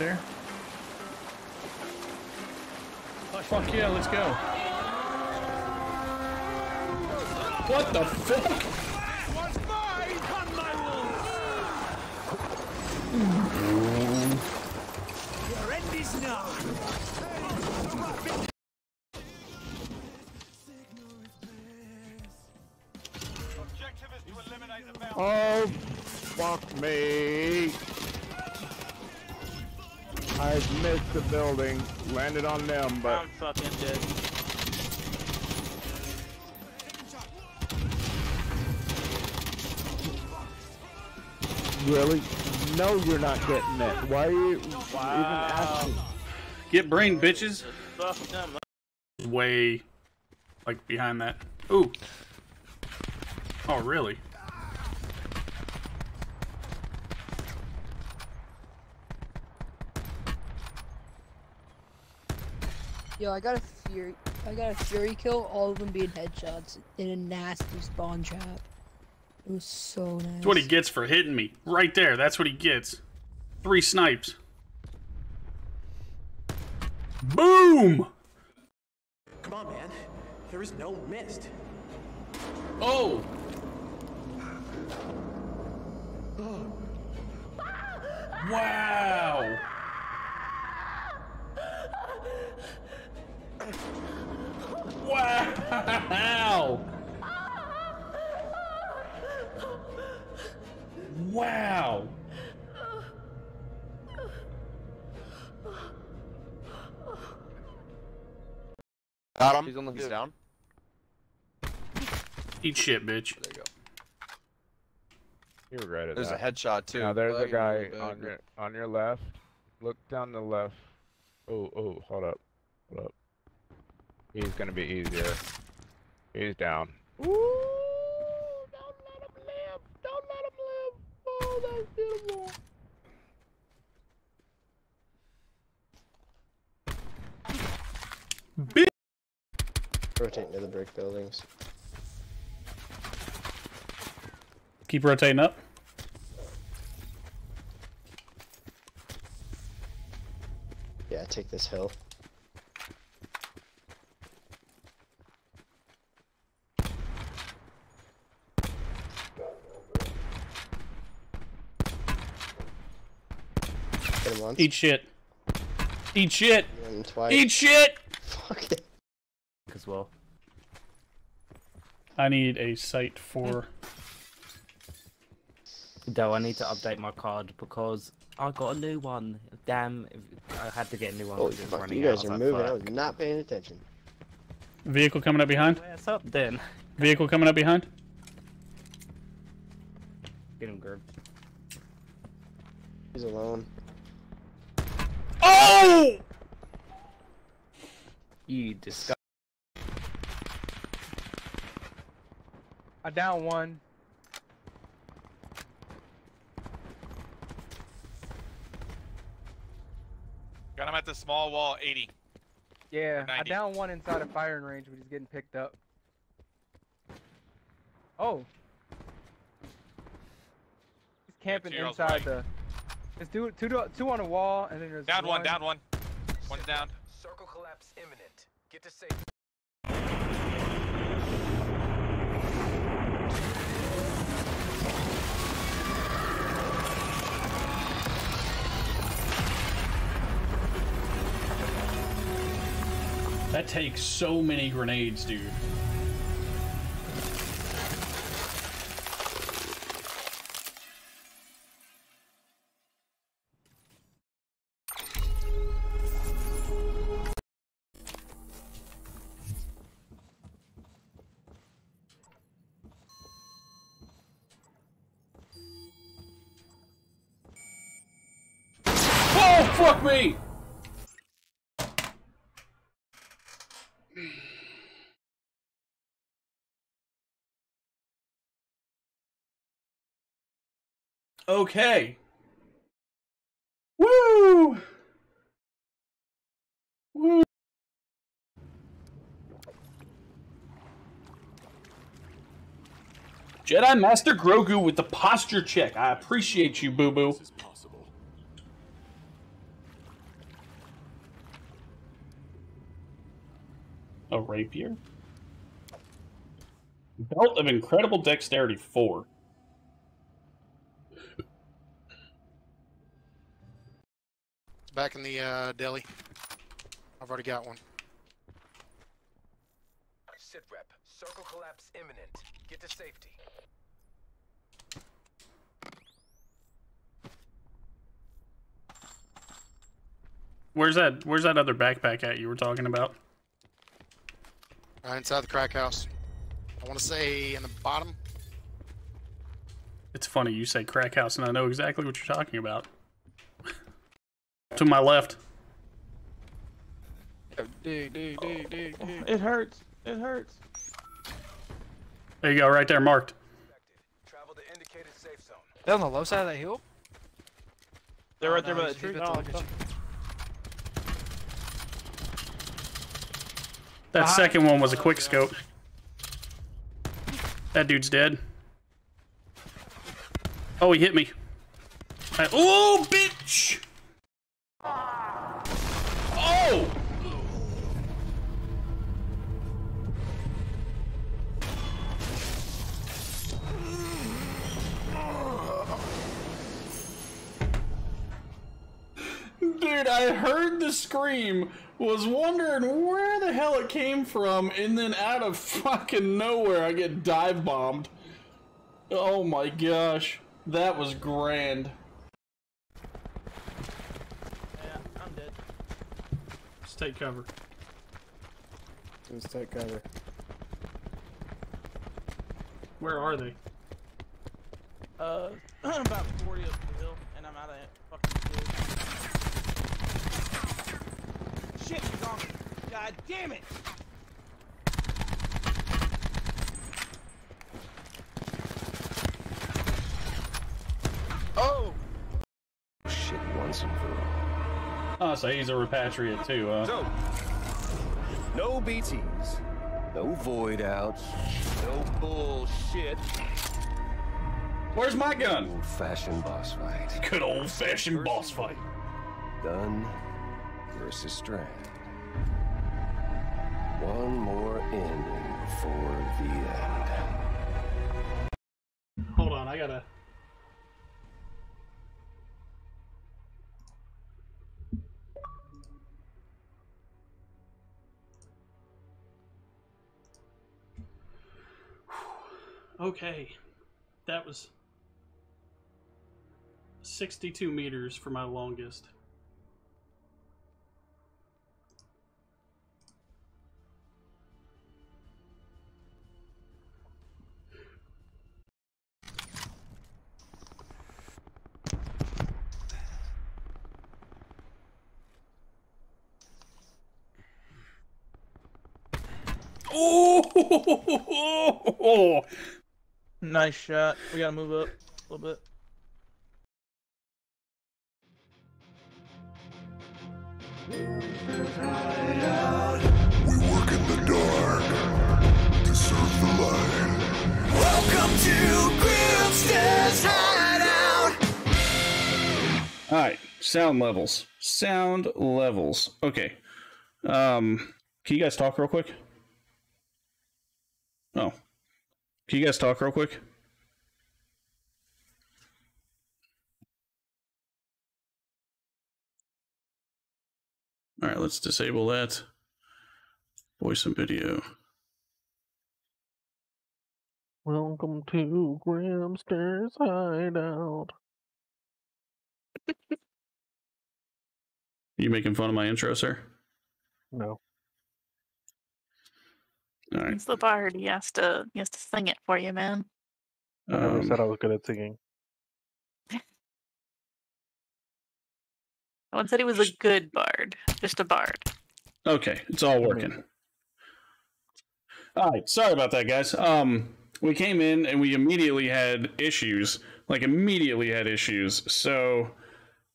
there. Fuck yeah, let's go. What the fuck? Your end is nigh. Oh, fuck me. I've missed the building. Landed on them, but... I'm fucking dead. Really? No, you're not getting it. Why are you even asking? Get brain, bitches. Fuck no, Way, like, behind that. Ooh. Oh, really? Yo, I got a fury kill, all of them being headshots in a nasty spawn trap. It was so nice. That's what he gets for hitting me. Right there, that's what he gets. 3 snipes. Boom! Come on, man. There is no mist. Oh! Wow! Wow! Wow! Got him. He's down. Eat shit, bitch. There you go. You regretted There's that. a headshot too. Now there's a guy on your left. Look down the left. Oh, hold up. Hold up. He's gonna be easier. He's down. Ooh, don't let him live. Don't let him live. Oh, that's beautiful. Rotate near the brick buildings. Keep rotating up. Yeah, take this hill. Hit him once. Eat shit. Eat shit. Hit him twice. Eat shit! Fuck it. as well. I need a site for... Though I need to update my card because I got a new one. Damn, I had to get a new one. Holy fuck, you guys are moving. I was not paying attention. Vehicle coming up behind. What's up then? Vehicle coming up behind. Get him, Grim. He's alone. Oh! You disgust. I down one. Got him at the small wall, 80. Yeah, I 90. down one inside of firing range, but he's getting picked up. Oh. He's camping Two inside right. the... There's two on a wall, and then there's Down one, down one. One's down. Circle collapse imminent. Get to safety. That takes so many grenades, dude. Oh, fuck me! Okay. Woo! Woo! Jedi Master Grogu with the posture check. I appreciate you, boo-boo. A rapier? Belt of incredible dexterity 4. Back in the deli. I've already got one. Sit rep. Circle collapse imminent. Get to safety. Where's that other backpack at you were talking about? Inside the crack house. I want to say in the bottom. It's funny you say crack house and I know exactly what you're talking about. To my left. Dig. It hurts. It hurts. There you go, right there, marked. Travel to indicated safe zone. They're on the low side of that hill? They're right there no, by he's the tree. about to look at you. That second one was a quick scope. That dude's dead. Oh, he hit me. Oh, bitch! Oh! Dude, I heard the scream, was wondering where the hell it came from, and then out of fucking nowhere I get dive bombed. Oh my gosh, that was grand. Yeah, I'm dead. Just take cover. Just take cover. Where are they? About 40 up the hill, and I'm out of fucking field. Shit, he's on me. God damn it! Oh! Shit once and for all. Oh, so he's a repatriate too, So, no BTs, no void outs, no bullshit. Where's my gun? Old-fashioned boss fight. Good old-fashioned boss fight. Gun versus strand. One more ending before the end. Hold on, I gotta... Okay, that was 62 meters for my longest. Oh! Nice shot. We gotta move up a little bit. We work in the dark to serve the light. Welcome to Grimster's Hideout! Alright, sound levels. Sound levels. Okay. Can you guys talk real quick? Oh. Can you guys talk real quick? Alright, let's disable that. Voice and video. Welcome to Grimster's Hideout. You making fun of my intro, sir? No. All right. It's the bard. He has to sing it for you, man. I never said I was good at singing. No one said he was a good bard, just a bard. Okay, it's all working. All right, sorry about that, guys. We came in and we immediately had issues. Like, immediately had issues. So,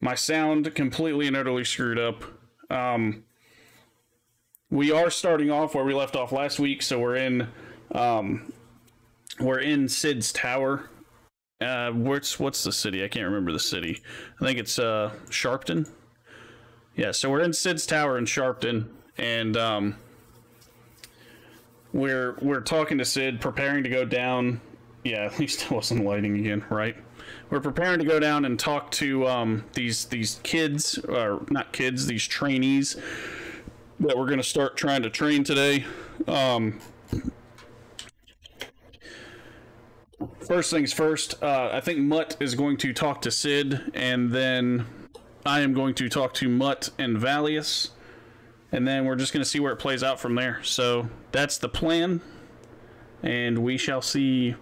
my sound completely and utterly screwed up. We are starting off where we left off last week, so we're in Sid's Tower. What's the city? I can't remember the city. I think it's Sharpton. Yeah, so we're in Sid's Tower in Sharpton, and we're talking to Sid, preparing to go down. Yeah, at least it wasn't lighting again, right? We're preparing to go down and talk to these kids, or not kids, these trainees that we're going to start trying to train today. First things first, I think Mutt is going to talk to Sid, and then I am going to talk to Mutt and Vallius, and then we're just going to see where it plays out from there. So that's the plan, and we shall see,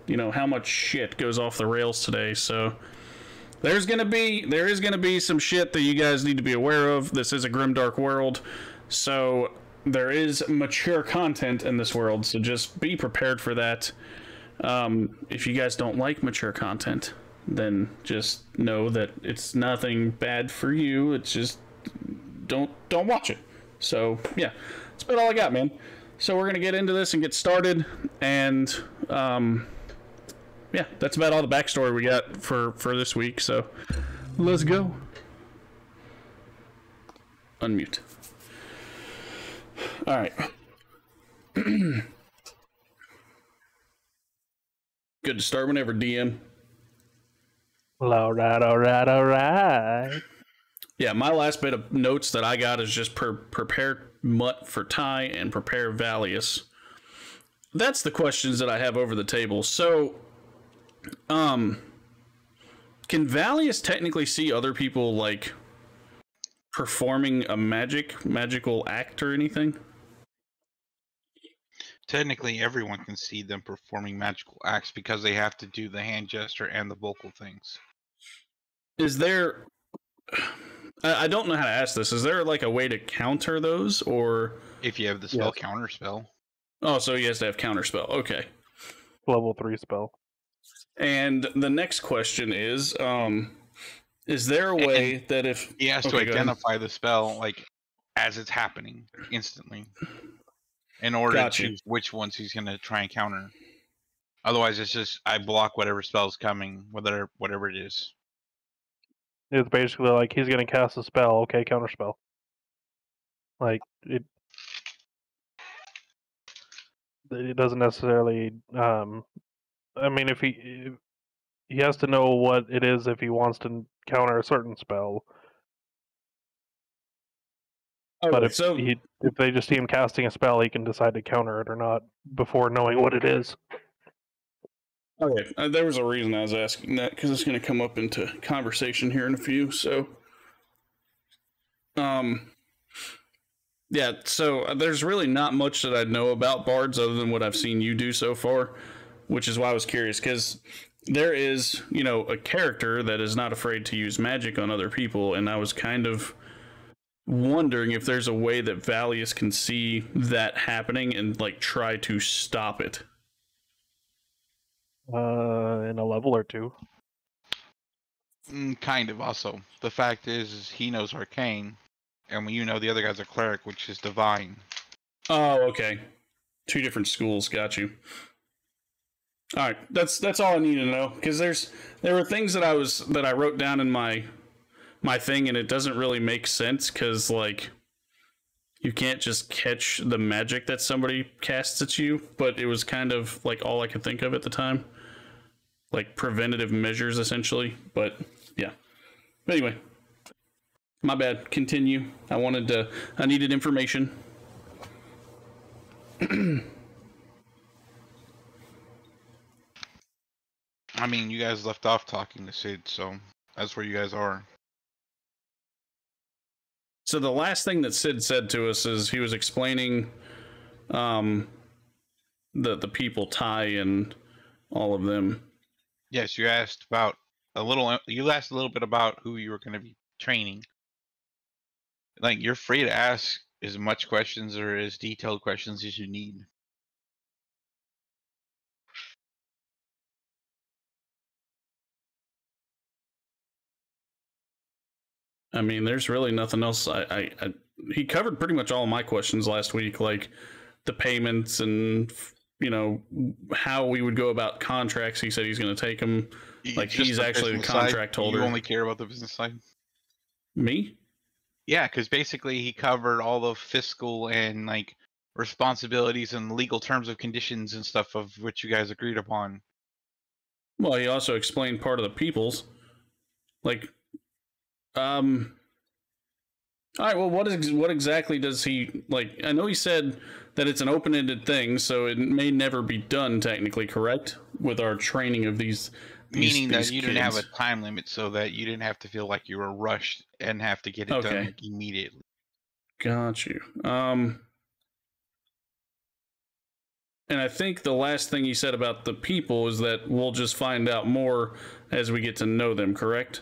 you know, how much shit goes off the rails today. So there is gonna be some shit that you guys need to be aware of. This is a grimdark world, so there is mature content in this world, so just be prepared for that. If you guys don't like mature content, then just know that it's nothing bad for you. It's just don't watch it. So yeah, that's about all I got, man. So we're gonna get into this and get started, and yeah, that's about all the backstory we got for this week. So let's go. Unmute. All right. Good to start whenever, DM. All right. Yeah, my last bit of notes that I got is just prepare Mutt for Ty and prepare Vallius. That's the questions that I have over the table. So, can Vallius technically see other people, like, performing a magical act or anything? Technically, everyone can see them performing magical acts because they have to do the hand gesture and the vocal things. Is there... I don't know how to ask this. Is there, like, a way to counter those, or... If you have the spell counter spell. Oh, so he has to have counter spell. Okay. Level 3 spell. And the next question is there a way that if... He has to identify the spell, like, as it's happening, instantly. In order to choose which ones he's going to try and counter. Otherwise, it's just, I block whatever spell's coming, whatever it is. It's basically like, he's going to cast a spell, okay, counter spell. Like, it doesn't necessarily, I mean, if he has to know what it is if he wants to counter a certain spell. But if they just see him casting a spell, he can decide to counter it or not before knowing what it is. Okay, there was a reason I was asking that, because it's going to come up into conversation here in a few. So, yeah. So there's really not much that I know about bards other than what I've seen you do so far, which is why I was curious, because there is, you know, a character that is not afraid to use magic on other people, and I was kind of wondering if there's a way that Vallius can see that happening and, like, try to stop it. In a level or two. Kind of, also. The fact is he knows Arcane, and you know the other guy's a Cleric, which is Divine. Oh, okay. Two different schools, got you. Alright, that's all I need to know, because there were things that I wrote down in my thing, and it doesn't really make sense, because, like, you can't just catch the magic that somebody casts at you, but it was kind of, like, all I could think of at the time. Like, preventative measures, essentially, but, yeah. But anyway, my bad. Continue. I needed information. I mean, you guys left off talking to Sid, so that's where you guys are. So the last thing that Sid said to us is he was explaining the people, Ty and all of them. Yes, you asked about you asked a little bit about who you were going to be training. Like, you're free to ask as much questions or as detailed questions as you need. I mean, there's really nothing else. He covered pretty much all of my questions last week, like the payments and, you know, how we would go about contracts. He said he's going to take them. Like, he's actually the contract holder. You only care about the business side? Me? Yeah, because basically he covered all the fiscal and, like, responsibilities and legal terms of conditions and stuff of which you guys agreed upon. Well, he also explained part of the people's. Like, all right, well, what exactly does he, like, I know he said that it's an open-ended thing, so it may never be done, technically, correct? With our training of these Meaning that you kids. didn't have a time limit so that you didn't have to feel like you were rushed and have to get it done like, immediately. Got you. And I think the last thing he said about the people is that we'll just find out more as we get to know them, correct?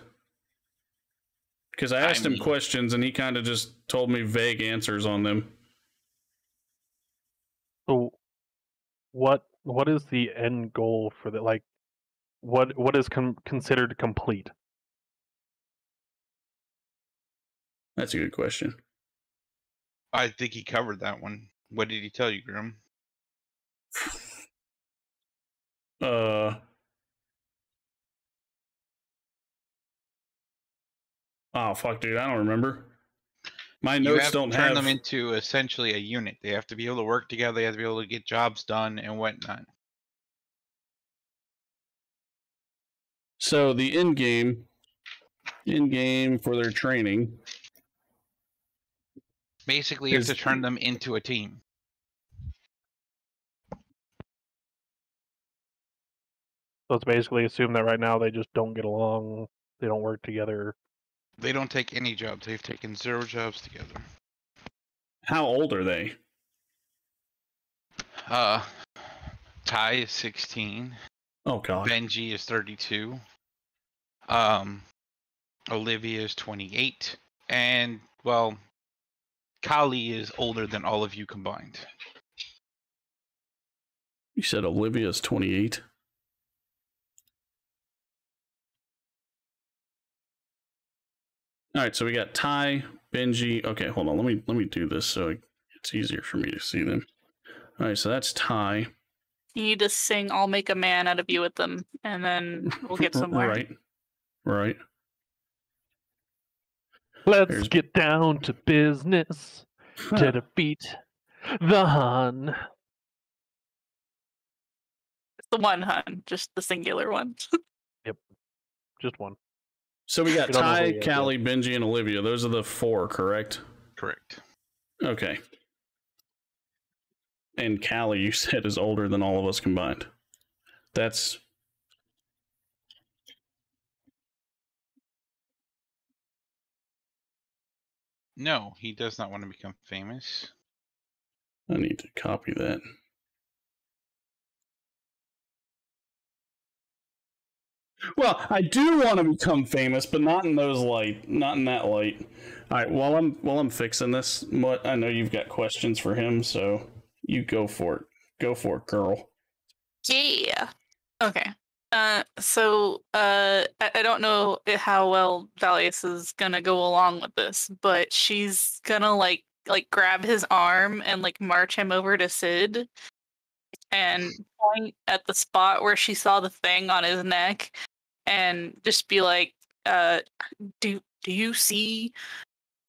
Because I asked him questions and he kind of just told me vague answers on them. So, what is the end goal for the, like, what is considered complete? That's a good question. I think he covered that one. What did he tell you, Grim? Oh, fuck, dude, I don't remember. My You notes have don't to turn have... them into essentially a unit. They have to be able to work together. They have to be able to get jobs done and whatnot. So the in-game for their training... Basically, you have to turn them into a team. So it's basically assume that right now they just don't get along, they don't work together. They don't take any jobs. They've taken 0 jobs together. How old are they? Ty is 16. Oh, God. Benji is 32. Olivia is 28. And, well, Kali is older than all of you combined. You said Olivia is 28? All right, so we got Ty, Benji. Okay, hold on. Let me do this so it's easier for me to see them. All right, so that's Ty. You need to sing "I'll Make a Man Out of You" with them, and then we'll get somewhere. Right. Let's get down to business to defeat the Hun. It's the one Hun, just the singular one. Yep, just one. So we got Ty, Callie, Benji, and Olivia. Those are the 4, correct? Correct. Okay. And Callie, you said, is older than all of us combined. That's... No, he does not want to become famous. I need to copy that. Well, I do want to become famous, but not in those light. Not in that light. All right. While I'm fixing this, Mutt, I know you've got questions for him, so you go for it. Go for it, girl. Yeah. Okay. So I don't know how well Vallius is gonna go along with this, but she's gonna like grab his arm and like march him over to Sid and point at the spot where she saw the thing on his neck and just be like, do you see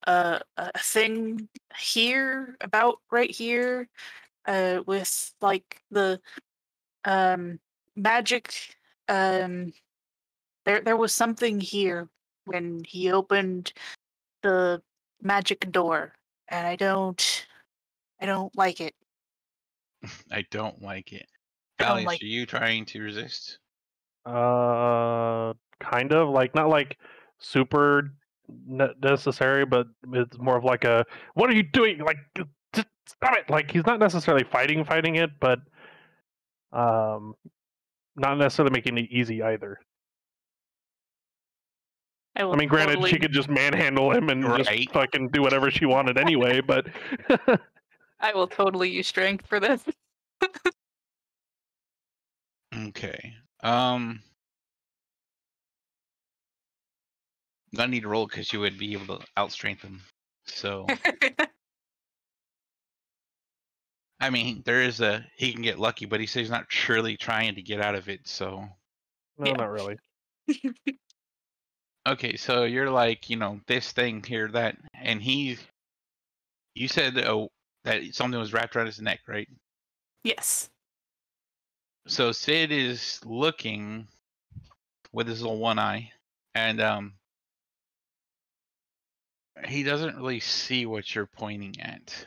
a thing here, about right here, with like the magic, there was something here when he opened the magic door, and I don't like it. I don't like it. I don't Vallius, like are you trying to resist? Kind of, like, not like super necessary, but it's more of like a, what are you doing? Like, just stop it! Like, he's not necessarily fighting it, but not necessarily making it easy either. I mean, granted, she could just manhandle him and just fucking do whatever she wanted anyway, but... I will totally use strength for this. Okay. I need to roll because you would be able to outstrength him. So... I mean, there is he can get lucky, but he says he's not truly trying to get out of it, so... No, not really. Okay, so you're like, this thing here, that, and you said that something was wrapped around his neck, right? Yes. So Sid is looking with his little one eye, and he doesn't really see what you're pointing at.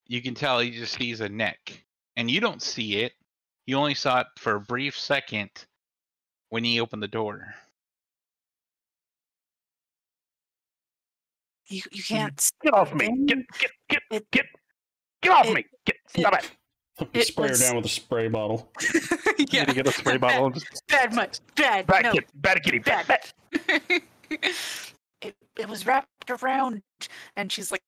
You can tell he just sees a neck, and you don't see it. You only saw it for a brief second when he opened the door. You can't get off me! Get off me! Stop it! Spray her down with a spray bottle. Yeah. To get a spray bottle and just Bad much. Bad. bad No. kid, bad kitty, bad. It was wrapped around, and she's like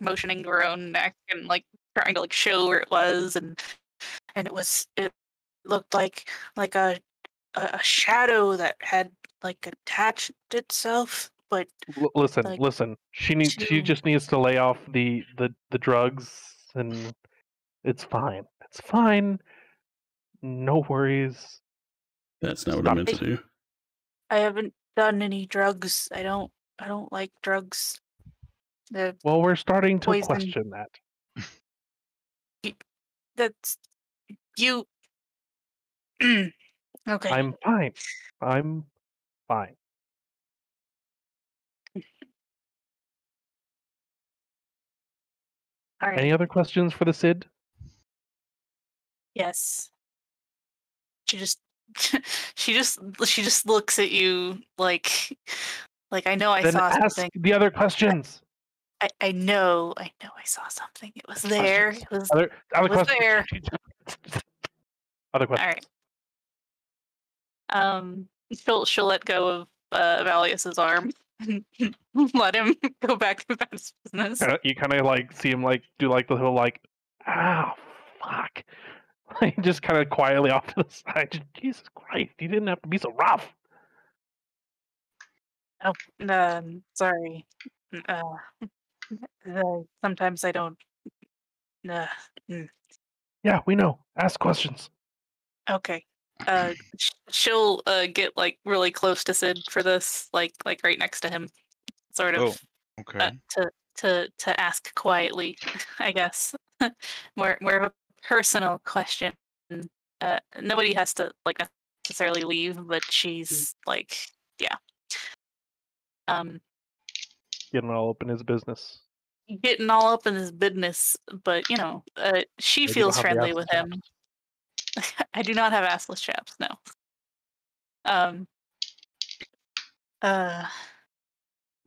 motioning to her own neck and like trying to like show where it was, and it looked like a shadow that had like attached itself, but Listen, like, listen. She just needs to lay off the drugs, and it's fine. It's fine. No worries. That's not what I meant to do. I haven't done any drugs. I don't like drugs. Well, we're starting to poison. question that. That's you. Okay. I'm fine. I'm fine. All right. Any other questions for the Sid? Yes. She just looks at you like I know I Then saw ask something. the other questions. I know I saw something. It was there. It was, Other it was questions. there. Other All questions. right. She'll let go of Vallius's arm. Let him go back about his business. You kind of like see him like do like the whole like, ah, fuck. Like just kind of quietly off to the side. Just, Jesus Christ, you didn't have to be so rough. Oh, sorry. Sometimes I don't. Yeah, we know. Ask questions. Okay. She'll get like really close to Sid for this, like right next to him, sort of. Oh, okay. To ask quietly, I guess. more of a personal question. Nobody has to like necessarily leave, but she's like, yeah. Getting all up in his business. Getting all up in his business, but you know, she Maybe feels they'll have the friendly assless with him. I do not have assless chaps, no.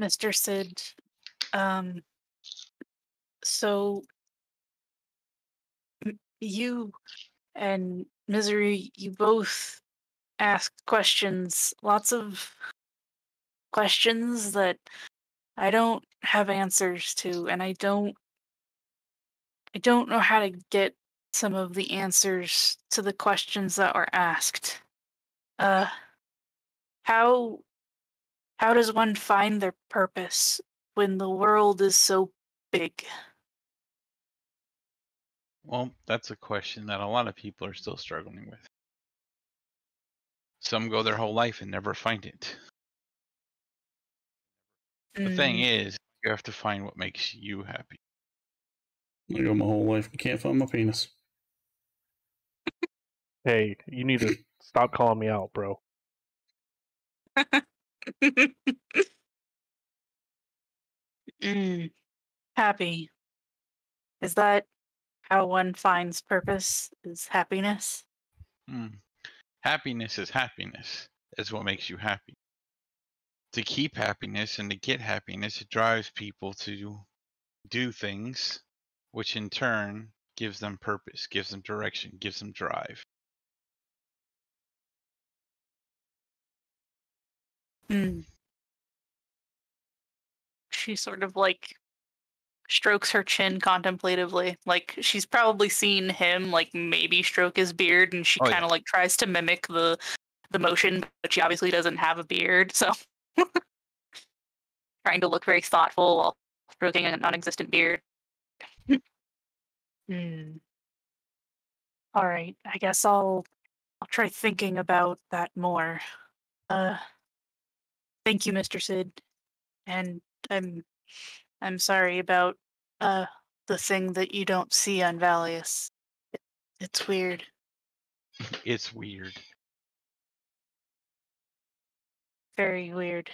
Mr. Sid, so you and Misery, you both asked questions, lots of questions that I don't have answers to, and I don't know how to get some of the answers to the questions that were asked. How does one find their purpose when the world is so big? Well, that's a question that a lot of people are still struggling with. Some go their whole life and never find it. The thing is, you have to find what makes you happy. I go my whole life and can't find my penis. Hey, you need to stop calling me out, bro. Happy. Is that how one finds purpose? Is happiness? Happiness is happiness. Is what makes you happy. To keep happiness and to get happiness, it drives people to do things, which in turn gives them purpose, gives them direction, gives them drive. She sort of like strokes her chin contemplatively. Like she's probably seen him like maybe stroke his beard, and she kind of like tries to mimic the motion, but she obviously doesn't have a beard, so trying to look very thoughtful while stroking a non-existent beard. All right, I guess I'll try thinking about that more. Thank you, Mr. Sid, and I'm sorry about the thing that you don't see on Vallius. It's weird. It's weird. Very weird.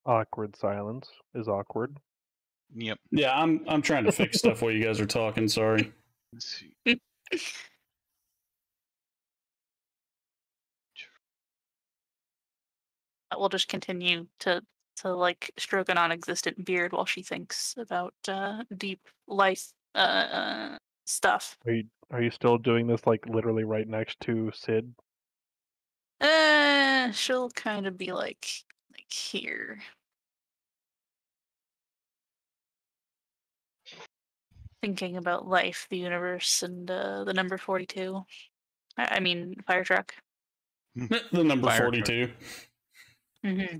Awkward silence is awkward. Yep. Yeah, I'm trying to fix stuff while you guys are talking. Sorry. Let's see. We'll just continue to like stroke a non-existent beard while she thinks about deep life stuff. Are you still doing this like literally right next to Sid? She'll kind of be like here. Thinking about life, the universe, and the number 42. I mean, fire truck. The number Fire 42. Mm-hmm.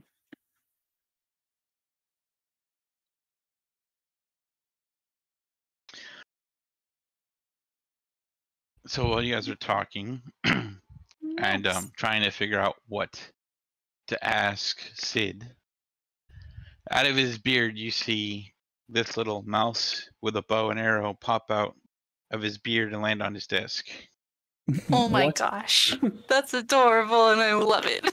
So while you guys are talking and trying to figure out what to ask Sid, out of his beard you see this little mouse with a bow and arrow pop out of his beard and land on his desk. Oh my gosh. That's adorable and I love it.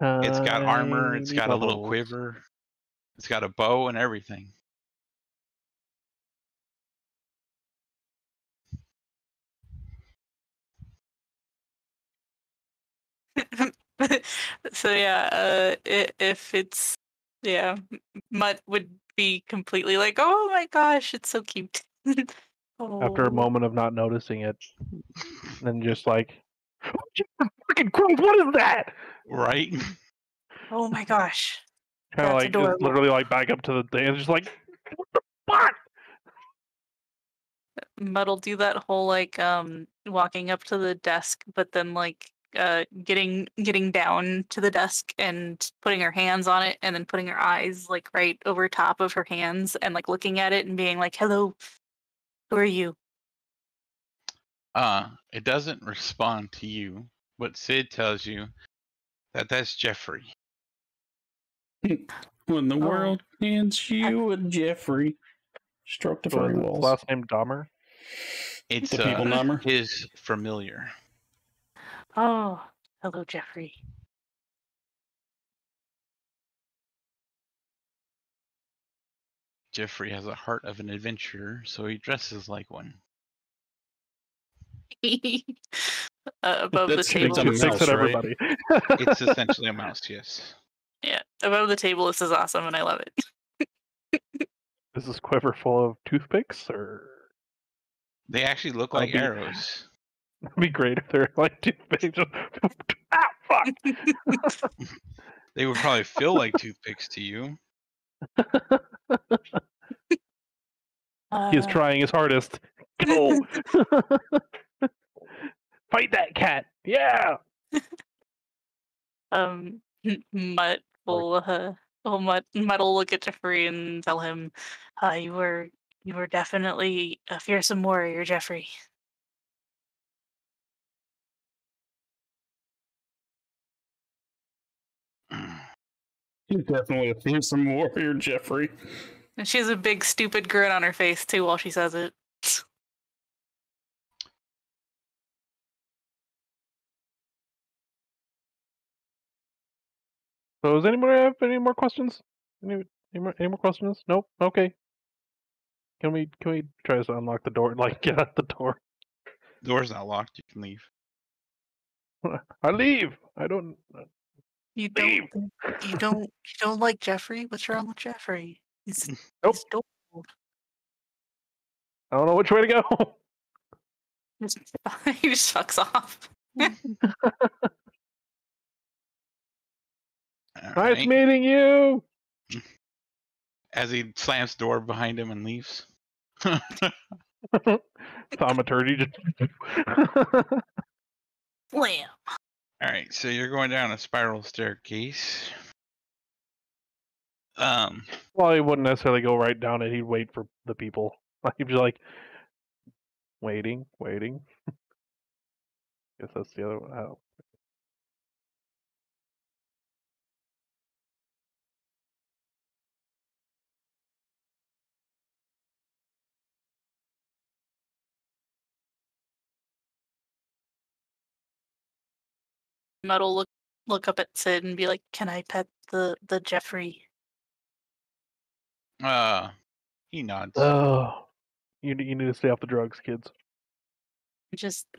It's got armor, it's got a little Bubbles. quiver, it's got a bow and everything. So yeah, if it's Mutt would be completely like, oh my gosh, it's so cute. After a moment of not noticing it, then just like, freaking Christ, what is that? Right? Oh my gosh. Kind of That's like just adorable. literally like back up to the thing and just like, what the fuck? Mutt'll do that whole like walking up to the desk, but then like getting down to the desk and putting her hands on it and then putting her eyes like right over top of her hands and like looking at it and being like, hello, who are you? It doesn't respond to you, but Sid tells you that that's Jeffrey. When the world hands you a Jeffrey, stroke the So furry is his walls. last name Dahmer? It's The people number? his familiar. Oh, hello, Jeffrey. Jeffrey has a heart of an adventurer, so he dresses like one. Above the That's table. a mouse, Thanks at right? everybody. It's essentially a mouse, yes. Yeah, above the table. This is awesome, and I love it. Is this quiver full of toothpicks, or They actually look like arrows. It'd be great if they're like toothpicks. Just, ah, fuck. They would probably feel like toothpicks to you. He is trying his hardest. Go! Fight that cat! Yeah! Mutt will Mutt will look at Jeffrey and tell him, you were definitely a fearsome warrior, Jeffrey. You're definitely a fearsome warrior, Jeffrey. And she has a big stupid grin on her face too while she says it. So does anybody have any more questions? Any more questions? Nope. Okay. Can we try to unlock the door? Like get out the door. The door's not locked. You can leave. I leave. I don't. You leave. don't like Jeffrey? What's wrong with Jeffrey? He's Nope. adorable. I don't know which way to go. He just fucks off. Nice meeting you. As he slams the door behind him and leaves. Thaumaturgy just. Slam. Alright, so you're going down a spiral staircase. Well, he wouldn't necessarily go right down it. He'd wait for the people. He'd be like, waiting. Guess that's the other one. Oh. Mutt will look up at Sid and be like, "Can I pet the Jeffrey?" He nods. Oh, you need to stay off the drugs, kids.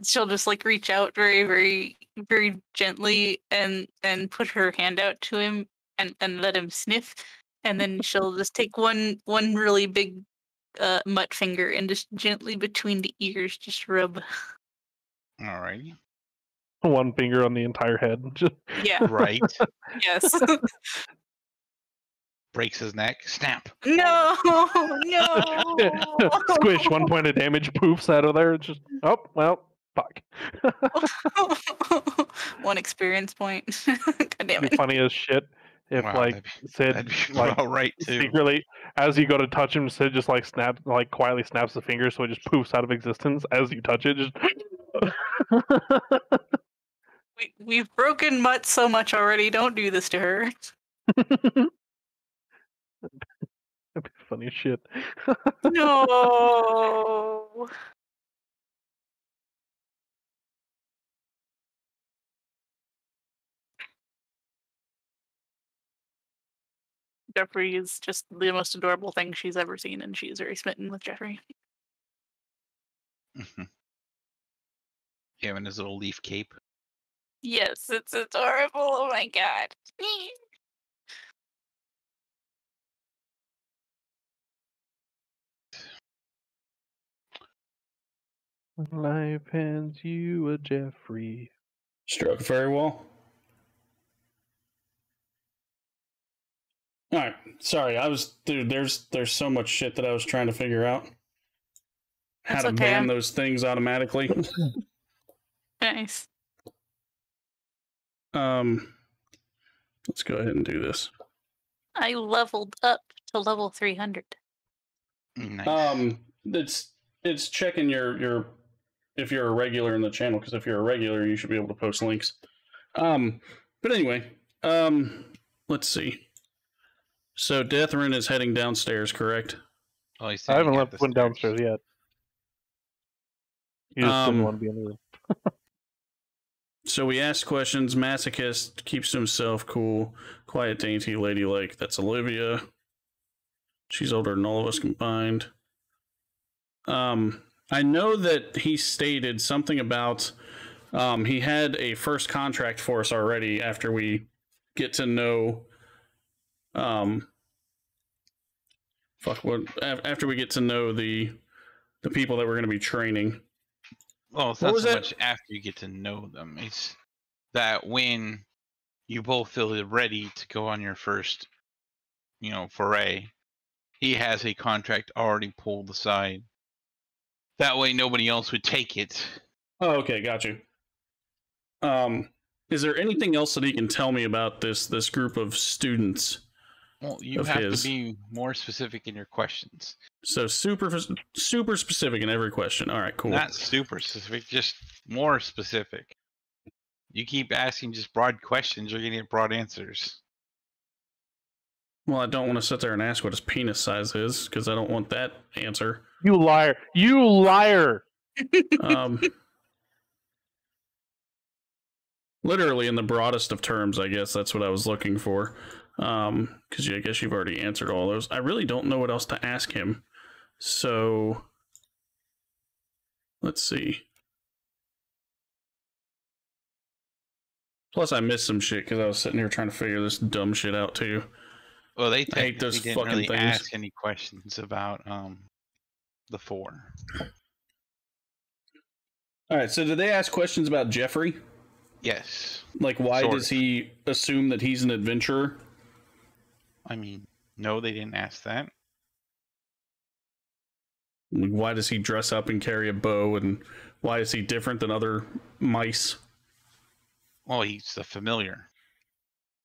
She'll just like reach out very, very, very gently and put her hand out to him and let him sniff, and then she'll just take one really big Mutt finger and just gently between the ears just rub. Alrighty. One finger on the entire head. Yeah. Right. Yes. Breaks his neck. Snap. No. Squish. 1 point of damage. Poofs out of there. Just fuck. One experience point. God damn It'd it. be funny as shit if Sid right too. secretly, as you go to touch him, Sid just quietly snaps the finger, so it just poofs out of existence as you touch it. Just. We've broken Mutt so much already. Don't do this to her. That'd be funny as shit. No. Jeffrey is just the most adorable thing she's ever seen, and she's very smitten with Jeffrey. Having his little leaf cape. Yes, it's adorable. Oh my god. Life hands you a Jeffrey. Struck very well. All right, sorry. Dude. There's so much shit that I was trying to figure out. How to ban those things automatically. Nice. Let's go ahead and do this. I leveled up to level 300. Nice. It's checking your if you're a regular in the channel, because if you're a regular, you should be able to post links. But anyway, let's see. So Deathrin is heading downstairs, correct? Oh, I haven't went downstairs yet. You just didn't want to be in the room. So we asked questions. Masochist keeps to himself, cool, quiet, dainty, ladylike. That's Olivia. She's older than all of us combined. I know that he stated something about he had a first contract for us already after we get to know after we get to know the people that we're going to be training. Well, it's not so much after you get to know them. It's that when you both feel ready to go on your first, foray, he has a contract already pulled aside. That way nobody else would take it. Oh, okay, got you. Is there anything else that he can tell me about this group of students? Well, you have to be more specific in your questions. So super specific in every question. All right, cool. Not super specific, just more specific. You keep asking just broad questions, you're going to get broad answers. Well, I don't want to sit there and ask what his penis size is, because I don't want that answer. You liar. You liar. Literally in the broadest of terms, I guess that's what I was looking for. Because I guess you've already answered all those. I really don't know what else to ask him. So, let's see. Plus, I missed some shit because I was sitting here trying to figure this dumb shit out too. Well, they hate those didn't fucking really things. ask any questions about the 4. All right, so did they ask questions about Jeffrey? Yes. Like, why does he assume that he's an adventurer? I mean, no, they didn't ask that. Why does he dress up and carry a bow, and why is he different than other mice? Well, he's a familiar.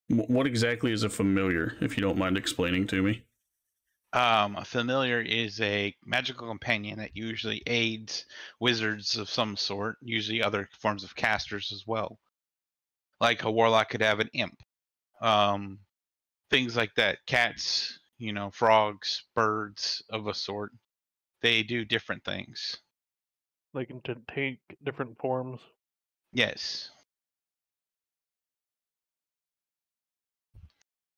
What exactly is a familiar, if you don't mind explaining to me? A familiar is a magical companion that usually aids wizards of some sort, usually other forms of casters as well. Like a warlock could have an imp. Things like that. Cats, frogs, birds of a sort. They do different things. They can take different forms. Yes.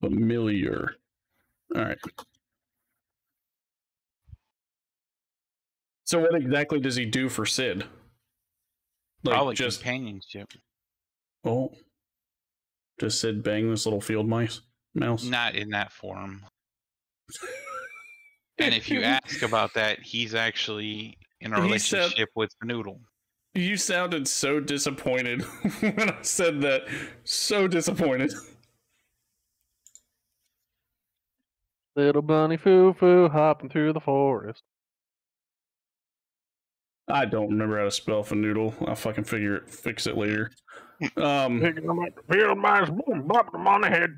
Familiar. All right. So what exactly does he do for Sid? Like Probably just companionship. Oh. Does Sid bang this little field mouse? Not in that form. And if you ask about that, he's actually in a relationship with Noodle. You sounded so disappointed when I said that. So disappointed. Little bunny foo-foo hopping through the forest. I don't remember how to spell Fanoodle. I'll fucking fix it later. Field mice, boom, bop them on the head.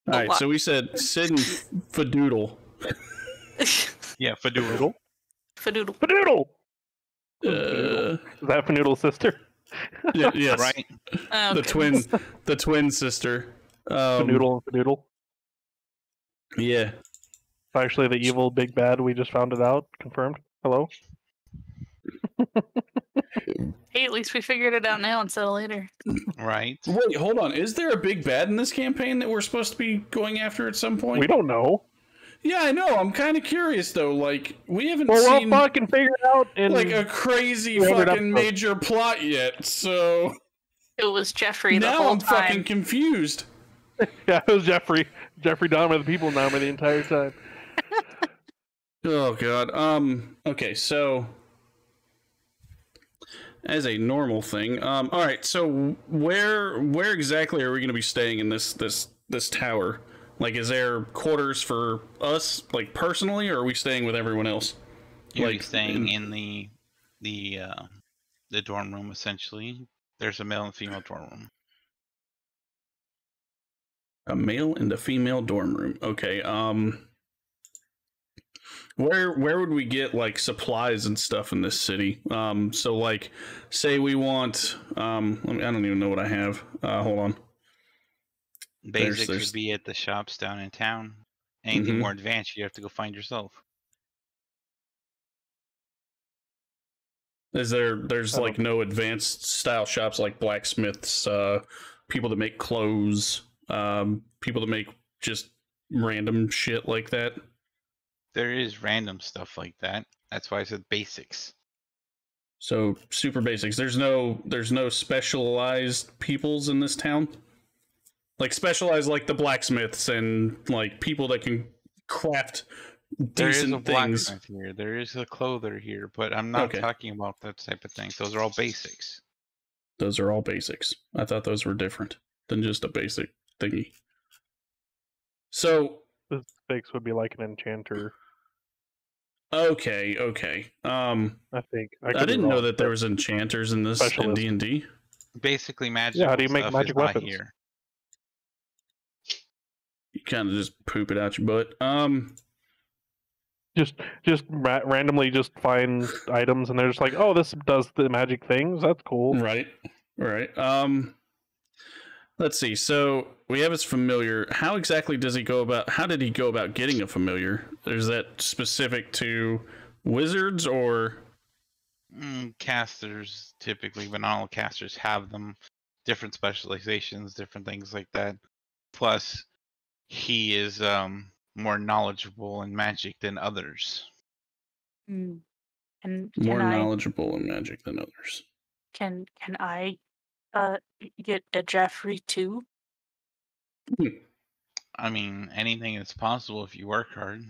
Alright, so we said Sid and Fadoodle. Yeah, Fadoodle. Fadoodle. Fadoodle! Is that Fanoodle's sister? Yes. Right. Oh, The twin sister. Fanoodle and Fadoodle. Yeah. Actually, the evil big bad, we just found it out. Confirmed. Hello? Hey, at least we figured it out now instead of later. Right. Wait, hold on. Is there a big bad in this campaign that we're supposed to be going after at some point? We don't know. Yeah, I know. I'm kind of curious though. Like, we haven't We'll seen fucking figure it out in like a crazy fucking major plot yet. So it was Jeffrey the now whole I'm time. fucking confused. Yeah, it was Jeffrey. Jeffrey Dahmer, the people Dahmer, the entire time. Oh god. Okay, so as a normal thing, all right. So where exactly are we going to be staying in this tower? Like, is there quarters for us, like personally, or are we staying with everyone else? You'll be staying in the dorm room essentially. There's a male and female dorm room. A male and a female dorm room. Okay. Where would we get like supplies and stuff in this city? So like, say we want. I don't even know what I have. Hold on. Basics would be at the shops down in town. Anything more advanced, you have to go find yourself. Is there's like no advanced style shops like blacksmiths, people that make clothes, people that make just random shit like that? There is random stuff like that. That's why I said basics. So super basics. There's no specialized peoples in this town? Like specialized like the blacksmiths and like people that can craft decent things. Blacksmith here. There is a clother here, but I'm not talking about that type of thing. Those are all basics. Those are all basics. I thought those were different than just a basic thingy. So the basics would be like an enchanter. Okay. I think I didn't know that there was enchanters in this in D&D. Basically, magic. Yeah, how do you make magic weapons? Here. You kind of just poop it out your butt. Just randomly just find items, and they're just like, oh, this does the magic things. That's cool. Right. Let's see. So we have his familiar. How exactly does he go about? How did he go about getting a familiar? Is that specific to wizards or casters? Typically, but not all casters have them. Different specializations, different things like that. Plus, he is more knowledgeable in magic than others. And more knowledgeable in magic than others? Can I get a Jeffrey too? I mean, anything is possible if you work hard.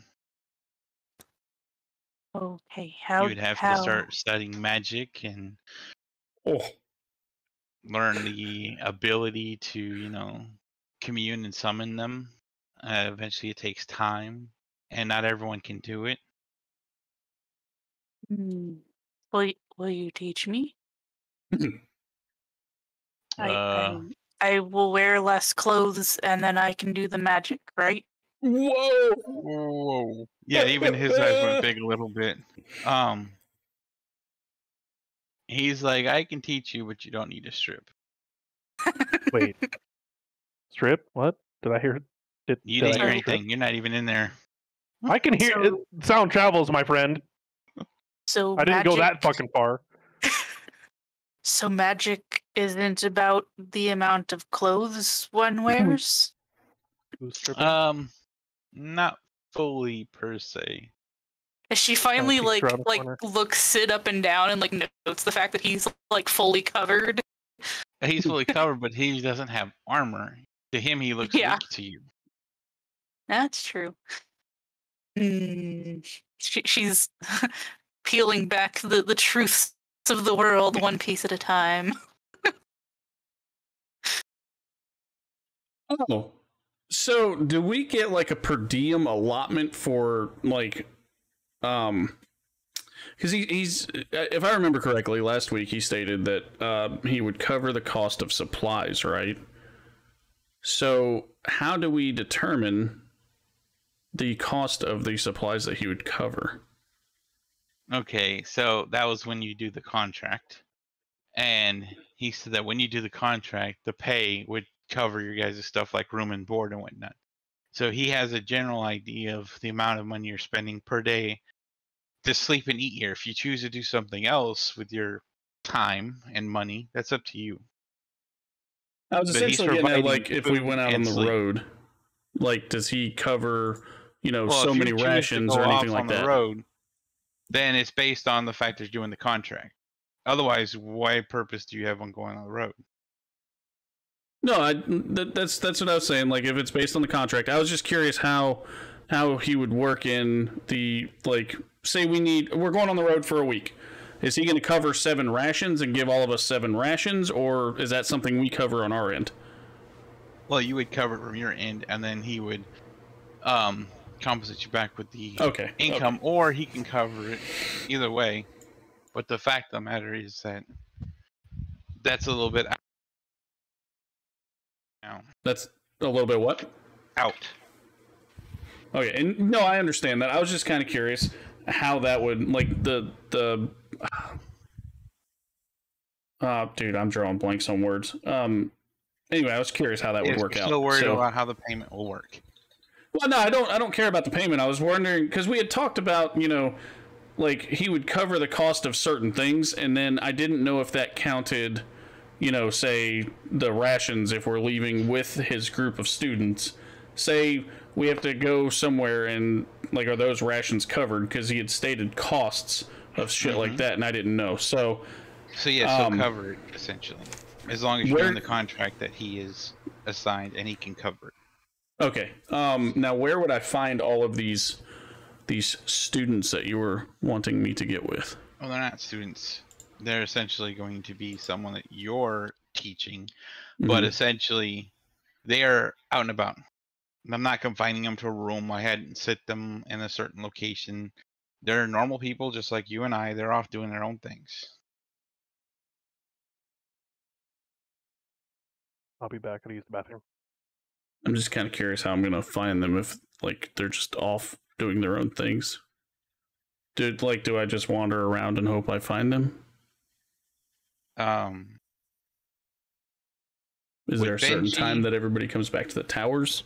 Okay, you'd have to start studying magic and learn the ability to, commune and summon them. Eventually, it takes time, and not everyone can do it. Will you teach me? I I will wear less clothes and then I can do the magic, right? Whoa! Whoa. Yeah, even his eyes went big a little bit. He's like, I can teach you, but you don't need to strip. Wait. Strip? What? Did I hear? You did didn't I hear hear anything. strip? You're not even in there. I can hear it. Sound travels, my friend. So I didn't go that magic- fucking far. So magic isn't about the amount of clothes one wears? Not fully per se. As she finally peeks around the like corner. looks sit up and down and like notes the fact that he's like fully covered. He's fully covered, but he doesn't have armor. To him, he looks Yeah. weak to you. That's true. She's peeling back the truths of the world one piece at a time. Oh, so do we get like a per diem allotment for like, because he's, if I remember correctly, last week he stated that he would cover the cost of supplies, right? So how do we determine the cost of the supplies that he would cover? Okay, so that was when you do the contract. And he said that when you do the contract, the pay would cover your guys' stuff like room and board and whatnot. So he has a general idea of the amount of money you're spending per day to sleep and eat here. If you choose to do something else with your time and money, that's up to you. I was But he's essentially getting at, providing like, if we food went out on and the sleep. road, like, does he cover, you know, Well, so if you many choose to rations go or anything off like on that? the road, then it's based on the fact that you're doing the contract. Otherwise, why purpose do you have on going on the road? No, that's what I was saying. Like, if it's based on the contract, I was just curious how he would work in the, like, say we're going on the road for a week. Is he going to cover 7 rations and give all of us 7 rations, or is that something we cover on our end? Well, you would cover it from your end, and then he would compensate you back with the income, or he can cover it either way. But the fact of the matter is that that's a little bit out. Now. That's a little bit what? Out. Okay, and no, I understand that. I was just kind of curious how that would, like, the dude, I'm drawing blanks on words. Anyway, I was curious how that would work out. Still worried about how the payment will work. Well, no, I don't care about the payment. I was wondering because we had talked about, you know, like he would cover the cost of certain things, and then I didn't know if that counted, you know, say the rations if we're leaving with his group of students. Say we have to go somewhere and, like, are those rations covered? Because he had stated costs of shit like that, and I didn't know. So yes, he'll cover it essentially, as long as you're in the contract that he is assigned, and he can cover it. Okay. Now, where would I find all of these students that you were wanting me to get with? Well, they're not students. They're essentially going to be someone that you're teaching, but essentially they are out and about. I'm not confining them to a room. I hadn't sit them in a certain location. They're normal people just like you and I. They're off doing their own things. I'll be back. I'll use the bathroom. I'm just kind of curious how I'm going to find them if, like, they're just off doing their own things. Do I just wander around and hope I find them? Is there a certain time that everybody comes back to the towers?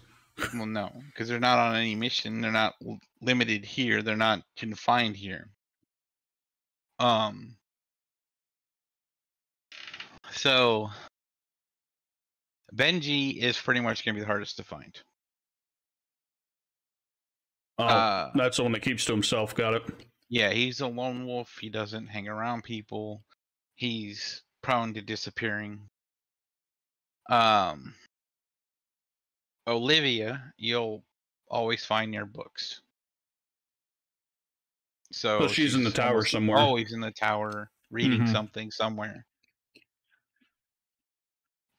Well, no, because they're not on any mission. They're not limited here. They're not confined here. So Benji is pretty much going to be the hardest to find. That's the one that keeps to himself. Got it. Yeah, he's a lone wolf. He doesn't hang around people. He's prone to disappearing. Olivia, you'll always find near books. So she's in the tower somewhere. Always in the tower, reading something somewhere.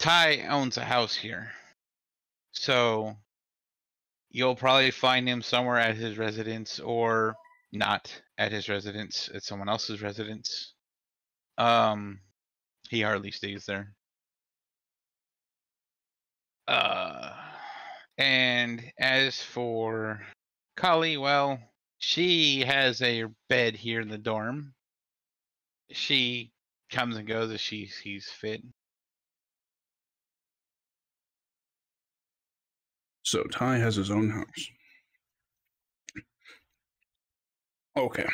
Ty owns a house here, so you'll probably find him somewhere at his residence, or not at his residence, at someone else's residence. He hardly stays there. And as for Kali, well, she has a bed here in the dorm. She comes and goes as she sees fit. So Ty has his own house. Okay.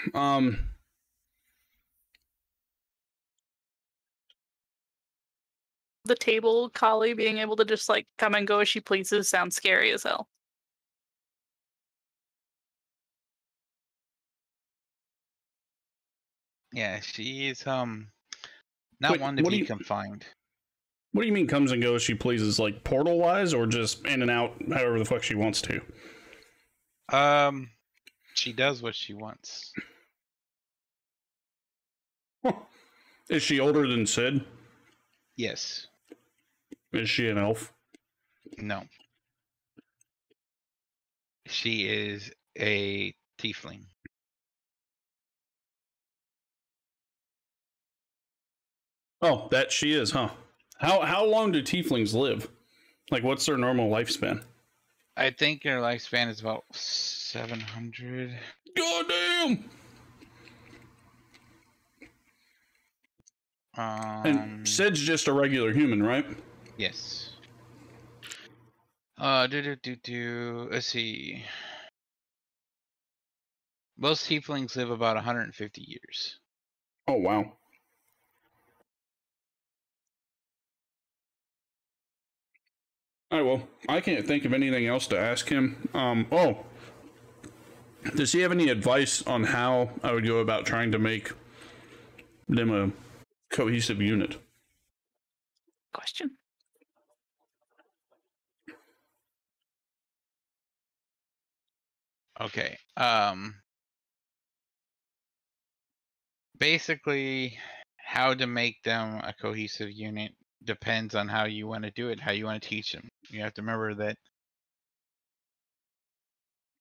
The table, Kali being able to just like come and go as she pleases sounds scary as hell. Yeah, she is not one to be confined. What do you mean comes and goes as she pleases, like portal wise, or just in and out however the fuck she wants to? She does what she wants. Huh. Is she older than Sid? Yes. Is she an elf? No. She is a tiefling. Oh, that she is, huh? How long do tieflings live? Like, what's their normal lifespan? I think their lifespan is about 700. Goddamn! And Sid's just a regular human, right? Yes. Let's see. Most tieflings live about 150 years. Oh, wow. All right, well, I can't think of anything else to ask him. Does he have any advice on how I would go about trying to make them a cohesive unit? Question. Okay. Basically, how to make them a cohesive unit depends on how you want to do it, how you want to teach them. You have to remember that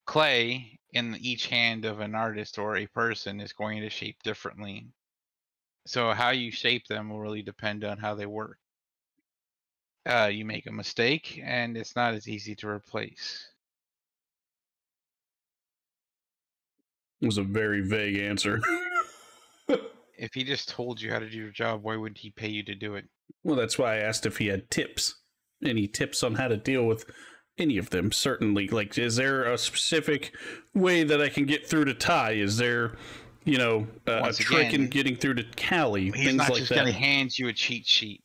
clay in each hand of an artist or a person is going to shape differently. So how you shape them will really depend on how they work. You make a mistake, and it's not as easy to replace. It was a very vague answer. If he just told you how to do your job, why would he pay you to do it? Well, that's why I asked if he had tips. Any tips on how to deal with any of them? Certainly. Like, is there a specific way that I can get through to Ty? Is there, a trick in getting through to Callie? He's things not like just that. going to hand you a cheat sheet.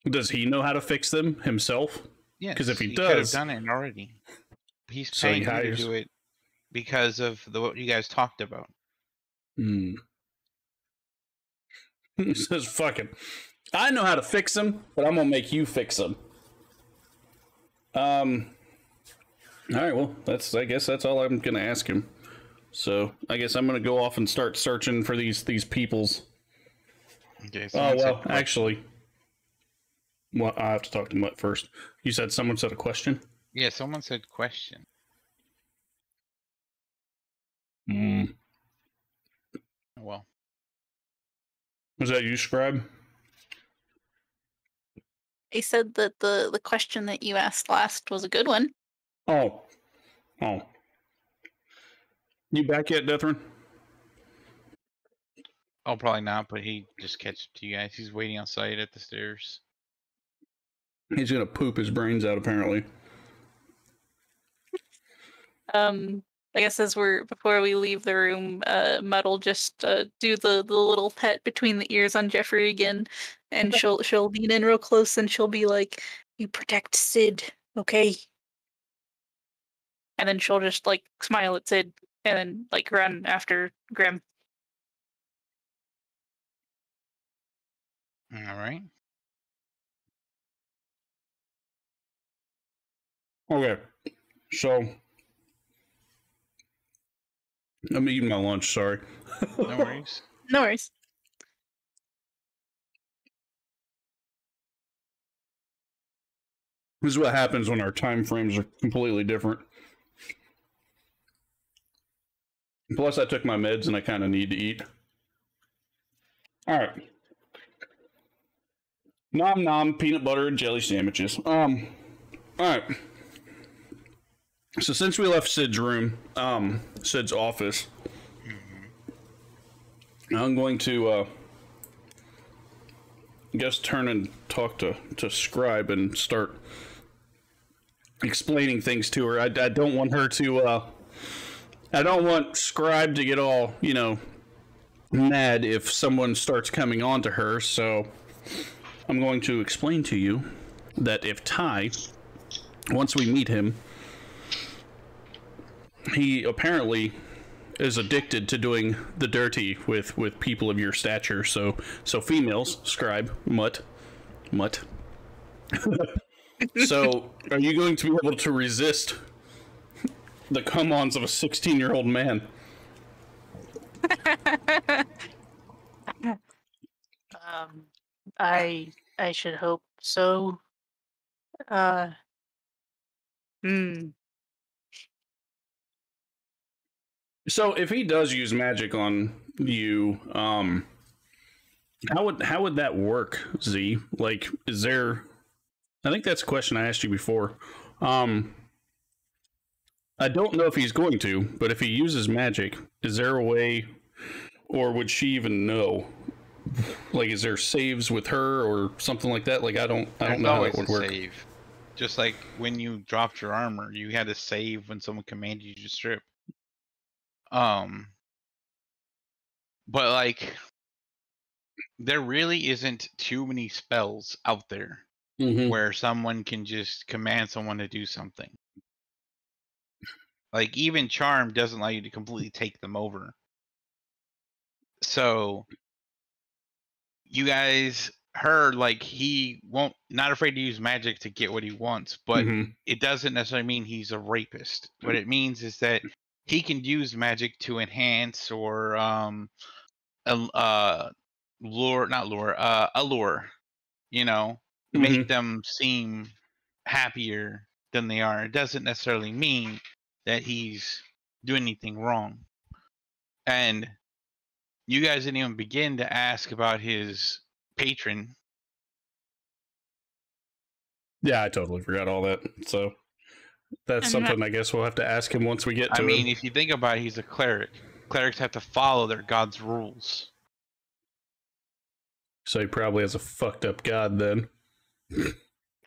Does he know how to fix them himself? Yes, because if he could have does, done it already. He's So he paying you to hires- do it because of what you guys talked about. He says, "Fuck it, I know how to fix them, but I'm gonna make you fix them." All right, well, I guess that's all I'm gonna ask him. So I guess I'm gonna go off and start searching for these peoples. Okay. Oh well, actually, well, I have to talk to Mutt first. You said someone said a question. Yeah, someone said question. Well, Was that you, Scribe? He said that the question that you asked last was a good one. Oh. You back yet, Deathrin? oh, probably not, but he just catch up to you guys. He's waiting outside at the stairs. He's gonna poop his brains out, apparently. I guess before we leave the room, Mutt will just do the little pet between the ears on Jeffrey again, and she'll lean in real close and she'll be like, "You protect Sid, okay?" And then she'll just like smile at Sid and then like run after Grim. All right. Okay, so I'm eating my lunch. Sorry. No worries. No worries. This is what happens when our time frames are completely different. Plus, I took my meds and I kind of need to eat. All right. Nom nom, peanut butter and jelly sandwiches. All right. So since we left Sid's room, Sid's office, I'm going to, I guess, turn and talk to Scribe and start explaining things to her. I don't want her to, I don't want Scribe to get all, you know, mad if someone starts coming on to her, so I'm going to explain to you that if Ty, once we meet him, he apparently is addicted to doing the dirty with people of your stature, so females, Scribe, Mutt. So, are you going to be able to resist the come-ons of a 16-year-old man? I should hope so. So if he does use magic on you, how would that work, Z? Like, is there? I think that's a question I asked you before. I don't know if he's going to, but if he uses magic, is there a way, or would she even know? Like, is there saves with her or something like that? Like, I don't know how it would work. Save. Just like when you dropped your armor, you had to save when someone commanded you to strip. But like, there really isn't too many spells out there where someone can just command someone to do something. Like, even Charm doesn't allow you to completely take them over. So, you guys heard, like, he not afraid to use magic to get what he wants, but it doesn't necessarily mean he's a rapist. What it means is that he can use magic to enhance or allure, you know, make them seem happier than they are. It doesn't necessarily mean that he's doing anything wrong. And you guys didn't even begin to ask about his patron. Yeah, I totally forgot all that. So that's something I guess we'll have to ask him once we get to I mean, him. if you think about it, he's a cleric. Clerics have to follow their god's rules. So he probably has a fucked up god then.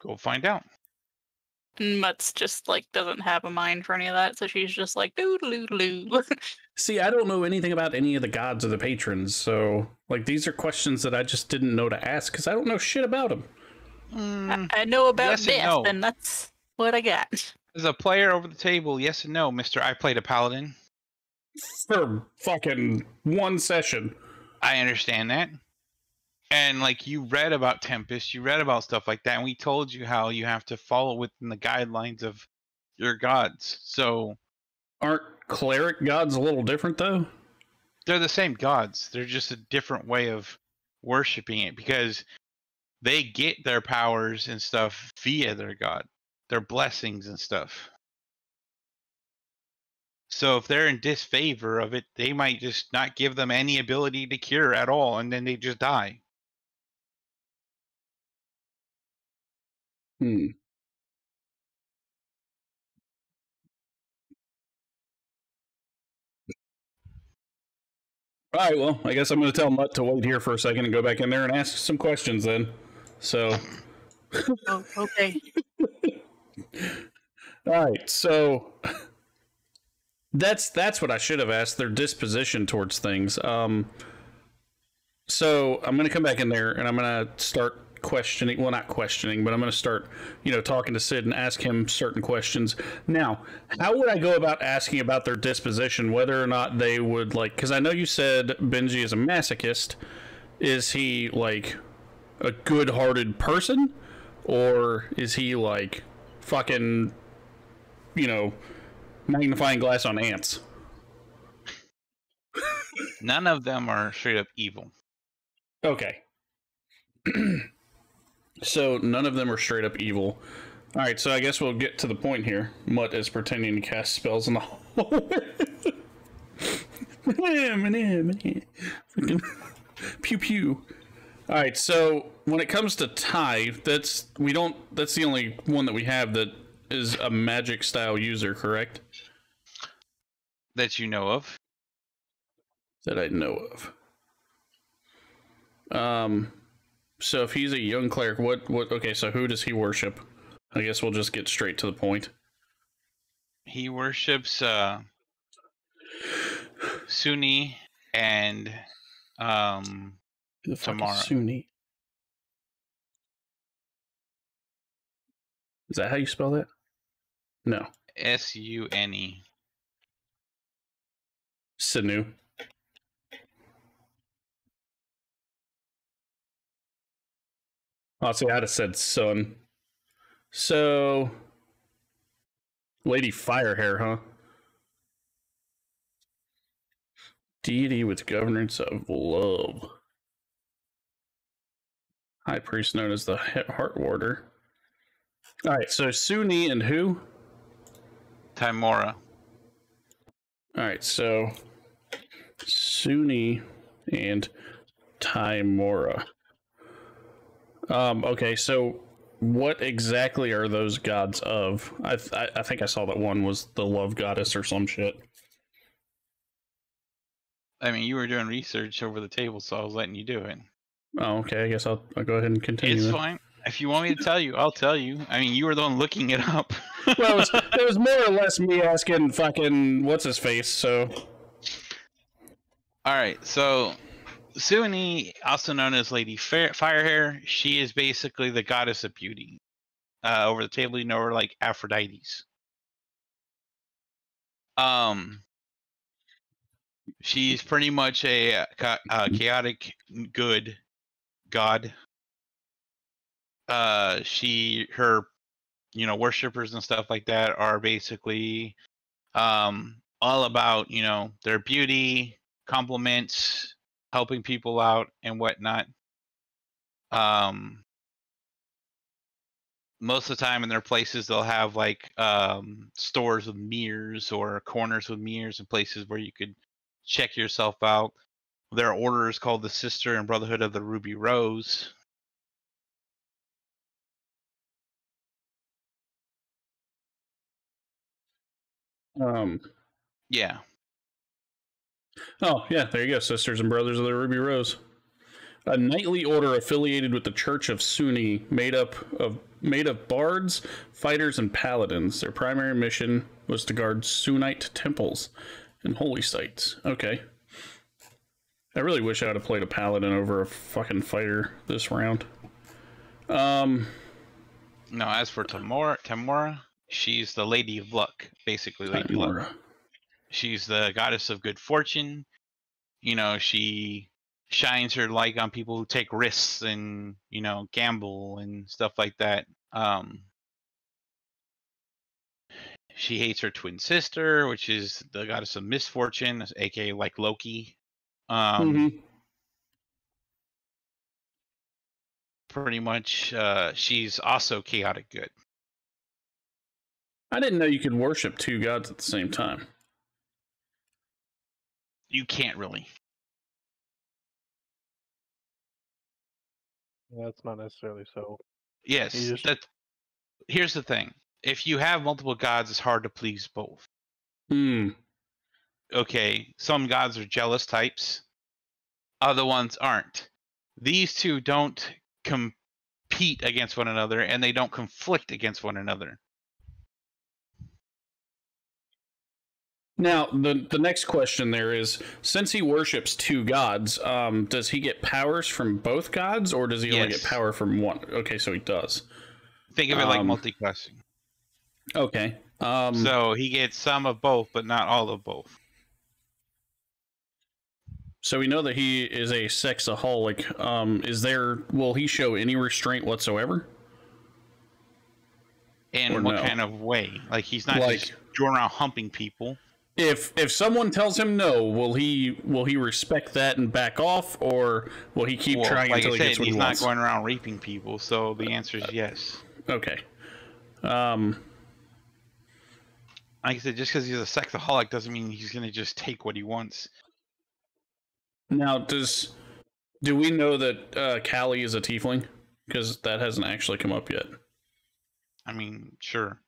Go find out. Mutt's just like doesn't have a mind for any of that, so she's just like doo-doo-doo-doo. See, I don't know anything about any of the gods or the patrons, so like these are questions that I just didn't know to ask because I don't know shit about them. I know about Yes and death, no. and that's what I got. As a player over the table, yes and no, mister. I played a paladin. For fucking one session. I understand that. And like, you read about Tempest, you read about stuff like that, and we told you how you have to follow within the guidelines of your gods. So aren't cleric gods a little different though? They're the same gods. They're just a different way of worshiping it because they get their powers and stuff via their god, their blessings and stuff. So if they're in disfavor of it, they might just not give them any ability to cure at all, and then they just die. All right, well, I guess I'm going to tell Mutt to wait here for a second and go back in there and ask some questions then. So. Oh, okay. All right, so that's what I should have asked, their disposition towards things. So I'm going to come back in there and I'm going to start questioning, well, not questioning, but I'm going to start, talking to Sid and ask him certain questions. Now, how would I go about asking about their disposition, whether or not they would, like, because I know you said Benji is a masochist. Is he, like, a good-hearted person? Or is he, like, fucking, magnifying glass on ants? None of them are straight up evil. Okay. So none of them are straight up evil. All right, so I guess we'll get to the point here. Mutt is pretending to cast spells in the hallway. Pew pew. All right, so when it comes to Ty, that's the only one that we have that is a magic style user, correct? That you know of. That I know of. So if he's a young cleric, what okay, so who does he worship? I guess we'll just get straight to the point. He worships Sunni and Who the fuck Tamara. is Sunni? Is that how you spell that? No. Sune. Sinu. Oh, see, I'd have said son. So, Lady Firehair, huh? Deity with governance of love. High priest known as the Heart Warder. All right, so Sunni and who? Timora. All right, so Sunni and Timora. Okay, so what exactly are those gods of? I think I saw that one was the love goddess or some shit. I mean, you were doing research over the table, so I was letting you do it. Oh, okay. I guess I'll go ahead and continue. It's then. fine. If you want me to tell you, I'll tell you. I mean, you were the one looking it up. Well, it was more or less me asking fucking what's his face. So, all right. So, Sunni, also known as Lady Firehair, she is basically the goddess of beauty. Over the table, you know her like Aphrodite's. She's pretty much a chaotic good god. Her worshippers and stuff like that are basically all about their beauty, compliments, helping people out and whatnot. Most of the time in their places they'll have like stores with mirrors or corners with mirrors and places where you could check yourself out. Their order is called the Sister and Brotherhood of the Ruby Rose. Yeah. Oh, yeah, there you go. Sisters and Brothers of the Ruby Rose. A knightly order affiliated with the Church of Sunni, made up of bards, fighters, and paladins. Their primary mission was to guard Sunnite temples and holy sites. Okay. I really wish I would have played a paladin over a fucking fighter this round. No, as for Timora, she's the Lady of Luck, basically Lady Luck. She's the goddess of good fortune. She shines her light on people who take risks and, gamble and stuff like that. She hates her twin sister, which is the goddess of misfortune, aka like Loki. Pretty much, she's also chaotic good. I didn't know you could worship two gods at the same time. You can't really. That's not necessarily so. Yes, here's the thing. If you have multiple gods, it's hard to please both. Okay, some gods are jealous types. Other ones aren't. These two don't compete against one another, and they don't conflict against one another. Now, the next question there is, since he worships two gods, does he get powers from both gods, or does he only get power from one? Okay, so he does. Think of it like multi-classing. Okay. So he gets some of both, but not all of both. So we know that he is a sexaholic. Will he show any restraint whatsoever? In what kind of way? Like he's not just going around humping people. If someone tells him no, will he respect that and back off, or will he keep trying until he gets what he wants? He's not going around raping people, so the answer is yes. Okay. Like I said, just because he's a sexaholic doesn't mean he's going to just take what he wants. Now, does Do we know that Callie is a tiefling? Because that hasn't actually come up yet. I mean, sure.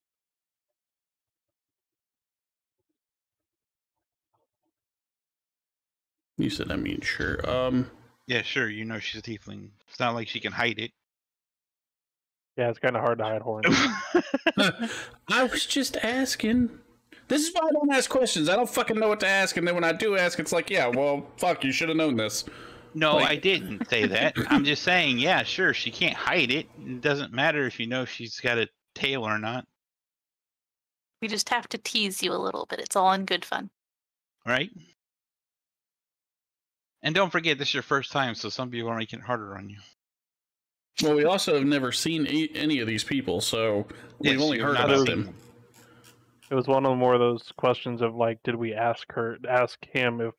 You said, I mean, sure. Yeah, sure. You know she's a tiefling. It's not like she can hide it. Yeah, it's kind of hard to hide horns. I was just asking. This is why I don't ask questions. I don't fucking know what to ask, and then when I do ask, it's like, yeah, well, fuck, you should have known this. No, Like- I didn't say that. I'm just saying, yeah, sure, she can't hide it. It doesn't matter if you know she's got a tail or not, We just have to tease you a little bit. It's all in good fun. right? And don't forget, this is your first time, so some people are making it harder on you. Well, we also have never seen any of these people, so we've Yes, only you have heard not about seen them. It was one of more of those questions of like, did we ask him if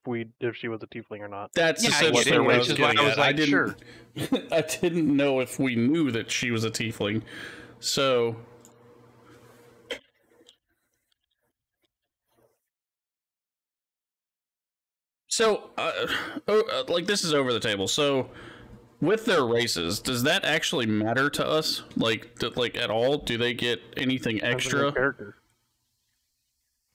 she was a tiefling or not? That's Yeah, I essentially get it, what I which was is why getting I was at. like, didn't, sure. I didn't know if we knew that she was a tiefling, so. So, like, this is over the table. So, with their races, does that actually matter to us? Like, at all? Do they get anything extra? Character.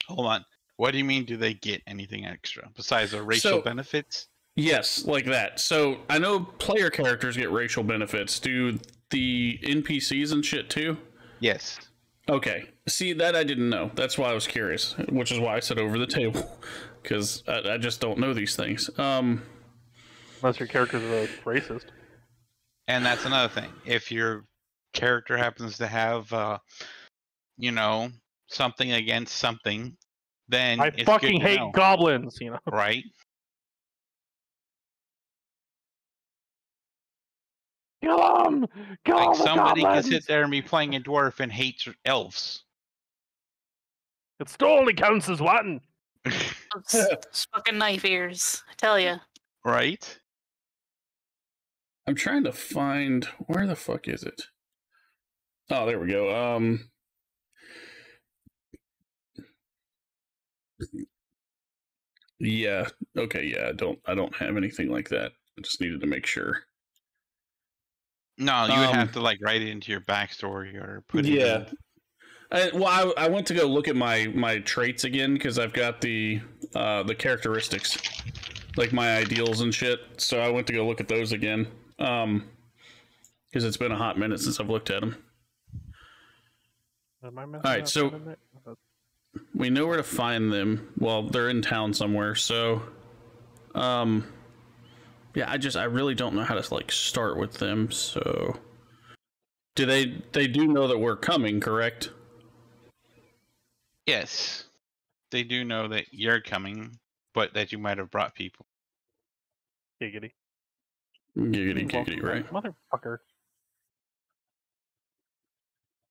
Hold on. What do you mean, do they get anything extra besides the racial benefits? Yes, like that. So, I know player characters get racial benefits. Do the NPCs and shit too? Yes. Okay. See, that I didn't know. That's why I was curious, which is why I said over the table. Because I just don't know these things. Unless your character's a racist. And that's another thing. If your character happens to have, you know, something against something, then I it's fucking good to hate know, goblins, you know. right? Kill them! Kill Like the somebody can goblins! sit there and be playing a dwarf and hates elves. It still only counts as one. Those fucking knife ears. I tell you. Right? I'm trying to find... Where the fuck is it? Oh, there we go. Yeah. Okay, yeah, I don't have anything like that. I just needed to make sure. No, you would have to like write it into your backstory or put it Yeah. in. I went to go look at my traits again because I've got the characteristics, like my ideals and shit. So I went to go look at those again, because it's been a hot minute since I've looked at them. Am I missing All right, out so something there? we know where to find them. Well, they're in town somewhere. So, yeah, I really don't know how to like start with them. So, they do know that we're coming, correct? Yes. They do know that you're coming, but that you might have brought people. Giggity. Giggity, right? Motherfucker.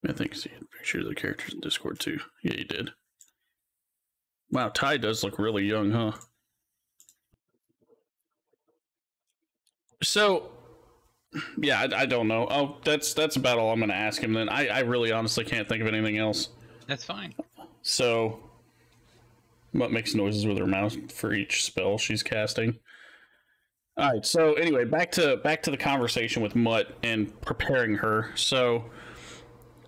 I think I see pictures of the characters in Discord too. Yeah, you did. Wow, Ty does look really young, huh? So, yeah, I don't know. Oh, that's about all I'm going to ask him then. I really honestly can't think of anything else. That's fine. So, Mutt makes noises with her mouth for each spell she's casting. All right. So anyway, back to the conversation with Mutt and preparing her. So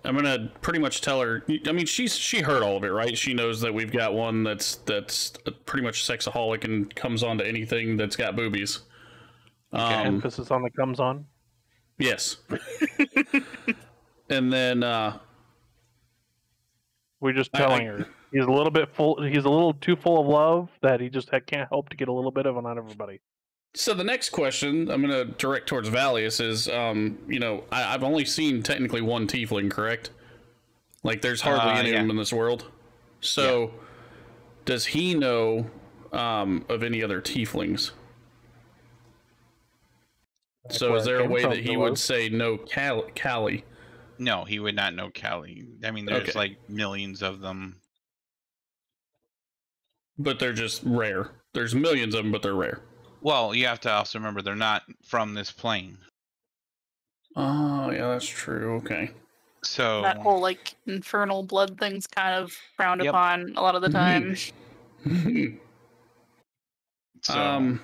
I'm gonna pretty much tell her. I mean, she heard all of it, right? She knows that we've got one that's pretty much sexaholic and comes on to anything that's got boobies. Emphasis on the comes on. Yes. And then we're just telling her he's a little bit full. He's a little too full of love that he just can't help to get a little bit of it on everybody. So the next question I'm going to direct towards Vallius is, you know, I've only seen technically one tiefling, correct? Like, there's hardly any of them in this world. So, does he know of any other tieflings? So is there a way that he would say no Callie? No, he would not know Callie. I mean, there's like millions of them. But they're just rare. There's millions of them, but they're rare. Well, you have to also remember they're not from this plane. Oh, yeah, that's true. Okay. So that whole like infernal blood thing's kind of frowned upon a lot of the time. So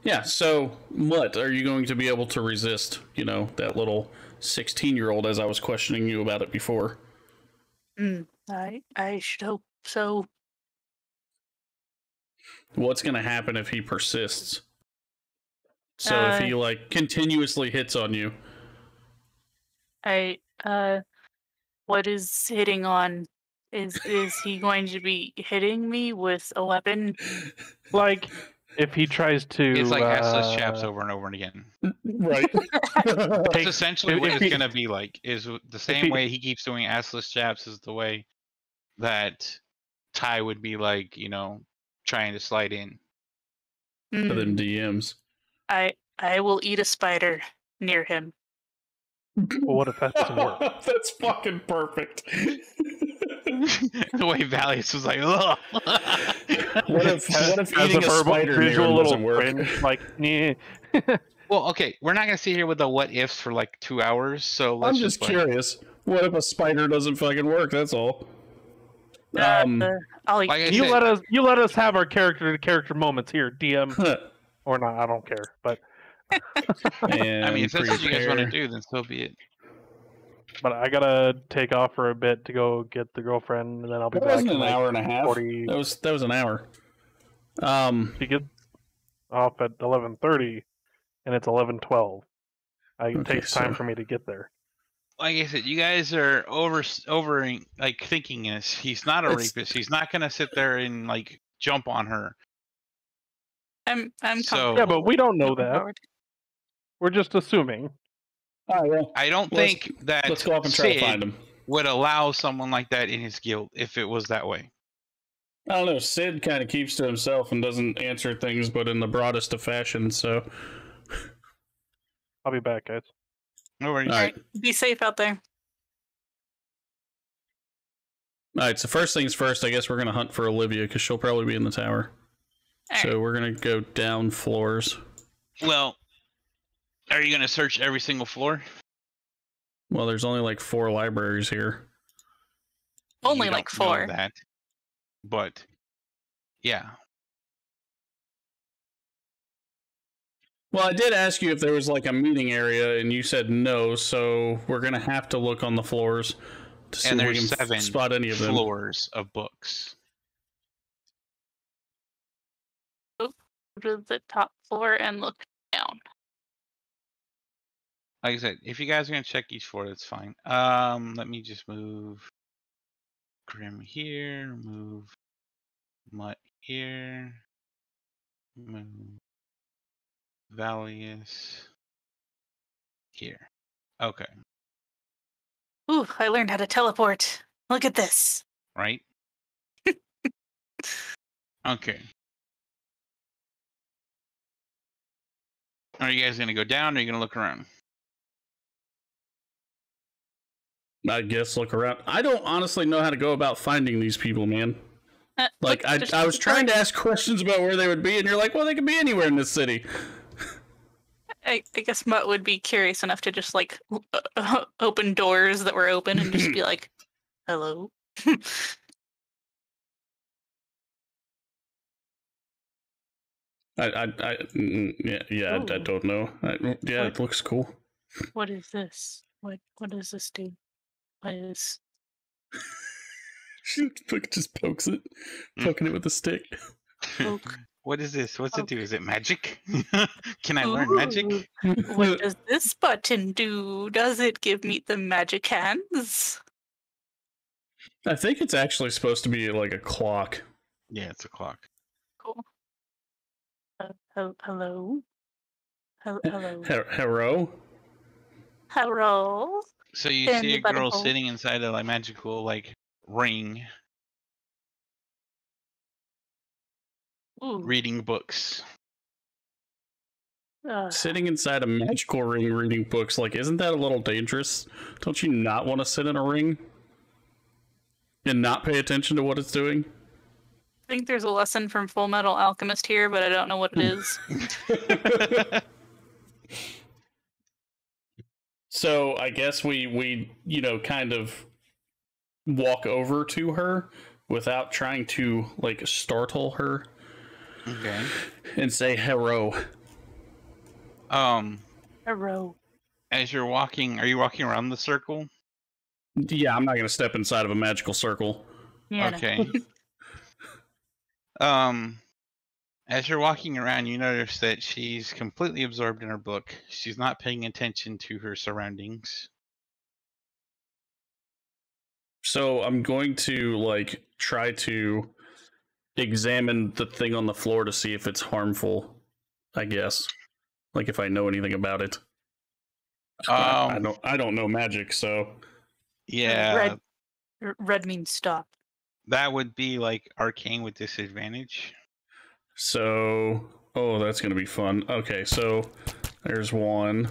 Yeah, so, Mutt, are you going to be able to resist, you know, that little 16-year-old as I was questioning you about it before? I should hope so. What's going to happen if he persists? So if he, like, continuously hits on you? What is hitting on? Is he going to be hitting me with a weapon? Like, if he tries to... It's like assless chaps over and over and again. Right. That's essentially what it's going to be like. Is the same way he keeps doing assless chaps is the way that Ty would be like, you know, trying to slide in. For them DMs. I will eat a spider near him. Well, what if that doesn't work? That's fucking perfect. The way Vallius was like, ugh. What if eating a spider near him doesn't work? Cringe, like, yeah. Well, okay, we're not gonna sit here with the what ifs for like 2 hours. So let's I'm just curious. What if a spider doesn't fucking work? That's all. I'll eat. Like You let us have our character moments here, DM, or not. I don't care, but. I mean, if that's what you guys want to do, then so be it. But I gotta take off for a bit to go get the girlfriend, and then I'll be That back. wasn't in an hour and a half. 40... That was an hour. She gets off at 11:30, and it's 11:12. It takes time for me to get there. Like I said, you guys are over like thinking this. He's not a rapist. He's not gonna sit there and like jump on her. I'm so yeah, but we don't know that. We're just assuming. All right, well, I don't think that let's go up and try to find Sid him. would allow someone like that in his guild if it was that way. I don't know. Sid kind of keeps to himself and doesn't answer things, but in the broadest of fashion. So I'll be back, guys. No worries. All right. Be safe out there. All right. So first things first. I guess we're gonna hunt for Olivia because she'll probably be in the tower. So we're gonna go down floors. Well, are you gonna search every single floor? Well, there's only like 4 libraries here. Only You like don't know 4. that, but yeah. Well, I did ask you if there was like a meeting area, and you said no. So we're gonna have to look on the floors to see And if we there's can 7 spot any of them. floors of books. Go to the top floor and look down. Like I said, if you guys are gonna check each floor, that's fine. Let me just move Grim here, move Mutt here, move Vallius here. Okay, Ooh, I learned how to teleport. Look at this. right? Okay. Are you guys gonna go down or are you gonna look around? I guess look around. I don't honestly know how to go about finding these people, man. Like, I was trying to ask questions about where they would be, and you're like, well, they could be anywhere in this city. I guess Mutt would be curious enough to just like open doors that were open and just be like, "Hello." I don't know. It looks cool. What is this? What does this do? What is? She just pokes it, poking it with a stick. Poke. What is this? What's it do? Is it magic? Can I learn magic? What does this button do? Does it give me the magic hands? I think it's actually supposed to be like a clock. Yeah, it's a clock. Cool. Hello. Hello. Hello. Hello. So you see a girl sitting inside a like magical like ring, reading books. Sitting inside a magical ring reading books, like, isn't that a little dangerous? Don't you not want to sit in a ring and not pay attention to what it's doing? I think there's a lesson from Full Metal Alchemist here, but I don't know what it is. So I guess we kind of walk over to her without trying to like startle her. Okay. And say hello. Hello. As you're walking, are you walking around the circle? Yeah, I'm not gonna step inside of a magical circle. Yeah. Okay. As you're walking around, you notice that she's completely absorbed in her book. She's not paying attention to her surroundings. So I'm going to like try to examine the thing on the floor to see if it's harmful. I guess, like if I know anything about it. I don't know magic, so Yeah. Red means stop. That would be like arcane with disadvantage. So, oh, that's gonna be fun. Okay, so there's one.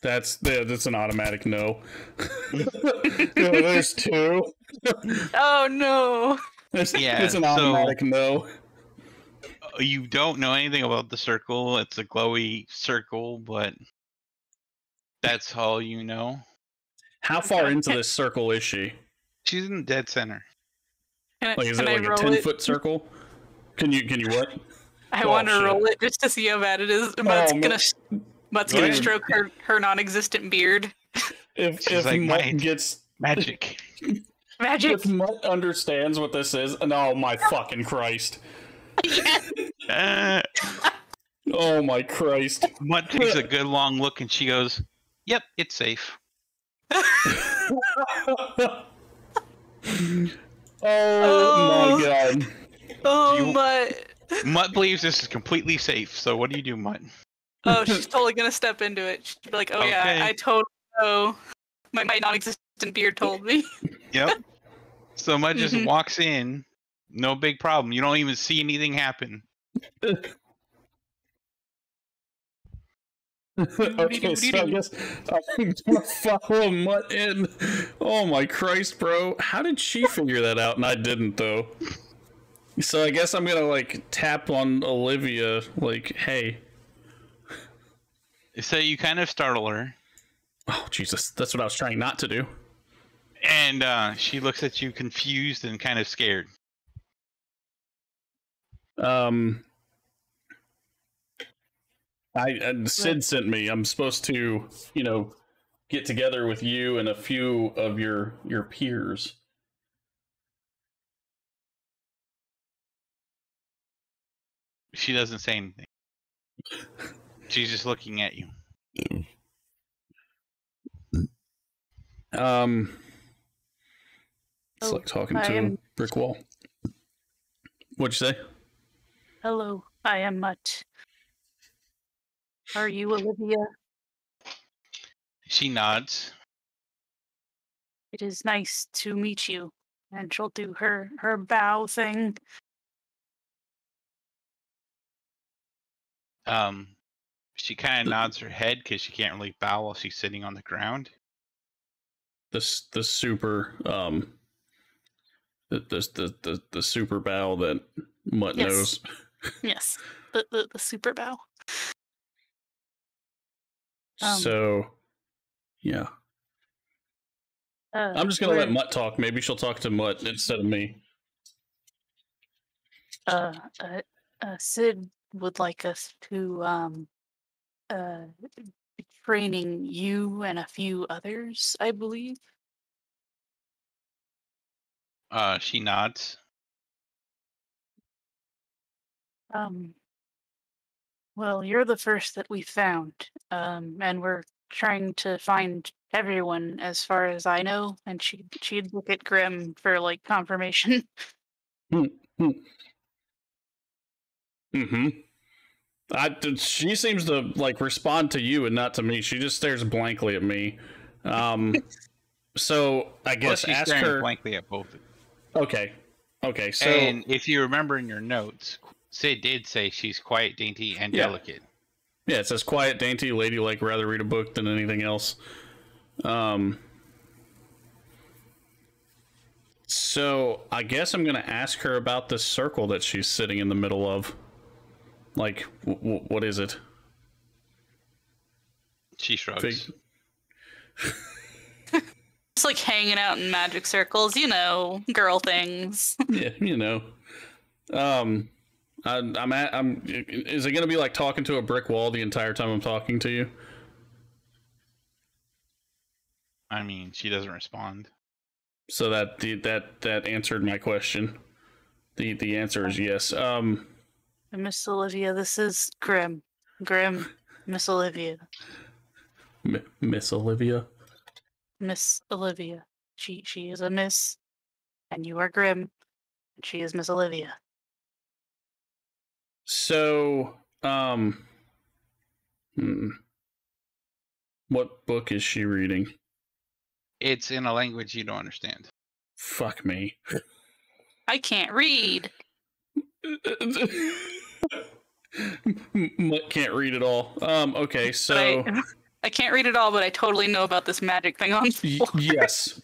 That's an automatic no. There's two. Oh no! It's an automatic no. You don't know anything about the circle. It's a glowy circle, but that's all you know. How far into this circle is she? She's in the dead center. Is it like a 10-foot circle? Can you what? I want to roll it just to see how bad it is. Mutt's gonna stroke her non-existent beard. If like, Mutt gets magic. Magic. If Mutt understands what this is, and oh my fucking Christ. Oh my Christ. Mutt takes a good long look and she goes, "Yep, it's safe." Oh my god. Oh, Mutt. Mutt believes this is completely safe, so what do you do, Mutt? Oh, she's totally gonna step into it. She'll be like, oh yeah, I totally know. My non-existent beard told me. Yep. So Mutt just walks in, no big problem. You don't even see anything happen. Okay, so I guess I'm gonna follow Mutt in. Oh my Christ, bro. How did she figure that out and I didn't, though? So I guess I'm gonna, like, tap on Olivia, like, hey. So you kind of startle her. Oh, Jesus. That's what I was trying not to do. And she looks at you confused and kind of scared. Sid sent me. I'm supposed to, get together with you and a few of your peers. She doesn't say anything. She's just looking at you. It's like talking to a brick wall. What'd you say? Hello, I am Mutt. Are you Olivia? She nods. It is nice to meet you. And she'll do her bow thing. She kind of nods her head because she can't really bow while she's sitting on the ground. The super the super bow that Mutt knows. Yes, the super bow. So, yeah. I'm just gonna let Mutt talk. Maybe she'll talk to Mutt instead of me. Sid would like us to be training you and a few others, I believe. She nods. Well, you're the first that we found, and we're trying to find everyone, as far as I know. And she'd look at Grim for like confirmation. She seems to like respond to you and not to me. She just stares blankly at me. So I guess she's ask staring her blankly at both. Okay. So and if you remember in your notes, Sid did say she's quiet, dainty, and delicate. Yeah, it says quiet, dainty, ladylike, rather read a book than anything else. So I guess I'm gonna ask her about this circle that she's sitting in the middle of. Like, what is it? She shrugs. Just like hanging out in magic circles, girl things. Yeah, Is it gonna be like talking to a brick wall the entire time I'm talking to you? I mean, she doesn't respond. So that answered my question. The answer is yes. Miss Olivia, this is Grim. Grim, Miss Olivia. Miss Olivia. Miss Olivia. She is a miss, and you are Grim, and she is Miss Olivia. So, what book is she reading? It's in a language you don't understand. Fuck me. I can't read. Mutt can't read at all. Okay, so I can't read at all, but I totally know about this magic thing on the floor. Yes.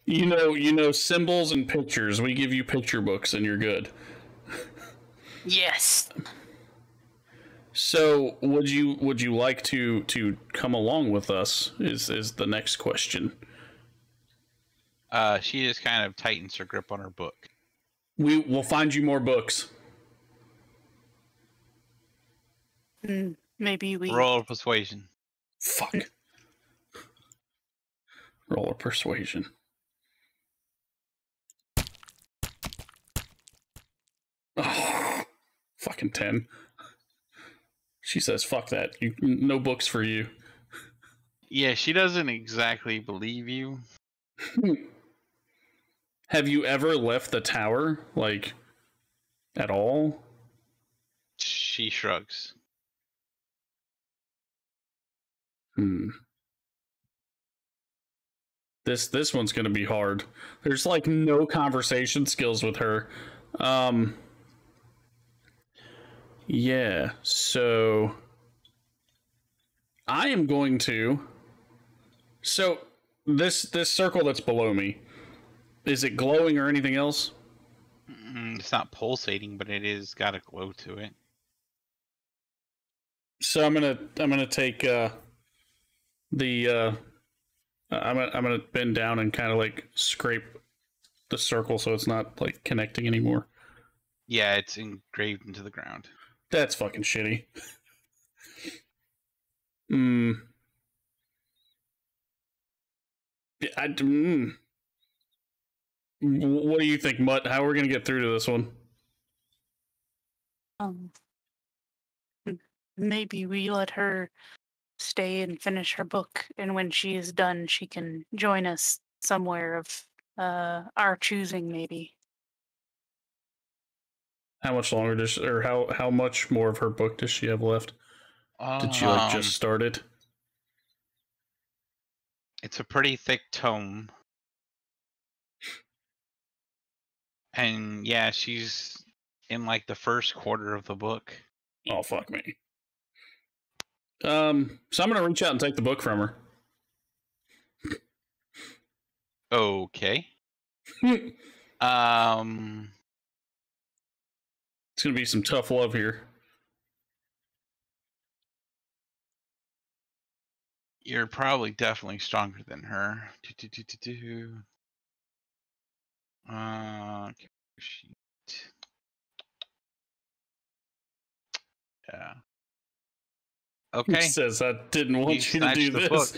You know symbols and pictures. We give you picture books and you're good. Yes. So, would you like to come along with us? Is the next question. She just kind of tightens her grip on her book. We will find you more books. Maybe we roll a persuasion. Fuck. Roll a persuasion. Oh, fucking 10. She says, "Fuck that. No books for you." Yeah, she doesn't exactly believe you. Have you ever left the tower, like, at all? She shrugs. This one's gonna be hard. There's like no conversation skills with her. Yeah, so I am going to. So this circle that's below me, is it glowing or anything else? It's not pulsating, but it is got a glow to it. So I'm gonna take I'm gonna bend down and kind of like scrape the circle so it's not like connecting anymore. Yeah, it's engraved into the ground. That's fucking shitty. What do you think, Mutt? How are we gonna get through to this one? Maybe we let her stay and finish her book, and when she is done, she can join us somewhere of our choosing, maybe. How much longer does, or how much more of her book does she have left? Did she like just start it? It's a pretty thick tome. And yeah, she's in like the first quarter of the book. Oh, fuck me. So I'm gonna reach out and take the book from her. Okay. It's gonna be some tough love here. You're probably definitely stronger than her. Sheet. Yeah. Okay. He says I didn't want you to do this.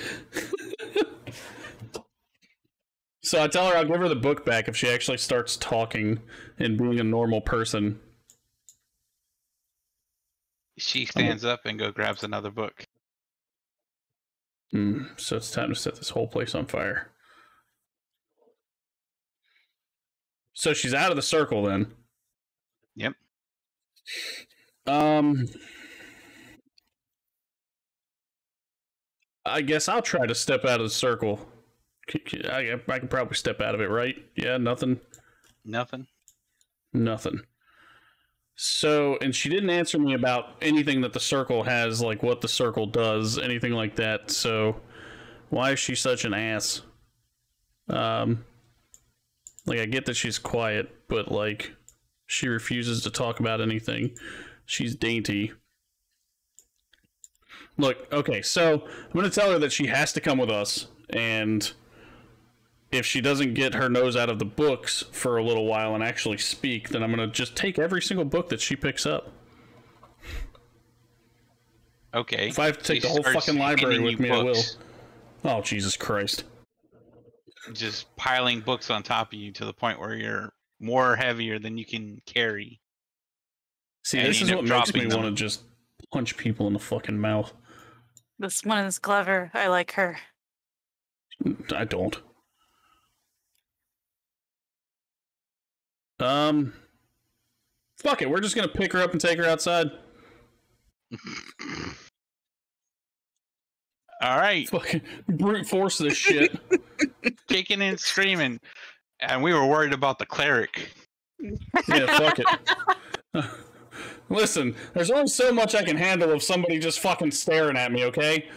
So I tell her I'll give her the book back if she actually starts talking and being a normal person. She stands up and grabs another book. So it's time to set this whole place on fire. So she's out of the circle then. Yep. I guess I'll try to step out of the circle. I can probably step out of it, right? Yeah, nothing. Nothing. So, and she didn't answer me about anything that the circle has, like what the circle does, anything like that. So, why is she such an ass? Like, I get that she's quiet, but like, she refuses to talk about anything. She's dainty. Look, okay, so I'm gonna tell her that she has to come with us, and if she doesn't get her nose out of the books for a little while and actually speak, then I'm gonna just take every single book that she picks up. Okay. If I have to take the whole fucking library with me, I will. Oh, Jesus Christ. Just piling books on top of you to the point where you're more heavier than you can carry. See, this is what makes me want to just punch people in the fucking mouth. This one is clever. I like her. I don't. Fuck it. We're just gonna pick her up and take her outside. All right. Fucking brute force this shit. Kicking and screaming. And we were worried about the cleric. Yeah, fuck it. Listen, there's only so much I can handle of somebody just fucking staring at me, okay?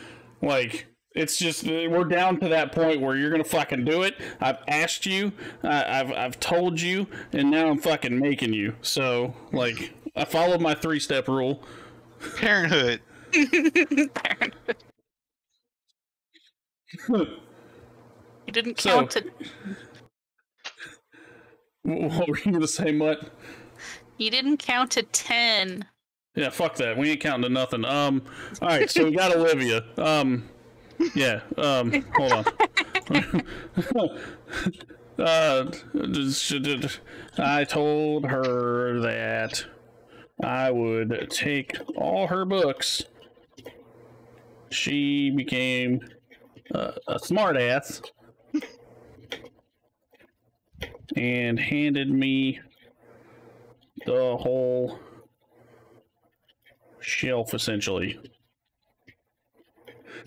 Like, it's just, we're down to that point where you're gonna fucking do it. I've asked you, I've told you, and now I'm fucking making you. So, like, I followed my 3-step rule. Parenthood. Parenthood. You didn't count it. What were you gonna say, Mutt? You didn't count to 10. Yeah, fuck that. We ain't counting to nothing. Alright, so we got Olivia. Yeah, hold on. I told her that I would take all her books. She became a smartass and handed me the whole shelf, essentially.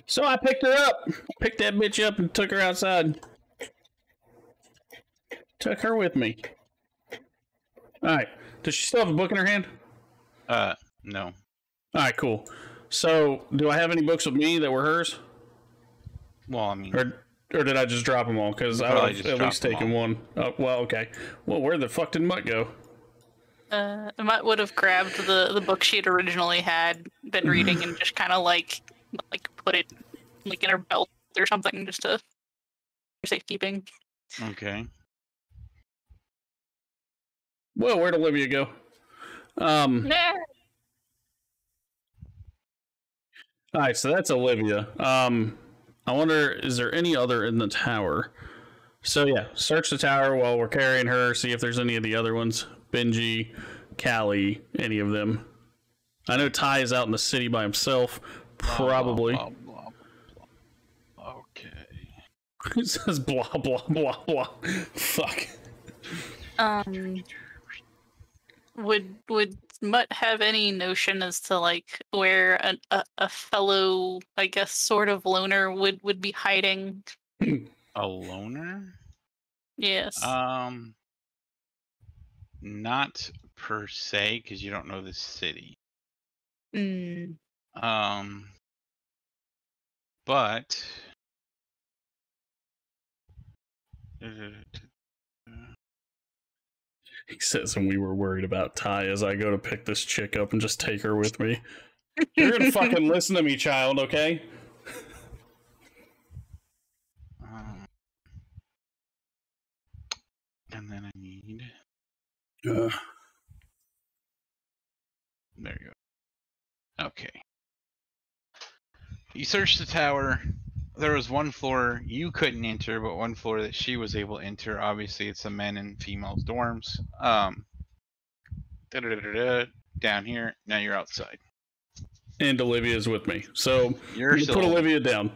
So I picked her up, picked that bitch up and took her outside. Took her with me. Alright, does she still have a book in her hand? No. Alright, cool. So, do I have any books with me that were hers? Well, I mean... Or did I just drop them all? Because I've at least taken one. Oh, well, okay. Well, where the fuck did Mutt go? Mutt would have grabbed the book she had originally had been reading and just kind of like put it like in her belt or something just to for safekeeping. Okay. Well, where'd Olivia go? Nah. Alright, so that's Olivia. I wonder, is there any other in the tower? So yeah, search the tower while we're carrying her, see if there's any of the other ones. Benji, Callie, any of them. I know Ty is out in the city by himself, probably. Blah, blah, blah, blah. Okay. It says blah, blah, blah, blah. Fuck. Would Mutt have any notion as to like where a fellow, I guess, sort of loner would be hiding? A loner? Yes. Not per se, because you don't know the city. But he says, and we were worried about Ty as I go to pick this chick up and just take her with me. You're gonna fucking listen to me, child, okay? And then I need... There you go. Okay. You searched the tower. There was one floor you couldn't enter, but one floor that she was able to enter. Obviously, it's the men and females dorms. Down here. Now you're outside. And Olivia's with me. So You're you still... put Olivia down.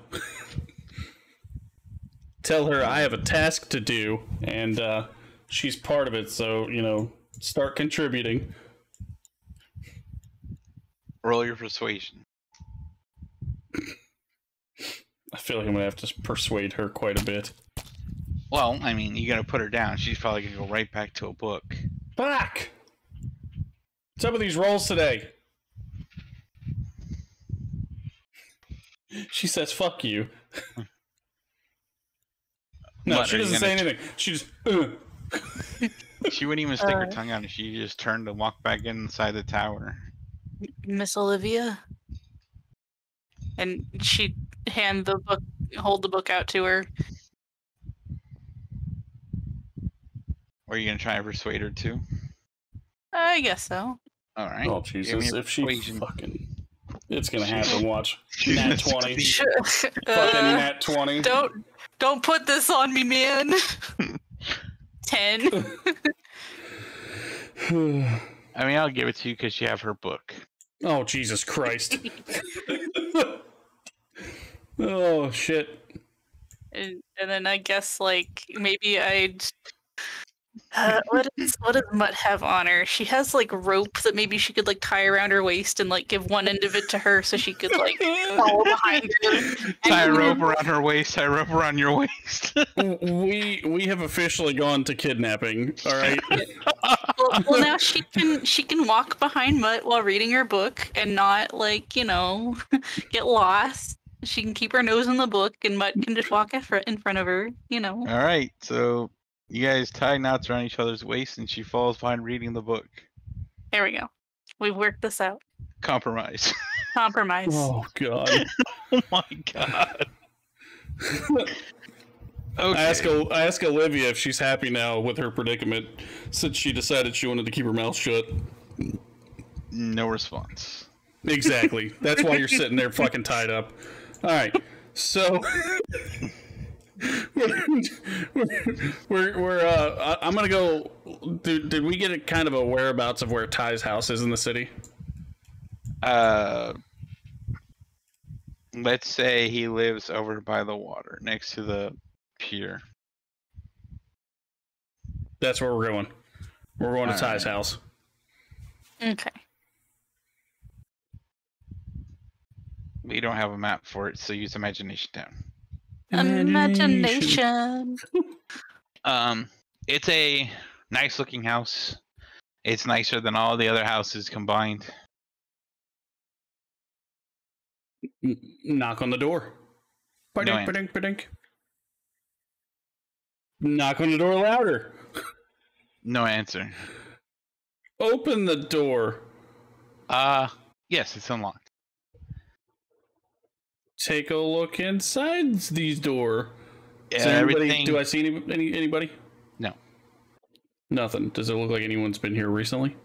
Tell her I have a task to do, and she's part of it, so, you know, start contributing. Roll your persuasion. I feel like I'm gonna have to persuade her quite a bit. Well, I mean, you gotta put her down. She's probably gonna go right back to a book. Fuck! What's up with these rolls today? She says, fuck you. No, What, she doesn't say anything. She just, She wouldn't even stick her tongue out. She just turned and walked back inside the tower. Miss Olivia? And she'd hold the book out to her. Or are you gonna try and persuade her too? I guess so. All right. Oh Jesus! If she persuasion. fucking, it's gonna happen. Watch. Nat 20. Fucking nat 20. Don't put this on me, man. 10. I mean, I'll give it to you because you have her book. Oh Jesus Christ! Oh shit! And then I guess like maybe I'd. What does Mutt have on her? She has like rope that maybe she could like tie around her waist and like give one end of it to her so she could like follow behind her. Tie a rope around her waist. Tie a rope around your waist. We have officially gone to kidnapping. All right. Well, now she can walk behind Mutt while reading her book and not like get lost. She can keep her nose in the book and Mutt can just walk in front of her. All right, so. You guys tie knots around each other's waist and she falls behind reading the book. There we go. We've worked this out. Compromise. Compromise. Oh god. Oh my god. Okay. I ask Olivia if she's happy now with her predicament since she decided she wanted to keep her mouth shut. No response. Exactly. That's why you're sitting there fucking tied up. All right. So I'm gonna go. Did we get a kind of a whereabouts of where Ty's house is in the city? Let's say he lives over by the water, next to the pier. That's where we're going. We're going to Ty's house. Okay. We don't have a map for it, so use imagination down. Imagination. It's a nice looking house. It's nicer than all the other houses combined. Knock on the door. Ba-dink, ba-dink, ba-dink. Knock on the door louder. No answer. Open the door. Yes, it's unlocked. Take a look inside these door. Yeah, everything. Do I see anybody? No. Nothing. Does it look like anyone's been here recently?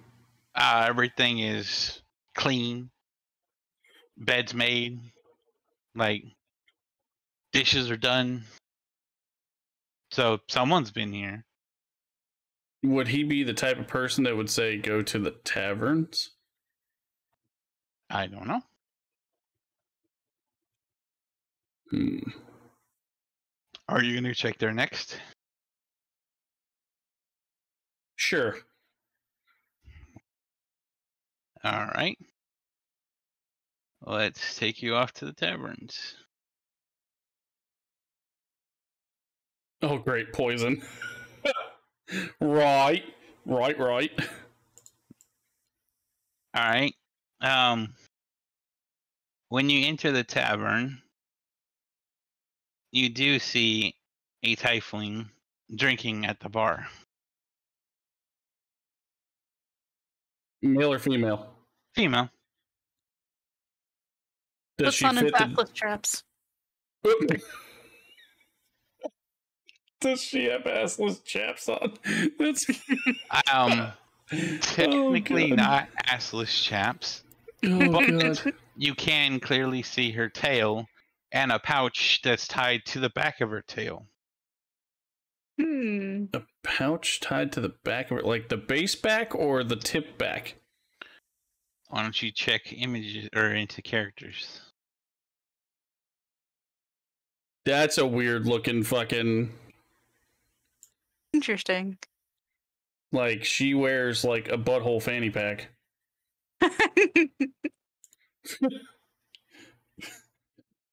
Everything is clean. Bed's made. Like, dishes are done. So someone's been here. Would he be the type of person that would say go to the taverns? I don't know. Are you going to check there next? Sure. All right. Let's take you off to the taverns. Oh, great. Poison. Right. All right. When you enter the tavern, you do see a tiefling drinking at the bar. Male or female? Female. Does she on his fit backless traps. Does she have assless chaps on? That's technically not assless chaps. Oh, but God. You can clearly see her tail and a pouch that's tied to the back of her tail. A pouch tied to the back of it, like the base back or the tip back? Why don't you check images or into characters? That's a weird looking fucking. Interesting. Like she wears like a butthole fanny pack.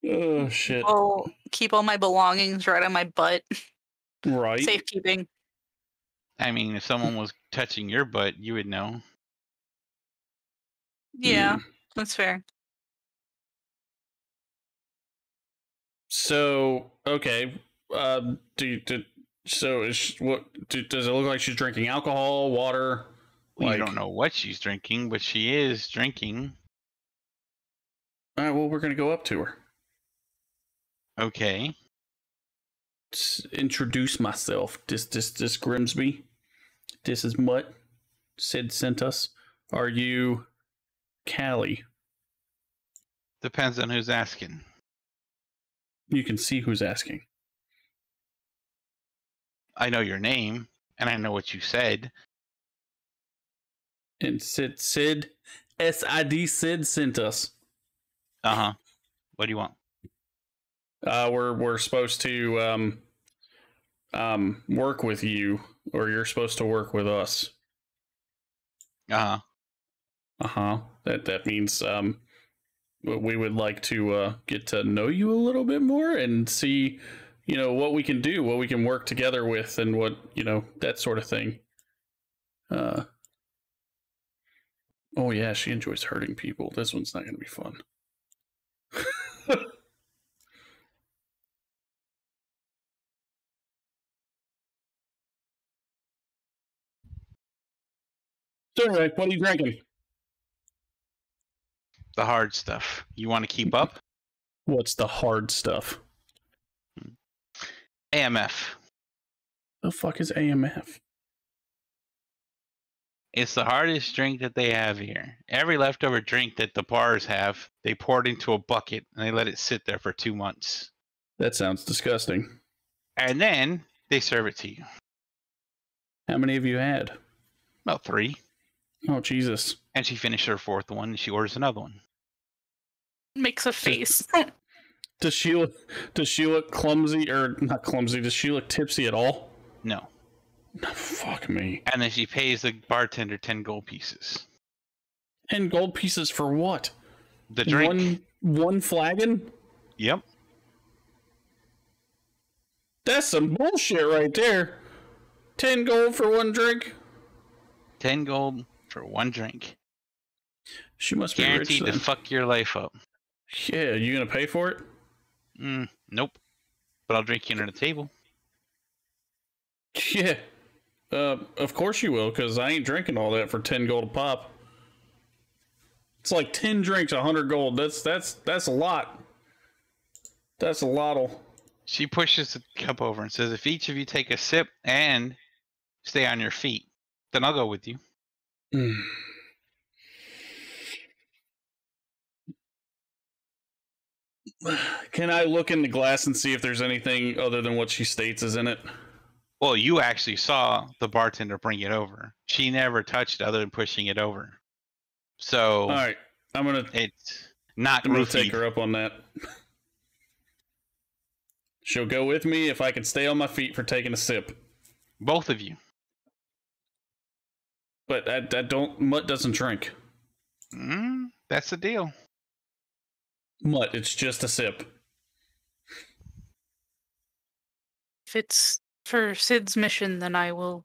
Oh shit. I'll keep all my belongings right on my butt. Right. Safekeeping. I mean, if someone was touching your butt, you would know. Yeah, that's fair. So okay, does it look like she's drinking alcohol, water? Well, you don't know what she's drinking, but she is drinking. All right, well, we're gonna go up to her. Okay. Introduce myself. This Grimsby. This is Mutt. Sid sent us. Are you Callie? Depends on who's asking. You can see who's asking. I know your name, and I know what you said. And Sid, S-I-D, Sid sent us. Uh-huh. What do you want? We're supposed to work with you, or you're supposed to work with us. Uh-huh. Uh-huh. That means we would like to get to know you a little bit more and see, you know, what we can do, what we can work together with, and what, you know, that sort of thing. Oh yeah, she enjoys hurting people. This one's not going to be fun. So anyway, what are you drinking? The hard stuff. You want to keep up? What's the hard stuff? AMF. The fuck is AMF? It's the hardest drink that they have here. Every leftover drink that the bars have, they pour it into a bucket and they let it sit there for 2 months. That sounds disgusting. And then they serve it to you. How many have you had? About 3. Oh, Jesus. And she finished her 4th one and she orders another one. Makes a face. Does she look clumsy, or not clumsy? Does she look tipsy at all? No. Fuck me. And then she pays the bartender 10 gold pieces. 10 gold pieces for what? The drink. One flagon? Yep. That's some bullshit right there. 10 gold for one drink? 10 gold for one drink. She must be guaranteed rich, to fuck your life up. Yeah, you gonna pay for it? Nope. But I'll drink you under the table. Yeah. Of course you will, because I ain't drinking all that for 10 gold a pop. It's like 10 drinks, 100 gold. That's a lot. That's a lot. She pushes the cup over and says, if each of you take a sip and stay on your feet, then I'll go with you. Can I look in the glass and see if there's anything other than what she states is in it? Well, you actually saw the bartender bring it over. She never touched other than pushing it over. So, all right, it's not I'm gonna roofied. take her up on that. She'll go with me if I can stay on my feet for taking a sip. Both of you. But I don't. Mutt doesn't drink. That's the deal. Mutt, it's just a sip. If it's for Sid's mission, then I will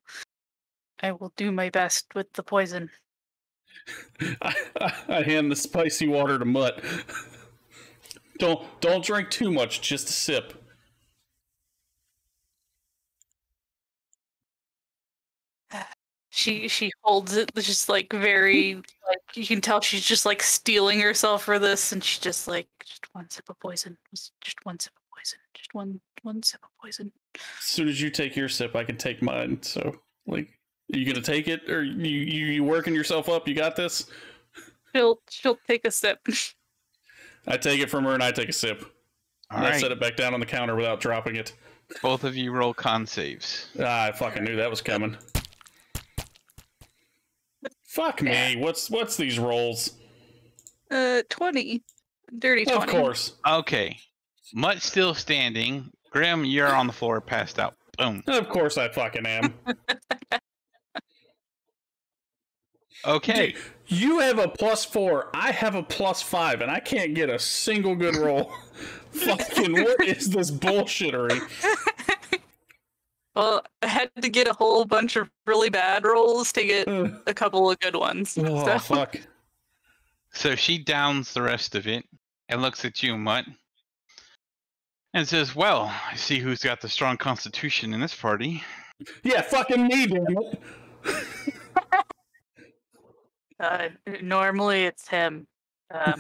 do my best with the poison. I hand the spicy water to Mutt. Don't drink too much, just a sip. She holds it just like very like you can tell she's just like steeling herself for this, and she's just like just one sip of poison, just one sip of poison, just one sip of poison. As soon as you take your sip, I can take mine. So, like, are you gonna take it, or you working yourself up? You got this. She'll take a sip. I take it from her and I take a sip. All I right. set it back down on the counter without dropping it. Both of you roll con saves. I fucking knew that was coming. Fuck me. What's these rolls? 20. Dirty 20. Of course. Okay. Mutt's still standing. Grim, you're on the floor, passed out. Boom. Of course I fucking am. Okay. Dude, you have a +4. I have a +5, and I can't get a single good roll. Fucking what is this bullshittery? Well, I had to get a whole bunch of really bad rolls to get a couple of good ones. Oh, so. fuck. So she downs the rest of it and looks at you, Mutt, and says, well, I see who's got the strong constitution in this party. Yeah, fucking me, damn it. Normally it's him. That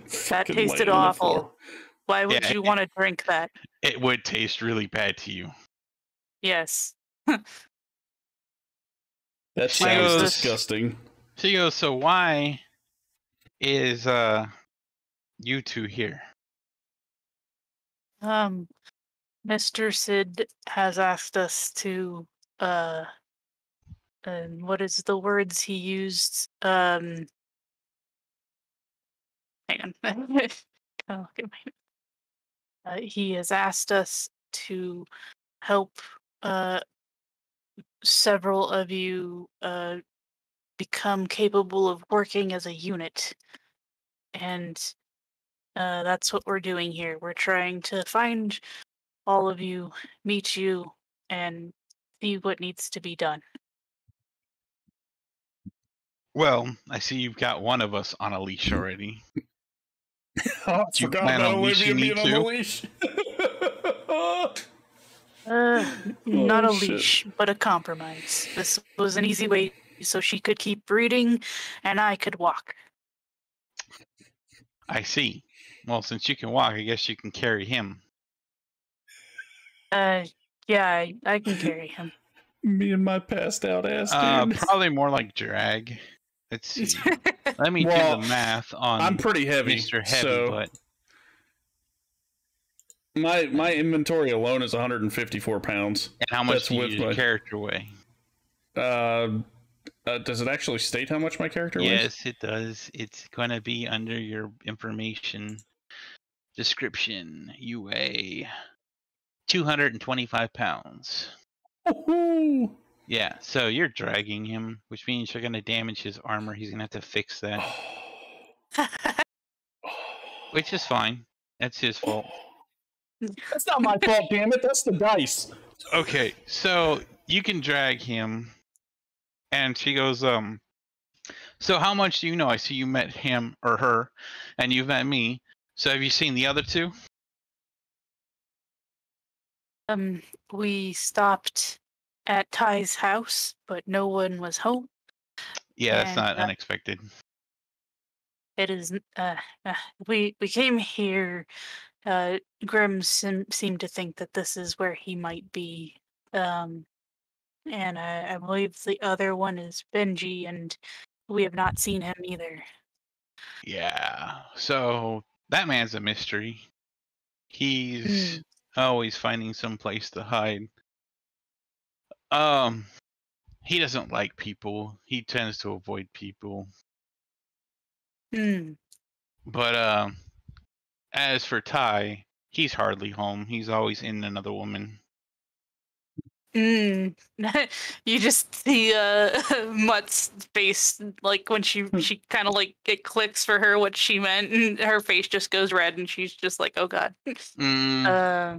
Fucking tasted laying on the awful. floor. Why would Yeah, you want to drink that? It would taste really bad to you. Yes. That She sounds goes- disgusting. She goes, so why is you two here? Mr. Sid has asked us to, and what is the words he used? Hang on. Oh, look at my. He has asked us to help several of you become capable of working as a unit, and that's what we're doing here. We're trying to find all of you, meet you, and see what needs to be done. Well, I see you've got one of us on a leash already. Oh, I You forgot plan about on Olivia leashing me being on the too? leash. Not Oh, a shit. leash, but a compromise. This was an easy way so she could keep breeding and I could walk. I see. Well, since you can walk, I guess you can carry him. Yeah, I can carry him. Me and my passed out ass, dude. Probably more like drag. Let's see. Let me do Well, the math on I'm pretty heavy, Mr. Heavy so Butt. my inventory alone is 154 pounds. And how much That's do with your my character weigh? Does it actually state how much my character weighs? Yes, it does. It's going to be under your information description. You weigh 225 pounds. Woohoo! Yeah, so you're dragging him, which means you're going to damage his armor. He's going to have to fix that. Which is fine. That's his fault. That's not my fault, damn it. That's the dice. Okay, so you can drag him. And she goes, so how much do you know? I see you met him or her, and you've met me. So have you seen the other two? We stopped at Ty's house, but no one was home. Yeah, that's And, not unexpected. It is, we came here, Grim seemed to think that this is where he might be, and I believe the other one is Benji, and we have not seen him either. Yeah, so that man's a mystery. He's always finding some place to hide. He doesn't like people. He tends to avoid people. But as for Ty, he's hardly home. He's always in another woman. You just see Mutt's face, like when she kind of like it clicks for her what she meant, and her face just goes red, and she's just like, "Oh God." Are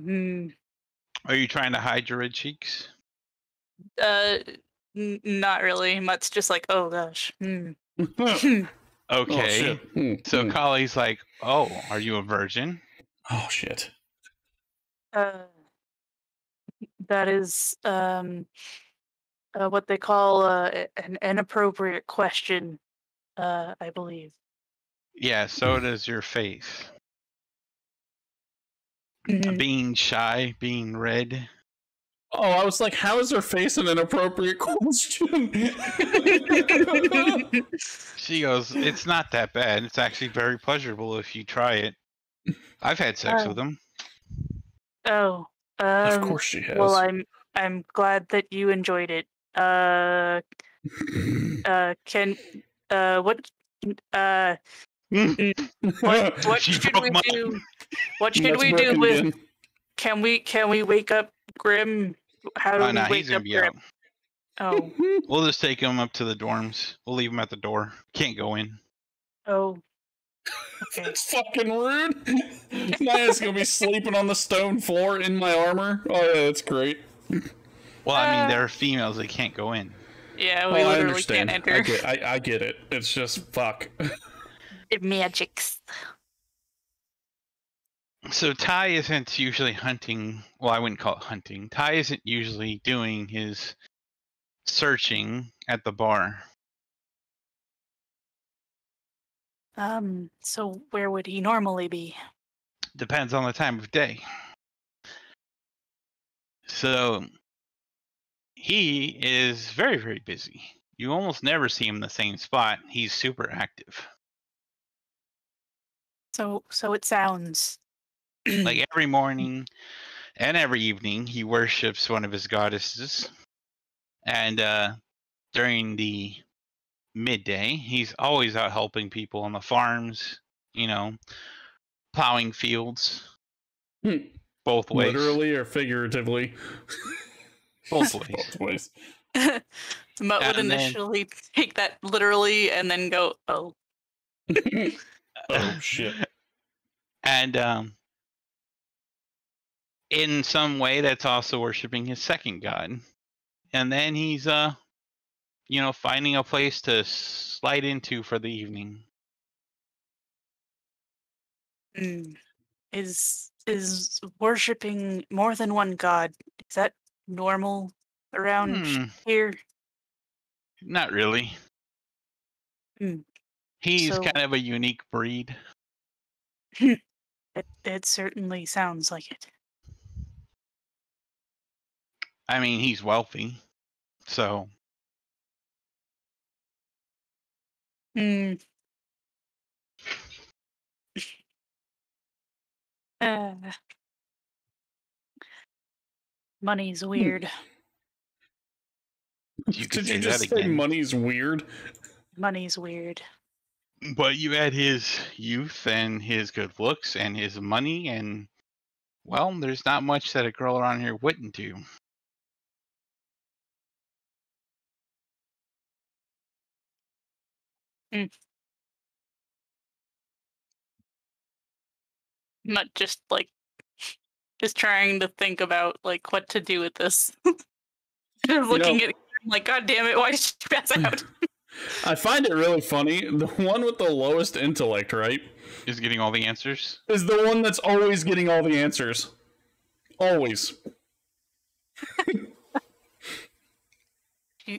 you trying to hide your red cheeks? Not really. Mutt's just like, "Oh gosh." Okay. So Kali's like, "Oh, are you a virgin?" Oh shit. That is what they call an inappropriate question, I believe. Yeah, so does your face. Being shy, being red. Oh, I was like, how is her face an inappropriate question? She goes, it's not that bad. It's actually very pleasurable if you try it. I've had sex with them. Oh. Of course she has. Well, I'm glad that you enjoyed it. What should we do? What should we do with? Can we wake up Grim? How do we wake up Grim? Oh. We'll just take him up to the dorms. We'll leave him at the door. Can't go in. Oh. Okay. That's fucking rude. My ass gonna be sleeping on the stone floor in my armor. Oh yeah, that's great. Well, I mean, they're females. They can't go in. Yeah, we literally can't enter. I get it. It's just fuck. It magics. So Ty isn't usually hunting. Well, I wouldn't call it hunting. Ty isn't usually doing his searching at the bar. So where would he normally be? Depends on the time of day. So he is very, very busy. you almost never see him in the same spot. He's super active. So it sounds. Like every morning and every evening, he worships one of his goddesses. And during the midday, he's always out helping people on the farms, you know, plowing fields. Both ways. Literally or figuratively? Both ways. Both ways. Mutt would And then- initially take that literally and then go, oh. Oh, shit. And in some way, that's also worshiping his second god. And then he's, you know, finding a place to slide into for the evening. Is worshipping more than one god, is that normal around here? Not really. He's So- kind of a unique breed. It certainly sounds like it. I mean, he's wealthy, so Hmm. Money's weird. you could Did say you just that say again. money's weird? Money's weird. But you add his youth and his good looks and his money, and well, there's not much that a girl around here wouldn't do. Not just just trying to think about like what to do with this. Just looking at it, I'm like, God damn it, why did she pass out? I find it really funny. The one with the lowest intellect, right? Is getting all the answers? Is the one that's always getting all the answers. Always.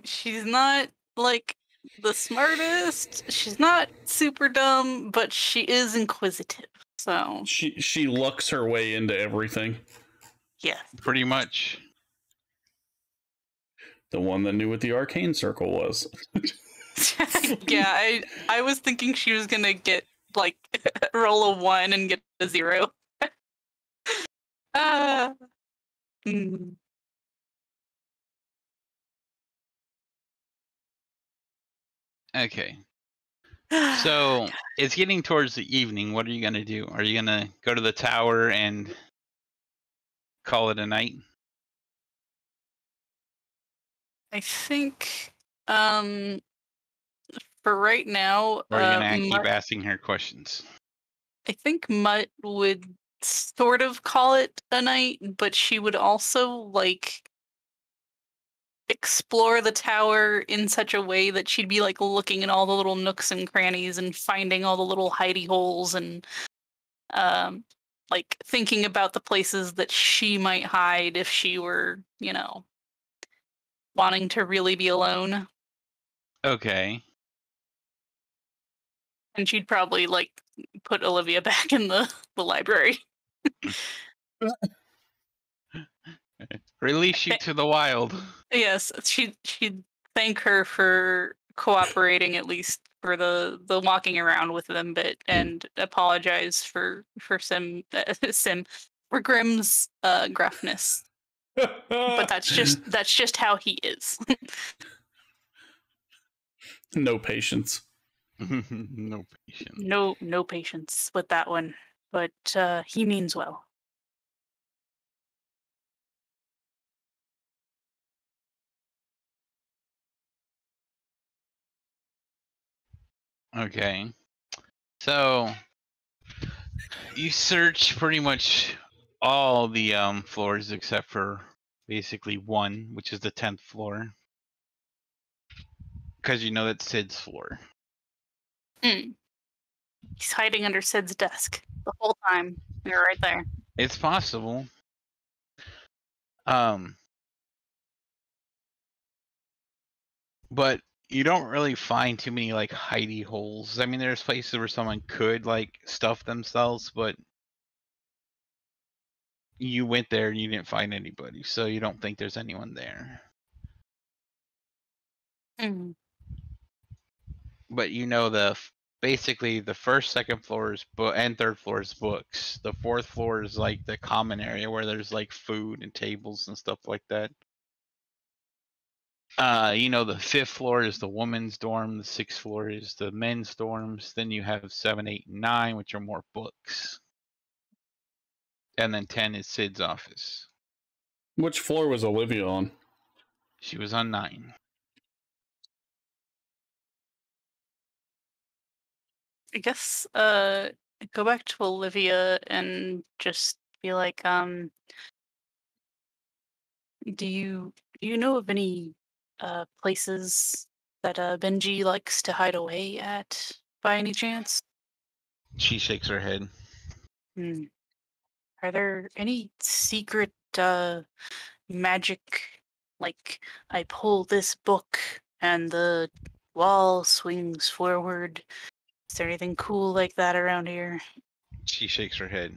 She's not like the smartest. She's not super dumb, but she is inquisitive. So She lucks her way into everything. yeah. Pretty much. The one that knew what the arcane circle was. Yeah, I was thinking she was gonna get like roll a 1 and get a 0. Okay. So it's getting towards the evening. What are you gonna do? Are you gonna go to the tower and call it a night? I think for right now, Or are you gonna keep Mutt, asking her questions? I think Mutt would sort of call it a night, but she would also like explore the tower in such a way that she'd be like looking in all the little nooks and crannies and finding all the little hidey holes and like thinking about the places that she might hide if she were, you know, wanting to really be alone. Okay. And she'd probably like put Olivia back in the library. Release you to the wild. Yes, she'd thank her for cooperating at least for the walking around with them bit, and apologize for Sim for Grimm's gruffness. But that's just how he is. No patience. No patience. No patience with that one, but he means well. Okay. So you search pretty much all the floors except for basically one, which is the 10th floor. Because you know that's Sid's floor. He's hiding under Sid's desk the whole time. You're right there. It's possible. But you don't really find too many like hidey holes. I mean, there's places where someone could like stuff themselves, but you went there and you didn't find anybody, so you don't think there's anyone there. but you know basically the first, second floor is and third floor is books. The fourth floor is like the common area where there's like food and tables and stuff like that. You know, the fifth floor is the women's dorm. The sixth floor is the men's dorms. Then you have 7, 8, and 9, which are more books. And then 10 is Sid's office. Which floor was Olivia on? She was on 9. I guess go back to Olivia and just be like, do you know of any places that Benji likes to hide away at by any chance? She shakes her head. Are there any secret magic, like I pull this book and the wall swings forward? Is there anything cool like that around here? She shakes her head.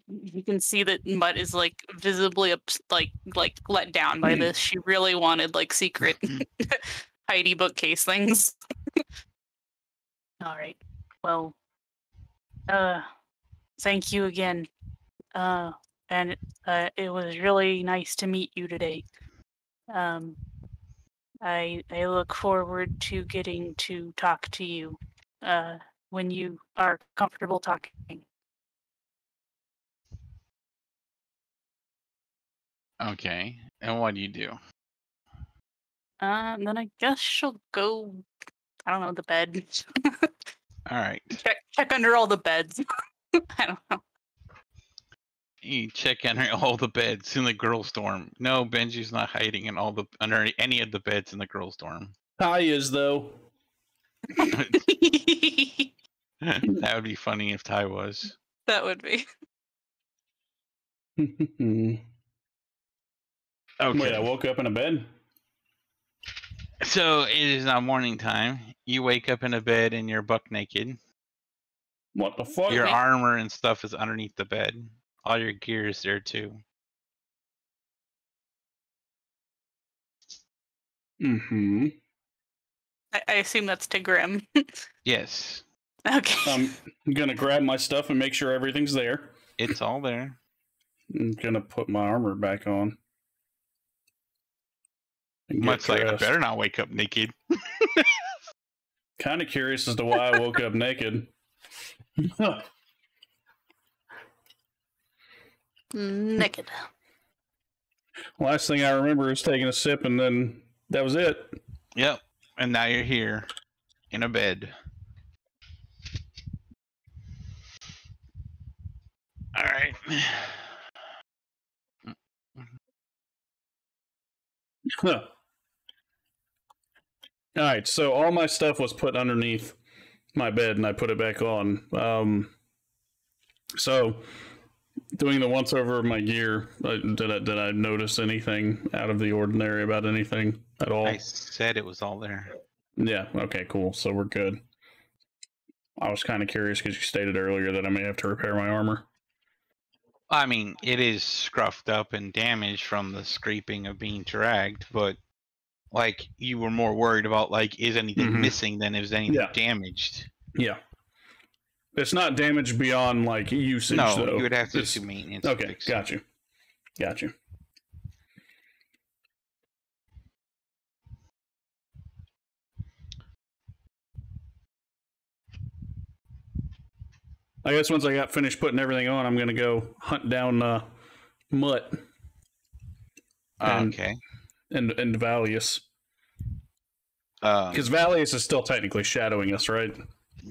You can see that Mutt is like visibly like let down by this. She really wanted like secret Heidi bookcase things. All right. Well, thank you again. And it was really nice to meet you today. I look forward to getting to talk to you when you are comfortable talking. Okay. And what do you do? Then I guess she'll go, I don't know, the bed. All right. Check under all the beds. I don't know. You check under all the beds in the girls' dorm. No, Benji's not hiding in under any of the beds in the girls' dorm. Ty is though. That would be funny if Ty was. That would be. Okay. Wait, I woke up in a bed? So it is now morning time. You wake up in a bed and you're buck naked. What the fuck? Your armor and stuff is underneath the bed. All your gear is there too. Mm-hmm. I assume that's to Grim. Yes. Okay. I'm gonna grab my stuff and make sure everything's there. It's all there. I'm gonna put my armor back on. Mutt's like, I better not wake up naked. Kind of curious as to why I woke up naked. Naked. Last thing I remember is taking a sip, and then that was it. Yep. And now you're here in a bed. All right. Huh. All right, so all my stuff was put underneath my bed, and I put it back on. So doing the once over of my gear, did I notice anything out of the ordinary about anything at all? I said it was all there. Yeah. Okay. Cool. So we're good. I was kind of curious because you stated earlier that I may have to repair my armor. I mean, it is scruffed up and damaged from the scraping of being dragged, but like you were more worried about like is anything missing than is anything damaged. Yeah. It's not damaged beyond like usage. No, though. you would have to do maintenance. Okay, got you. Got you. I guess once I got finished putting everything on, I'm gonna go hunt down Mutt. Okay. And Vallius. Because Vallius is still technically shadowing us, right?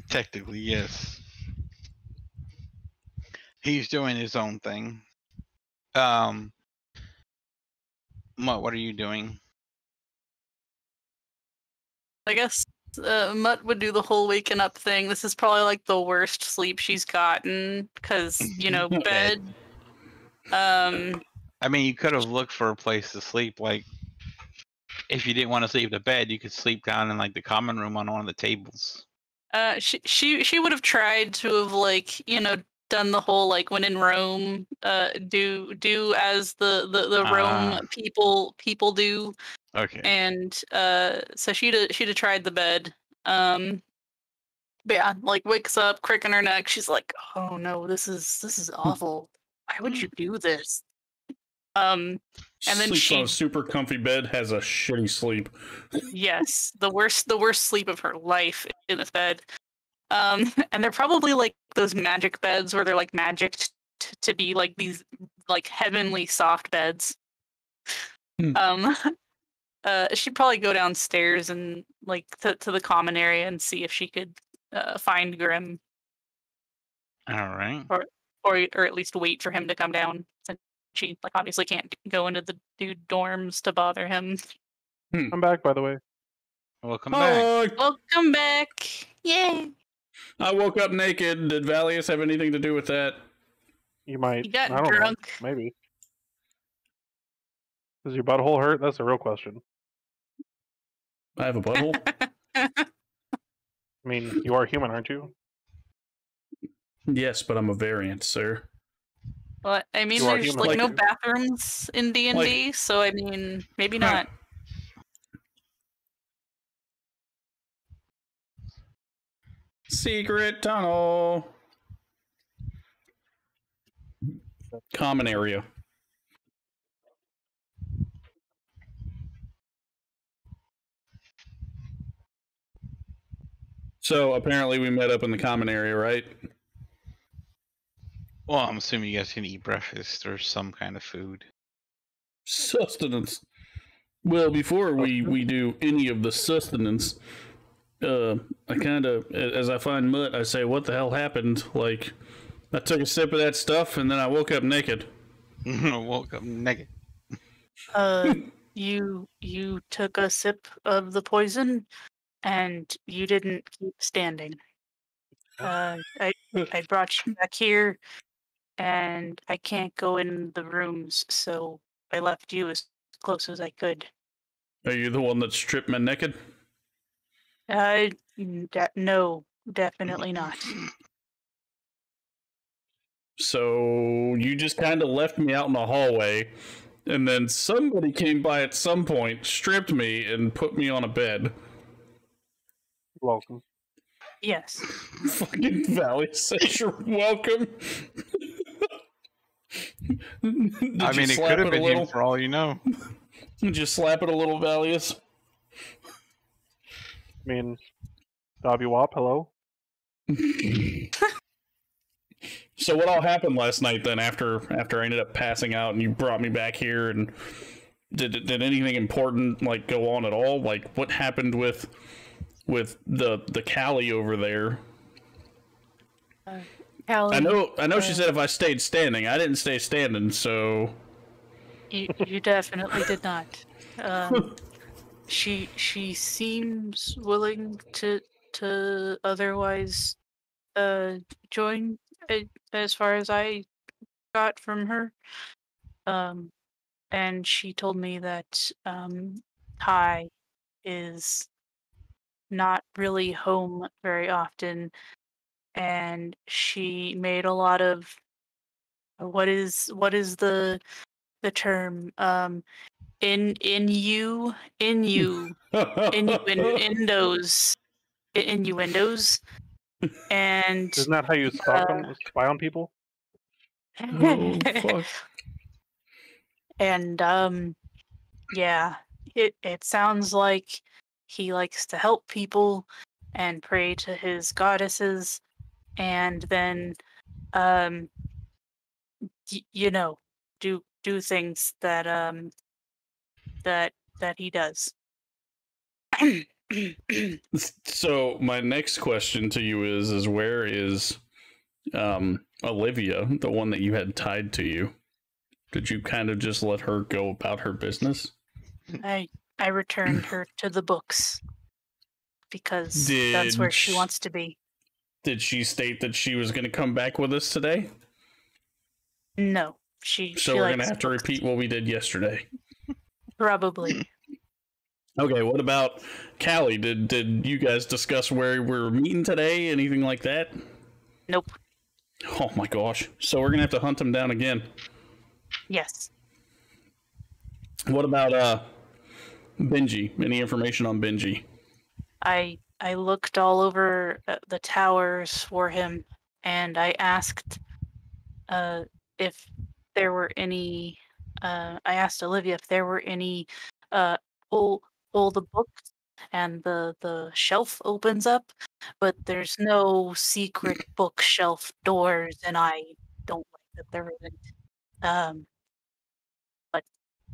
Technically, yes. He's doing his own thing. Mutt, what are you doing? I guess Mutt would do the whole waking up thing. This is probably like the worst sleep she's gotten because, you know, bed. I mean, you could have looked for a place to sleep. Like, if you didn't want to sleep in the bed, you could sleep down in like the common room on one of the tables. She would have tried to have like, you know, done the whole like when in Rome, do as the Rome people do. Okay. And so she'd have tried the bed. But yeah, like wakes up, crick in her neck. She's like, "Oh no, this is awful. Why would you do this?" And then Sleeps on she, a super comfy bed, has a shitty sleep. yes, the worst sleep of her life in this bed. And they're probably like those magic beds where they're like magicked to be like these like heavenly soft beds. She'd probably go downstairs and like to the common area and see if she could find Grim. All right. Or at least wait for him to come down. Since she like obviously can't go into the dude dorms to bother him. I'm back, by the way. Welcome back. Welcome back. Yay. I woke up naked. Did Vallius have anything to do with that? You might. He got I don't drunk. know. Maybe. Does your butthole hurt? That's a real question. I have a butthole? I mean, you are human, aren't you? Yes, but I'm a variant, sir. Well, I mean, You are there's human, like no like- bathrooms in D&D, so I mean, maybe not. Secret tunnel. Common area. So apparently we met up in the common area, right? Well, I'm assuming you guys can eat breakfast or some kind of food. Sustenance. Well, before we do any of the sustenance, I kind of, as I find Mutt, I say, what the hell happened? Like, I took a sip of that stuff and then I woke up naked. I woke up naked. You took a sip of the poison, and you didn't keep standing. I brought you back here, and I can't go in the rooms, so I left you as close as I could. Are you the one that stripped me naked? No, definitely not. So you just kind of left me out in the hallway, and then somebody came by at some point, stripped me, and put me on a bed. Welcome. Yes. Fucking Vallius says you're welcome. I mean, it could have been him for all you know. Did you slap it a little, Vallius? I mean, Dobby Wop, hello? So what all happened last night then after I ended up passing out and you brought me back here, and did anything important like go on at all? Like what happened with the Callie over there? Callie, I know she said if I stayed standing. I didn't stay standing, so you definitely did not. She seems willing to otherwise join, as far as I got from her. And she told me that Ty is not really home very often, and she made a lot of what is the term innuendos and Isn't that how you spy on people? Oh, fuck. And yeah, it sounds like he likes to help people and pray to his goddesses, and then you know, do things that that he does. So my next question to you is where is Olivia, the one that you had tied to you? Did you kind of just let her go about her business? I returned her to the books because that's where she wants to be. Did she state that she was going to come back with us today? No, So she we're likes going to have to books. repeat what we did yesterday. Probably. Okay, what about Callie? Did you guys discuss where we're meeting today? Anything like that? Nope. Oh my gosh. So we're gonna have to hunt him down again. Yes. What about Benji? Any information on Benji? I looked all over the towers for him, and I asked if there were any. I asked Olivia if there were any. Pull the books, and the shelf opens up, but there's no secret bookshelf doors, and I don't like that there isn't. But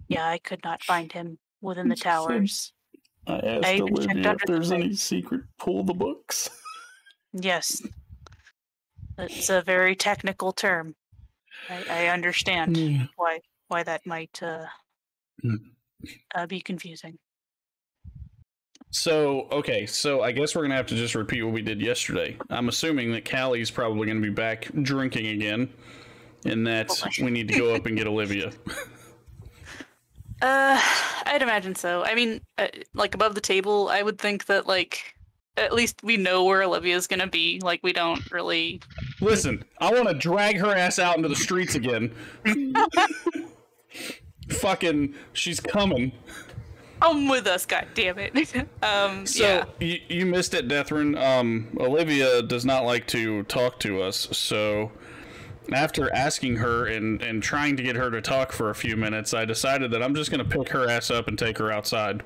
yeah, I could not find him within the towers. I asked even checked Olivia if under there's the any bed. secret pull the books. Yes. It's a very technical term. I understand why that might be confusing. So, okay, so I guess we're going to have to just repeat what we did yesterday. I'm assuming that Callie's probably going to be back drinking again, and that we need to go up and get Olivia. I'd imagine so. I mean, like above the table, I would think that like at least we know where Olivia's gonna be. Like we don't really. Listen, I want to drag her ass out into the streets again. Fucking, she's coming. Come with us, god damn it. So you missed it, Deathrin. Olivia does not like to talk to us, so after asking her and trying to get her to talk for a few minutes, I decided that I'm just going to pick her ass up and take her outside.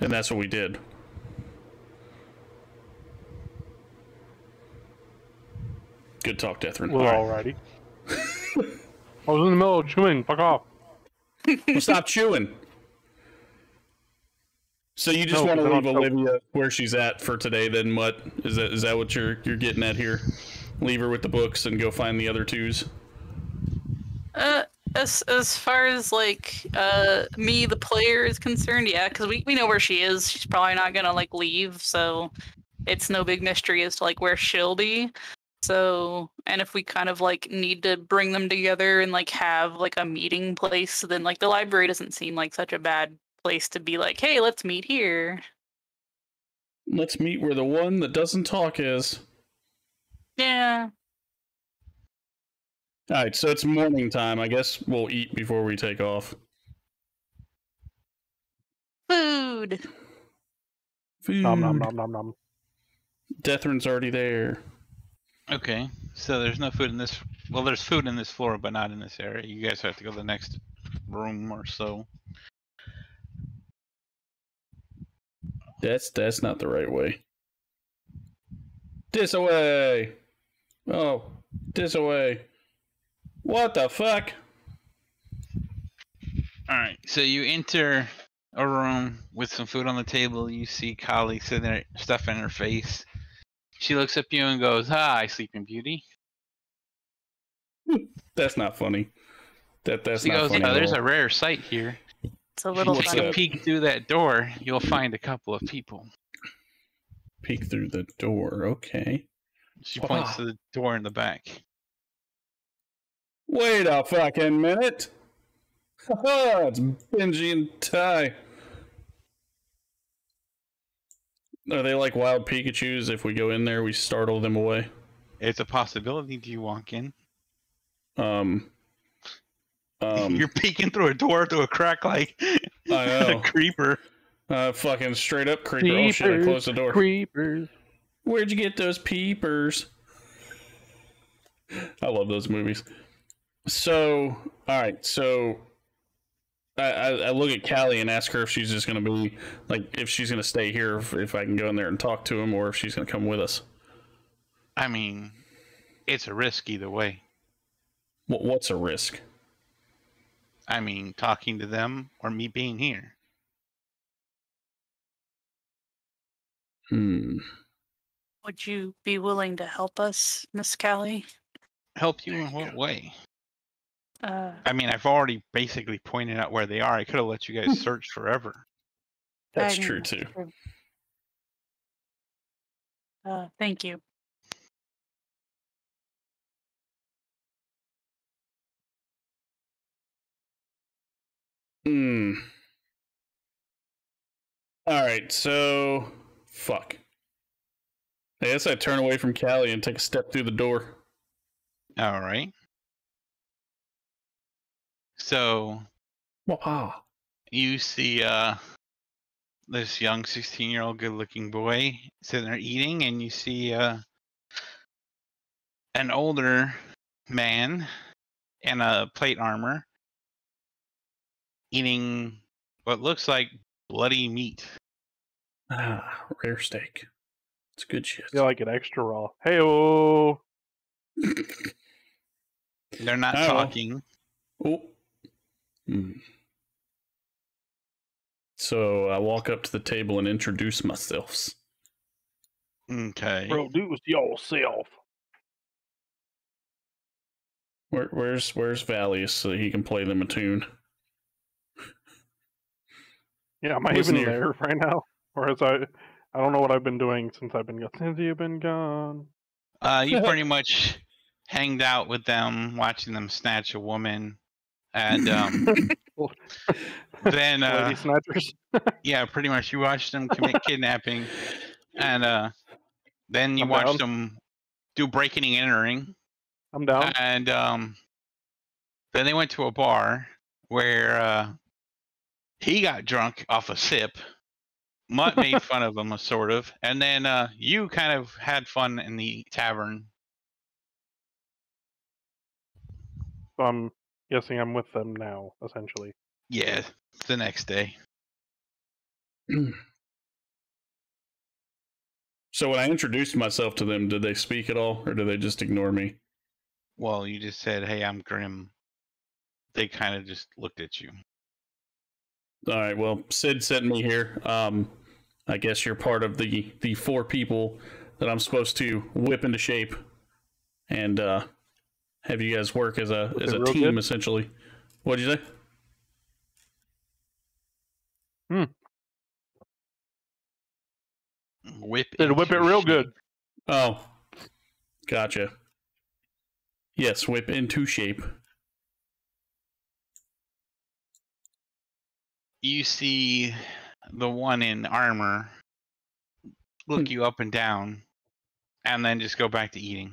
And that's what we did. Good talk, Deathrin. Well, alrighty. I was in the middle of chewing. Fuck off. Well, stop chewing. So you just want to leave Olivia where she's at for today, then, Mutt? Is that what you're getting at here? Leave her with the books and go find the other twos? As far as like me, the player, is concerned, yeah, because we know where she is. She's probably not gonna like leave, so it's no big mystery as to like where she'll be. So, and if we kind of like need to bring them together and like have like a meeting place, then like the library doesn't seem like such a bad place to be like, hey, let's meet here. Let's meet where the one that doesn't talk is. Yeah. Alright, so it's morning time. I guess we'll eat before we take off. Food. Nom nom nom nom nom. Deathrin's already there. Okay, so there's no food in this. Well, there's food in this floor, but not in this area. You guys have to go to the next room or so. That's not the right way. This away. Oh, this away. What the fuck? Alright, so you enter a room with some food on the table. You see Kali sitting there, stuffing her face. She looks up at you and goes, "Hi, Sleeping Beauty." That's not funny. That's she not goes, funny. "Yeah, at there's all. a rare sight here. It's a little If you take a peek through that door, you'll find a couple of people." Peek through the door, okay. She points to the door in the back. Wait a fucking minute. It's Benji and Ty. Are they like wild Pikachus? If we go in there, we startle them away? It's a possibility. Do you walk in? You're peeking through a door through a crack like I know. a creeper. Fucking straight up creeper. Oh shit, I closed the door. Creepers. Where'd you get those peepers? I love those movies. So, alright, so I look at Callie and ask her if she's just going to be, like, if she's going to stay here, if I can go in there and talk to him, or if she's going to come with us. I mean, it's a risk either way. What's a risk? I mean, talking to them or me being here. Would you be willing to help us, Miss Callie? Help you in what way? Uh, I mean, I've already basically pointed out where they are. I could have let you guys search forever. That's I mean, true too. Thank you. Alright, so... Fuck. I guess I turn away from Callie and take a step through the door. All right. So Wow. you see this young 16-year-old good-looking boy sitting there eating, and you see an older man in a plate armor eating what looks like bloody meat. Ah, rare steak. It's good shit. You like it extra raw. Hey-oh! They're not talking. Oh. So I walk up to the table and introduce myself. Okay. Introduce yourself. Where's Vallius so he can play them a tune? Yeah, am I even there right now? Or is I don't know what I've been doing since I've been gone. Since you've been gone. You pretty much hanged out with them, watching them snatch a woman, and then lady snatchers. Yeah, pretty much. You watched them commit kidnapping, and then you watched them do breaking and entering. I'm down. And then they went to a bar where he got drunk off a sip. Mutt made fun of him, sort of, and then you kind of had fun in the tavern. So I'm guessing I'm with them now, essentially. Yeah, it's the next day. So when I introduced myself to them, did they speak at all, or did they just ignore me? Well, you just said, "Hey, I'm Grim." They kind of just looked at you. All right. Well, Sid sent me here. I guess you're part of the 4 people that I'm supposed to whip into shape, and have you guys work as a team good? Essentially. What'd you say? Whip it real good. Oh, gotcha. Yes, whip into shape. You see the one in armor look you up and down, and then just go back to eating.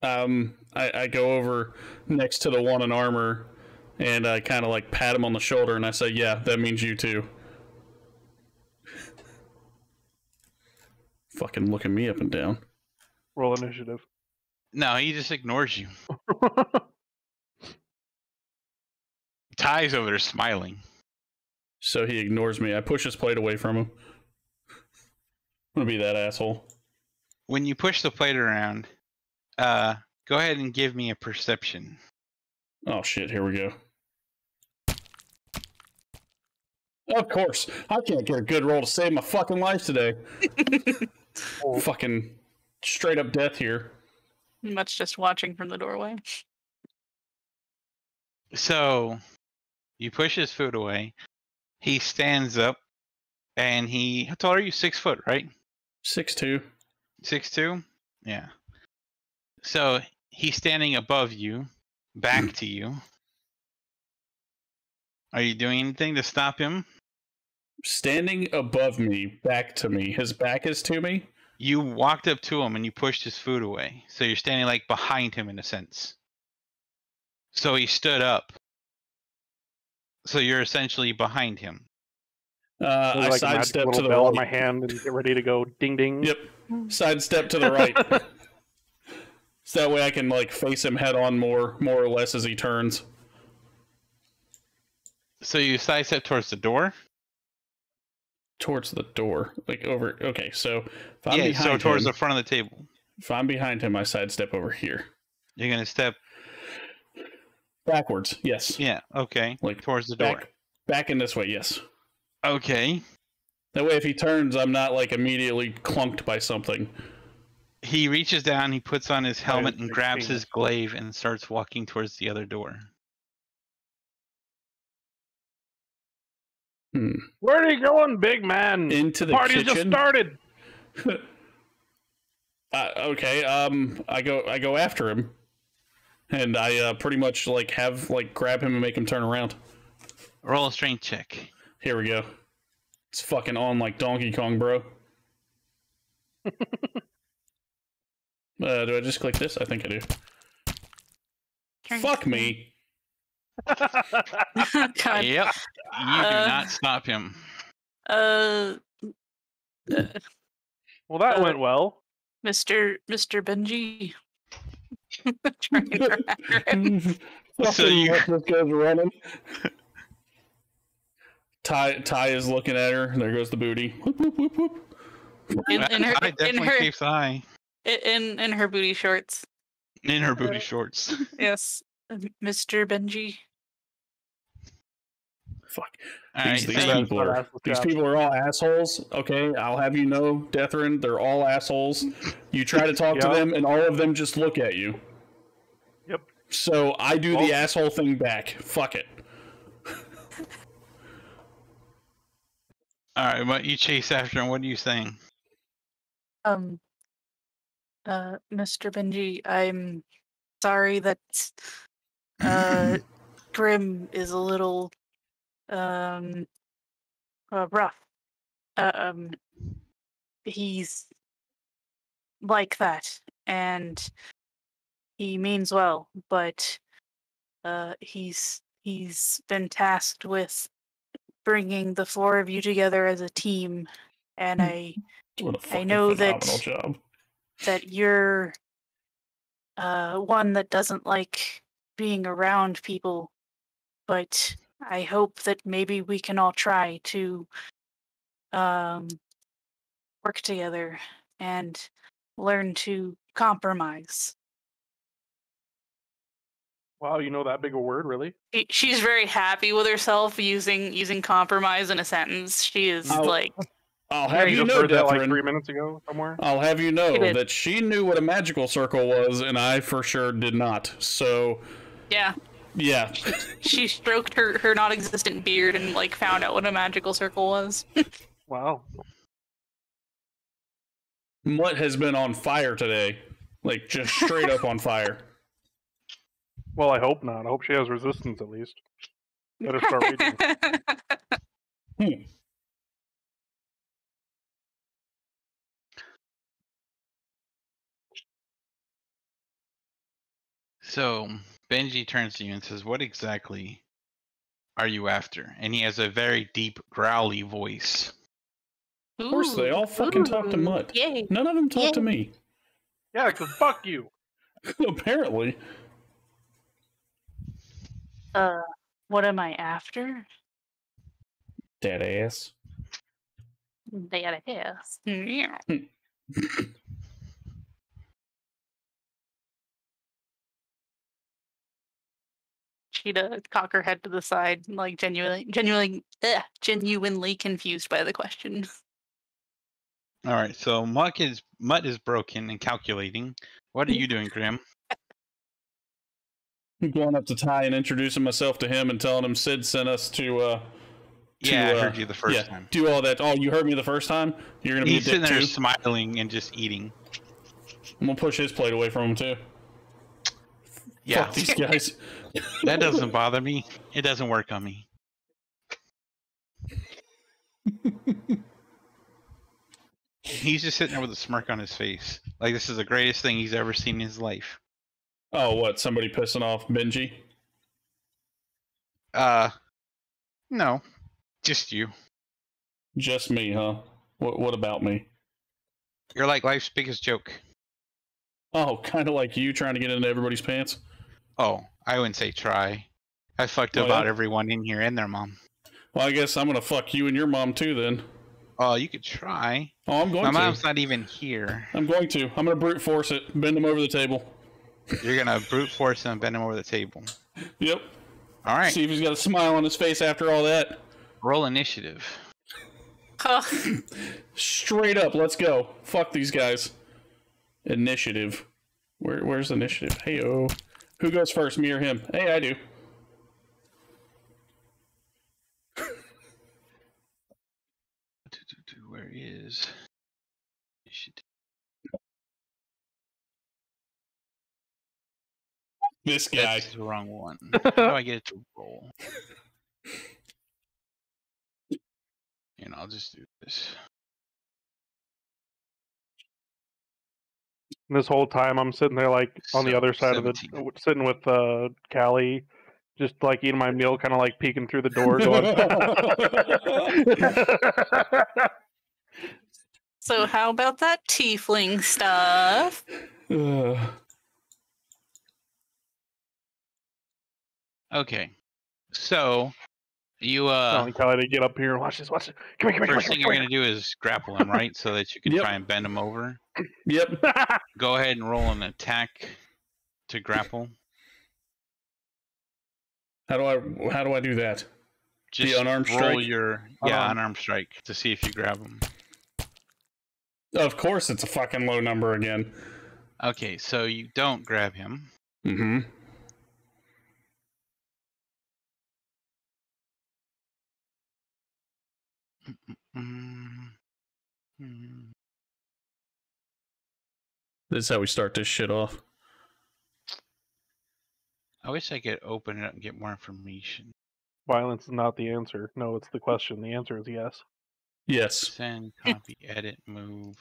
I go over next to the one in armor, and I kind of like pat him on the shoulder, and I say, "Yeah, that means you too." Fucking looking me up and down. Roll initiative. No, he just ignores you. Ty's over there smiling. So he ignores me. I push his plate away from him. I'm gonna be that asshole. When you push the plate around, go ahead and give me a perception. Oh shit, here we go. Of course. I can't get a good roll to save my fucking life today. Fucking straight up death here. Mutt's just watching from the doorway. So, you push his food away. He stands up, and how tall are you? 6 foot, right? 6'2". 6'2"? Yeah. So, he's standing above you, back to you. Are you doing anything to stop him? Standing above me, back to me. His back is to me? You walked up to him and you pushed his food away. So you're standing like behind him in a sense. So he stood up. So you're essentially behind him. I like sidestep to the bell right. in my hand and get ready to go ding ding. Yep. Sidestep to the right. So that way I can like face him head on more or less as he turns. So you sidestep towards the door? Towards the door. Like over. Okay, so if I'm behind so towards him, the front of the table. If I'm behind him, I sidestep over here. You're going to step backwards, yes. Yeah, okay. Like towards the door. Back in this way, yes. Okay. That way if he turns, I'm not like immediately clunked by something. He reaches down, he puts on his helmet and grabs his glaive and starts walking towards the other door. Where are you going, big man? Into the party's kitchen? Just started. Okay. I go after him, and I pretty much like grab him and make him turn around. Roll a strength check. Here we go. It's fucking on like Donkey Kong, bro. Do I just click this? I think I do. Fuck me. God. Yep. You do not stop him. Well, that went well. Mr. Benji. Trying to So you just goes running. Ty is looking at her. There goes the booty. Whoop, whoop, whoop, whoop. I definitely keeps eye. In her booty shorts. In her booty shorts. Yes, Mr. Benji. Fuck. Right, these people are all assholes. Okay, I'll have you know, Deathrin, they're all assholes. You try to talk to them, and all of them just look at you. Yep. So I do the asshole thing back. Fuck it. All right, but you chase after him. What are you saying? Mr. Benji, I'm sorry that Grim is a little rough. He's like that, and he means well, but he's been tasked with bringing the four of you together as a team, and I know that you're one that doesn't like being around people, but I hope that maybe we can all try to work together and learn to compromise. Wow, you know that big a word, really? She's very happy with herself using compromise in a sentence. She is I'll have you know, that like Deathrin, 3 minutes ago somewhere. I'll have you know that she knew what a magical circle was, and I for sure did not. So yeah. She stroked her non-existent beard and like found out what a magical circle was. Wow. Mutt has been on fire today. Like, just straight up on fire. Well, I hope not. I hope she has resistance at least. Better start reading. So Benji turns to you and says, "What exactly are you after?" And he has a very deep, growly voice. Of course, they all fucking talk to Mutt. Yay. None of them talk to me. Yeah, because fuck you. Apparently. What am I after? Dead ass. Dead ass. Yeah. She'd cock her head to the side, like genuinely confused by the question. All right, so Mutt is broken and calculating. What are you doing, Grim? I'm going up to Ty and introducing myself to him and telling him Sid sent us to Yeah, I heard you the first time. Do all that. Oh, you heard me the first time? You're gonna be He's sitting there too? smiling and just eating. I'm gonna push his plate away from him too. Yeah. Fuck these guys. That doesn't bother me. It doesn't work on me. He's just sitting there with a smirk on his face. Like this is the greatest thing he's ever seen in his life. Oh, what? Somebody pissing off Benji? No. Just you. Just me, huh? What about me? You're like life's biggest joke. Oh, kind of like you trying to get into everybody's pants? Oh, I wouldn't say try. I fucked about everyone in here and their mom. Well, I guess I'm gonna fuck you and your mom too then. Oh, you could try. Oh, I'm going to. My mom's not even here. I'm going to. I'm gonna brute force it. Bend him over the table. You're gonna brute force him and bend him over the table. Yep. All right. See if he's got a smile on his face after all that. Roll initiative. Straight up, let's go. Fuck these guys. Initiative. Where's initiative? Hey-oh. Who goes first, me or him? Hey, I do. Where is initiative? This guy. That's the wrong one. How do I get it to roll? And I'll just do this. And this whole time, I'm sitting there like on the So, other side 17. of the, sitting with Callie, just like eating my meal, kind of like peeking through the door, going. So how about that tiefling stuff? Okay. So you telling Callie to get up here and watch this. Watch it. Come here. First thing you're gonna do is grapple him, right? So that you can try and bend him over. Yep. Go ahead and roll an attack to grapple. How do I do that? Just the unarmed roll strike? your unarmed strike to see if you grab him. Of course, it's a fucking low number again. Okay, so you don't grab him. Mm-hmm. This is how we start this shit off. I wish I could open it up and get more information. Violence is not the answer. No, it's the question. The answer is yes. Yes. Send, copy, edit, move.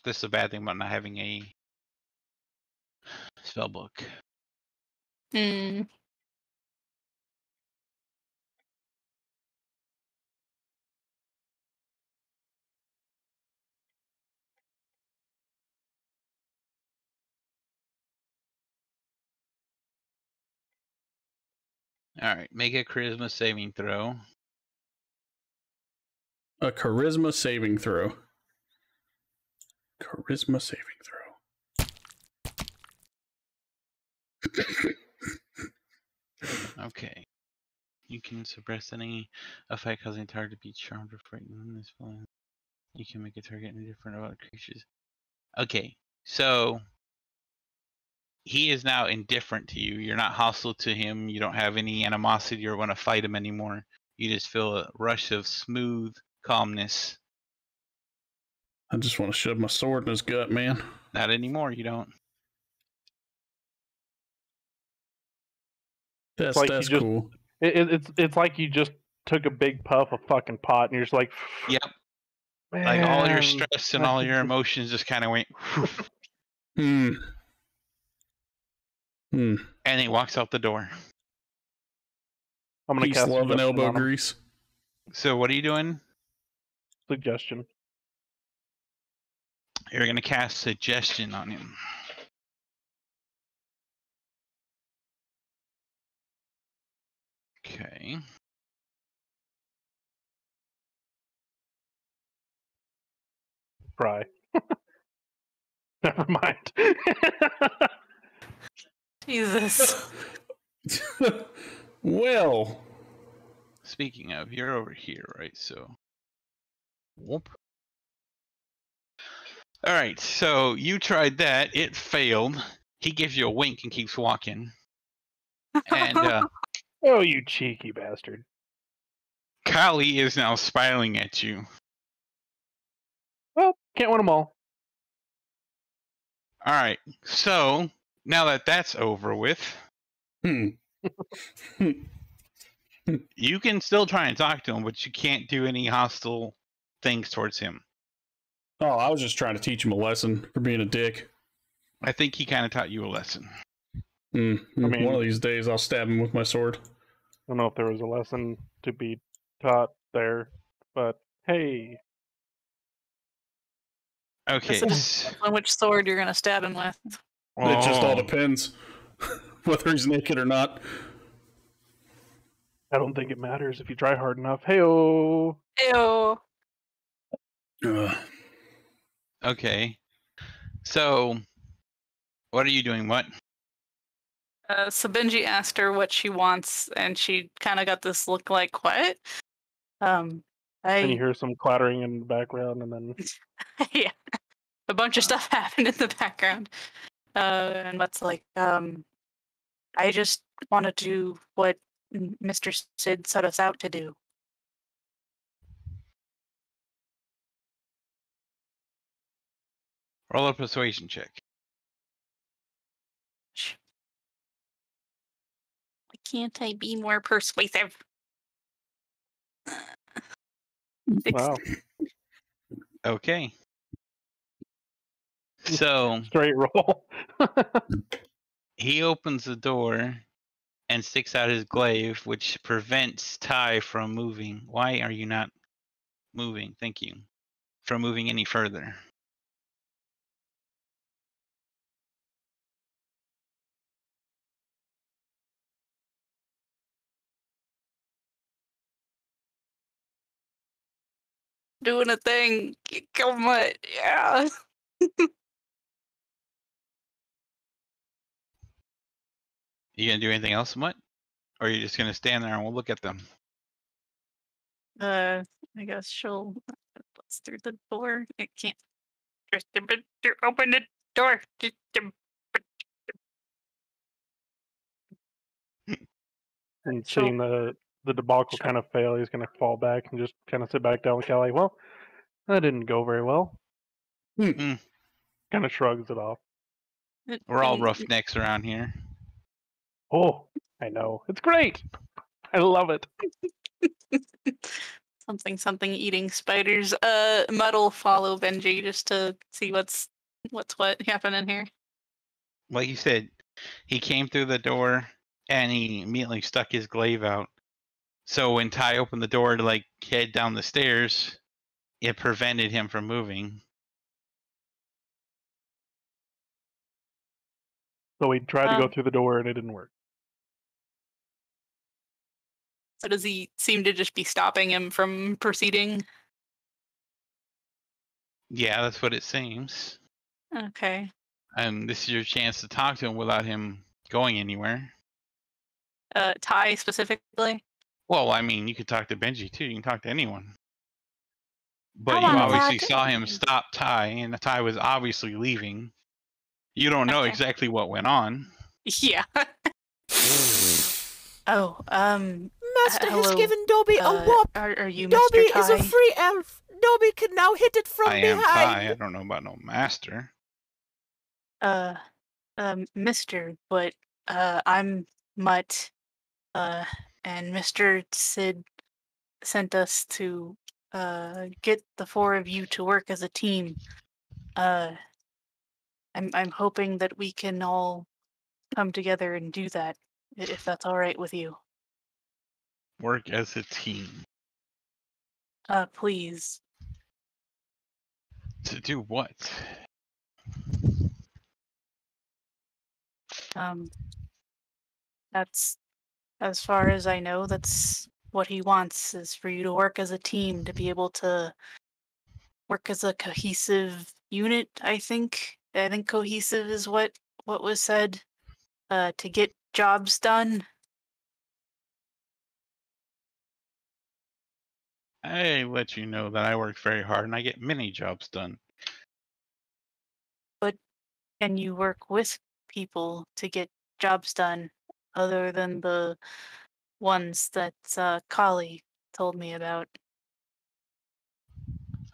This is a bad thing about not having a spell book. Hmm. Alright, make a charisma saving throw. A charisma saving throw. Charisma saving throw. Okay. You can suppress any effect causing target to be charmed or frightened. This one. You can make a target indifferent about creatures. Okay, so he is now indifferent to you. You're not hostile to him. You don't have any animosity or want to fight him anymore. You just feel a rush of smooth calmness. I just want to shove my sword in his gut, man. Not anymore, you don't. That's like that's you just, cool. It's like you just took a big puff of fucking pot, and you're just like, yep. Like all your stress and all your emotions just kind of went. Hmm. And he walks out the door. I'm gonna Peace, cast love, and suggestion elbow on him. grease. So what are you doing? Suggestion. You're gonna cast suggestion on him. Okay. Cry. Never mind. Jesus. Well. Speaking of, you're over here, right? So. Whoop. Alright, so you tried that. It failed. He gives you a wink and keeps walking. And, oh, you cheeky bastard. Kali is now smiling at you. Well, can't win them all. Alright, so now that that's over with, you can still try and talk to him, but you can't do any hostile things towards him. Oh, I was just trying to teach him a lesson for being a dick. I think he kind of taught you a lesson. I mean, one of these days I'll stab him with my sword. I don't know if there was a lesson to be taught there, but hey. Okay. On which sword you're gonna stab him with. It just all depends whether he's naked or not. I don't think it matters if you try hard enough. Hey-oh. Ew. Okay. So, what are you doing? What? So Benji asked her what she wants, and she kind of got this look like, what? And you hear some clattering in the background, and then... yeah. A bunch of stuff happened in the background. And Mutt's like, I just want to do what Mr. Sid set us out to do. Roll a persuasion check. I can't I be more persuasive? Wow. Okay. So straight roll. he opens the door and sticks out his glaive, which prevents Ty from moving. Why are you not moving? Thank you. From moving any further. Doing a thing. Kill Mutt. Yeah. You gonna do anything else, Mutt? Or are you just gonna stand there and we'll look at them? I guess she'll bust through the door. It can't. Just open the door. And She'll- seeing the debacle kind of fail, he's going to fall back and just kind of sit back down with Callie. Well, that didn't go very well. Mm. Kind of shrugs it off. We're all roughnecks around here. Oh, I know. It's great. I love it. Something eating spiders. Mutt'll follow Benji just to see what's what happening here. Like you said, he came through the door and he immediately stuck his glaive out. So when Ty opened the door to like head down the stairs, it prevented him from moving. So he tried to go through the door and it didn't work. So does he seem to just be stopping him from proceeding? Yeah, that's what it seems. Okay. And this is your chance to talk to him without him going anywhere. Ty specifically? Well, I mean, you could talk to Benji too. You can talk to anyone. But I you wanna obviously talk. saw him stop Ty, and Ty was obviously leaving. You don't know exactly what went on. Yeah. Oh, Master has hello, given Dobby a whop. Are you Dobby Mr. Ty? is a free elf. Dobby can now hit it from I am behind. Ty. I don't know about no master. Mr., but I'm Mutt, and Mr. Sid sent us to get the four of you to work as a team. I'm hoping that we can all come together and do that, if that's all right with you. Work as a team. Please. To do what? That's, as far as I know, that's what he wants, is for you to work as a team, to be able to work as a cohesive unit, I think. I think cohesive is what was said, to get jobs done. I let you know that I work very hard and I get many jobs done. But can you work with people to get jobs done, other than the ones that Kali told me about?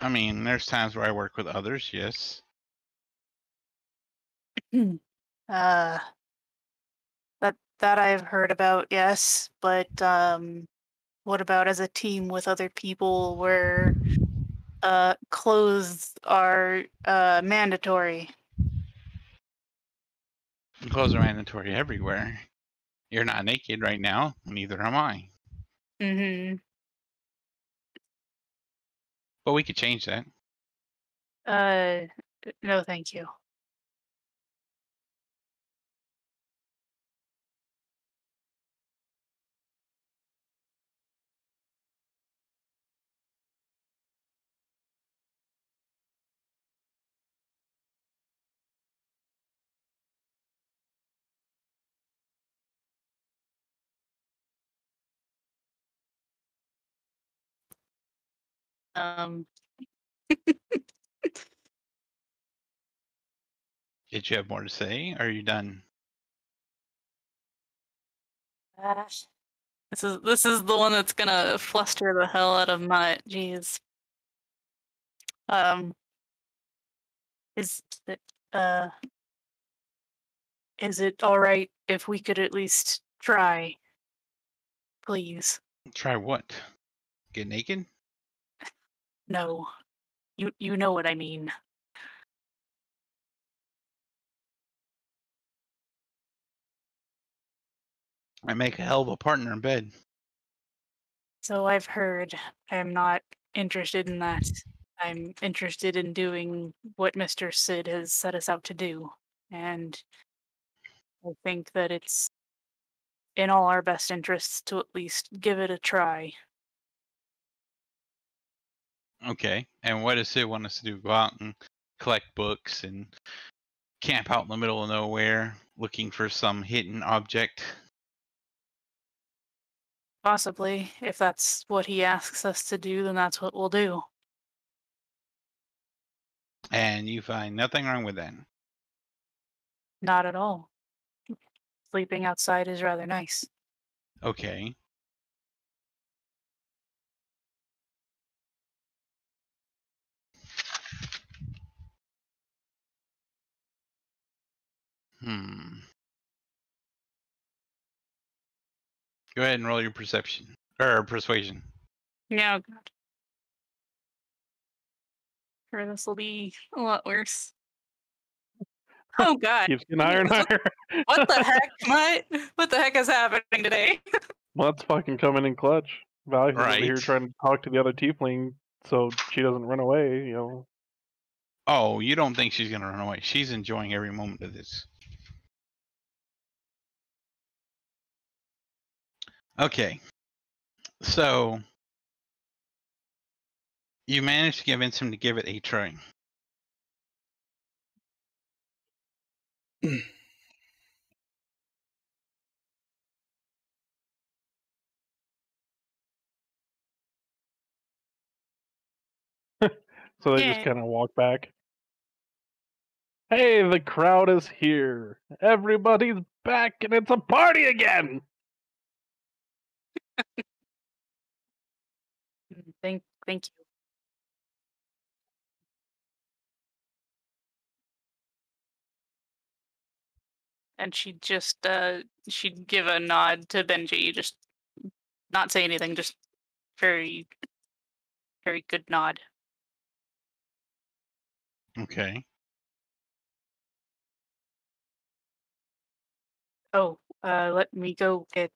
I mean, there's times where I work with others, yes. That I've heard about, yes, but what about as a team with other people where clothes are mandatory? Clothes are mandatory everywhere. You're not naked right now, neither am I. Mm-hmm. But we could change that. No, thank you. Did you have more to say? Or are you done? This is the one that's gonna fluster the hell out of Mutt. Jeez. Is it all right if we could at least try? please. Try what? Get naked? No. You know what I mean. I make a hell of a partner in bed. So I've heard. I'm not interested in that. I'm interested in doing what Mr. Sid has set us out to do. And I think that it's in all our best interests to at least give it a try. Okay. And what does Sid want us to do? Go out and collect books and camp out in the middle of nowhere looking for some hidden object? Possibly. If that's what he asks us to do, then that's what we'll do. And you find nothing wrong with that? Not at all. Sleeping outside is rather nice. Okay. Go ahead and roll your perception. Or persuasion. Yeah, oh god. Sure, this will be a lot worse. Oh god. Keeps getting higher and higher. What the heck, Mutt? What the heck is happening today? Mutt's fucking coming in clutch. Vallius is over Right. here trying to talk to the other tiefling so she doesn't run away, you know. Oh, you don't think she's going to run away. She's enjoying every moment of this. Okay. So, you managed to convince him to give it a try. So they just kind of walk back. Hey, the crowd is here. Everybody's back and it's a party again. Thank you. And she'd just she'd give a nod to Benji, just not say anything, just very good nod. Okay. Oh, let me go get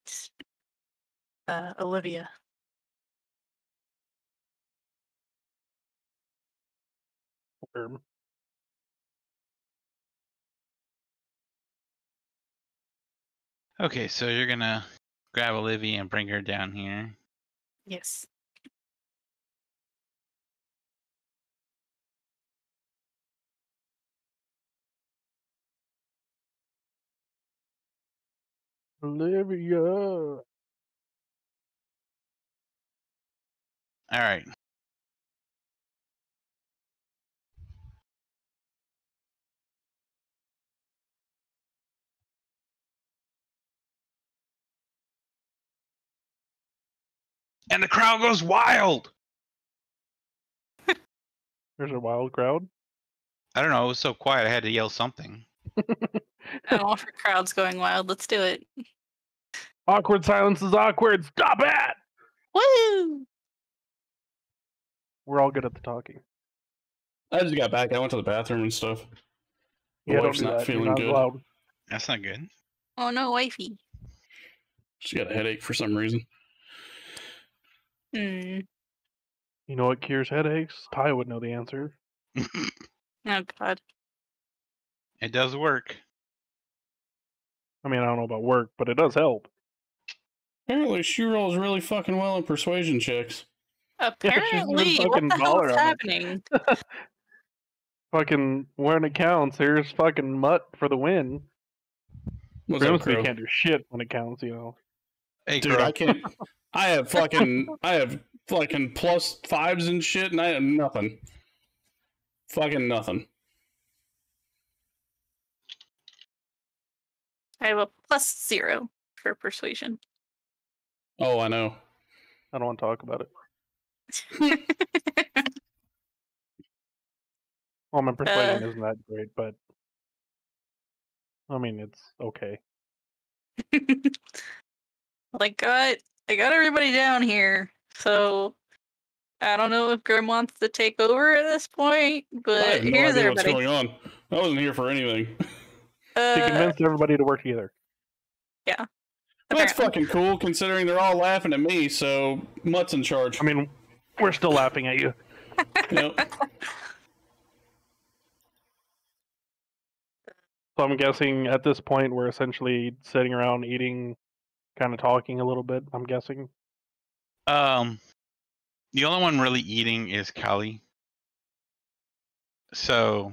Olivia. Okay, so you're going to grab Olivia and bring her down here. Yes. Olivia. All right. And the crowd goes wild. There's a wild crowd. I don't know. It was so quiet. I had to yell something. I'm all for crowds going wild. Let's do it. Awkward silence is awkward. Stop it! Woo! We're all good at the talking. I just got back. I went to the bathroom and stuff. Yeah, My don't wife's do not that. You're feeling not good. allowed. That's not good. Oh no, wifey. She got a headache for some reason. Hmm. You know what cures headaches? Ty would know the answer. Oh god. It does work. I mean, I don't know about work, but it does help. Apparently, she rolls really fucking well in persuasion checks. Apparently, what fucking the hell baller is on it. happening? Fucking when it counts, here's fucking Mutt for the win. What's up, Grimsby Crow? can't do shit when it counts, you know. Hey, Dude, Crow. I can't. I have fucking plus 5s and shit, and I have nothing. Fucking nothing. I have a +0 for persuasion. Oh, I know. I don't want to talk about it. Well, my persuasion isn't that great, but I mean, it's okay. Like, I got everybody down here, so I don't know if Grim wants to take over at this point, I but have no here's idea everybody. what's going on. I wasn't here for anything. He convinced everybody to work together. Yeah. Well, that's fucking cool, considering they're all laughing at me, so Mutt's in charge. I mean, we're still laughing at you. Yep. So I'm guessing at this point we're essentially sitting around eating, kind of talking a little bit, I'm guessing. The only one really eating is Callie. So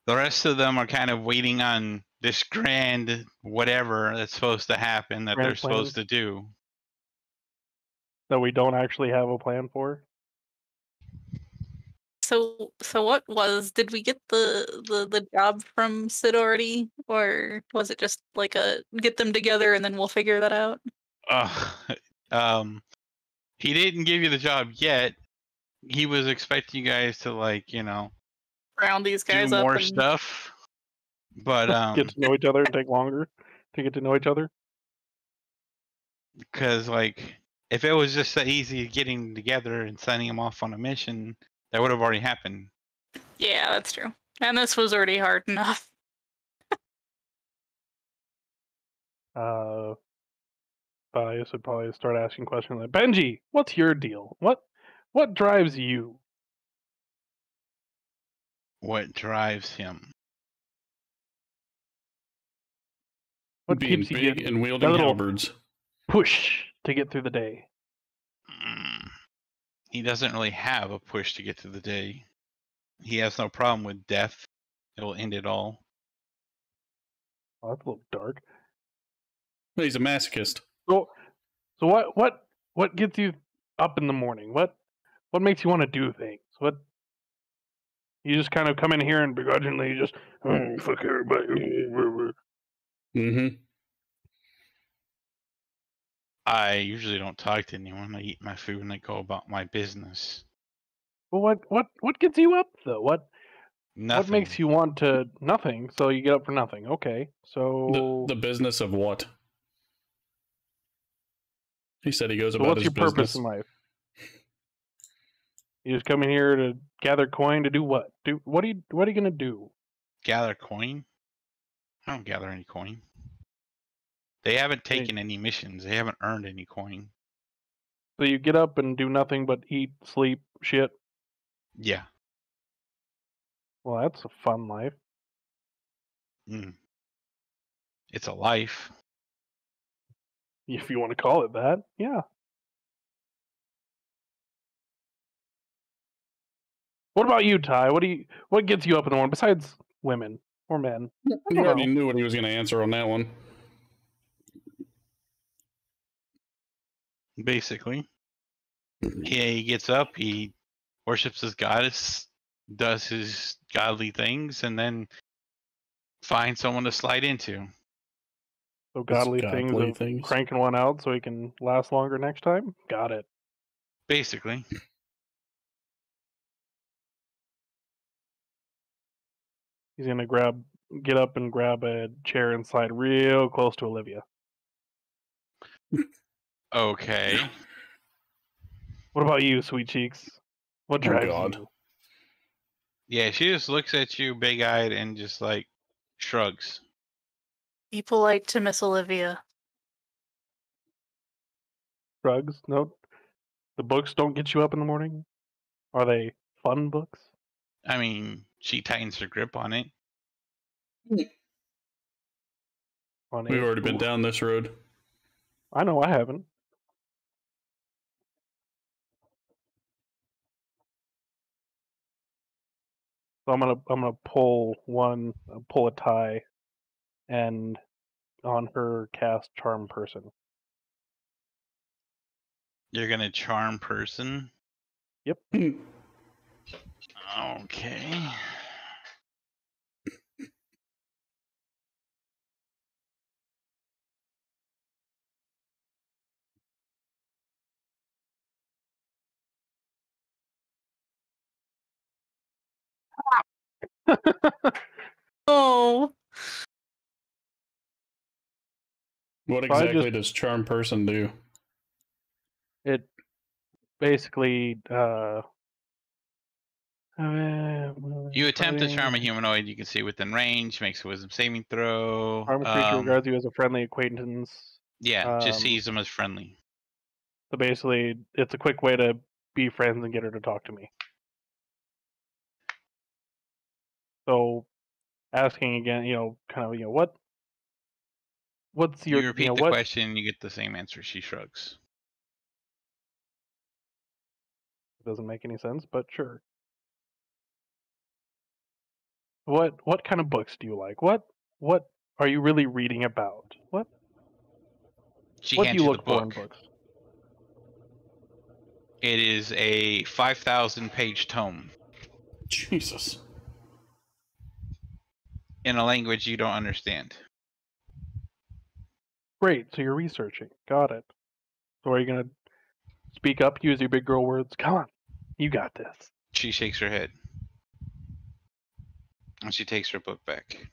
the rest of them are kind of waiting on this grand whatever that's supposed to happen that Grand they're supposed to do. That we don't actually have a plan for. So what did we get the job from Sid already, or was it just like a get them together and then we'll figure that out? He didn't give you the job yet. He was expecting you guys to, like, you know, Round these do guys up more and... stuff. But get to know each other and take longer to get to know each other. Because, like, if it was just that easy getting together and sending them off on a mission, that would have already happened. Yeah, that's true. And this was already hard enough. Vallius would probably start asking questions like, Benji, what's your deal? What drives you? What drives him? What Being keeps you big getting and wielding that little halberds. push to get through the day? He doesn't really have a push to get through the day. He has no problem with death. It will end it all. Oh, that's a little dark. He's a masochist. So what gets you up in the morning? What makes you want to do things? What you just kind of come in here and begrudgingly just fuck everybody. Mm-hmm. I usually don't talk to anyone. I eat my food and I go about my business. Well, what gets you up though? What Nothing. makes you want to nothing? So you get up for nothing. Okay, so The business of what? He said he goes so about what's his your business. purpose in life? You just come in here to gather coin to do what? What are you gonna do? Gather coin? I don't gather any coin. They haven't taken any missions. They haven't earned any coin. So you get up and do nothing but eat, sleep, shit. Yeah. Well, that's a fun life. It's a life. If you want to call it that, yeah. What about you, Ty? What gets you up in the morning besides women or men? You already knew what he was going to answer on that one. Basically. He gets up, he worships his goddess, does his godly things, and then finds someone to slide into. So godly things. Cranking one out so he can last longer next time? Got it. Basically. He's gonna get up and grab a chair and slide real close to Olivia. Okay. What about you, sweet cheeks? What drives you? Yeah, she just looks at you big-eyed and just, like, shrugs. Be polite to Miss Olivia. Drugs? No. The books don't get you up in the morning? Are they fun books? I mean, she tightens her grip on it. We've already been down this road. I know I haven't. So I'm gonna pull a tie, and on her cast charm person. You're gonna charm person? Yep. Okay. Oh. What exactly does charm person do? It basically You attempt to charm a humanoid you can see within range, makes a wisdom saving throw. Charm creature regards you as a friendly acquaintance. Yeah, just sees them as friendly. So basically, it's a quick way to be friends and get her to talk to me. So, asking again, kind of, what's your, You repeat the question, you get the same answer. She shrugs. Doesn't make any sense, but sure. What kind of books do you like? What are you really reading about? What do you look for in books? It is a 5,000-page tome. Jesus. In a language you don't understand. Great, so you're researching. Got it. So are you gonna speak up, use your big girl words? Come on, you got this. She shakes her head. And she takes her book back.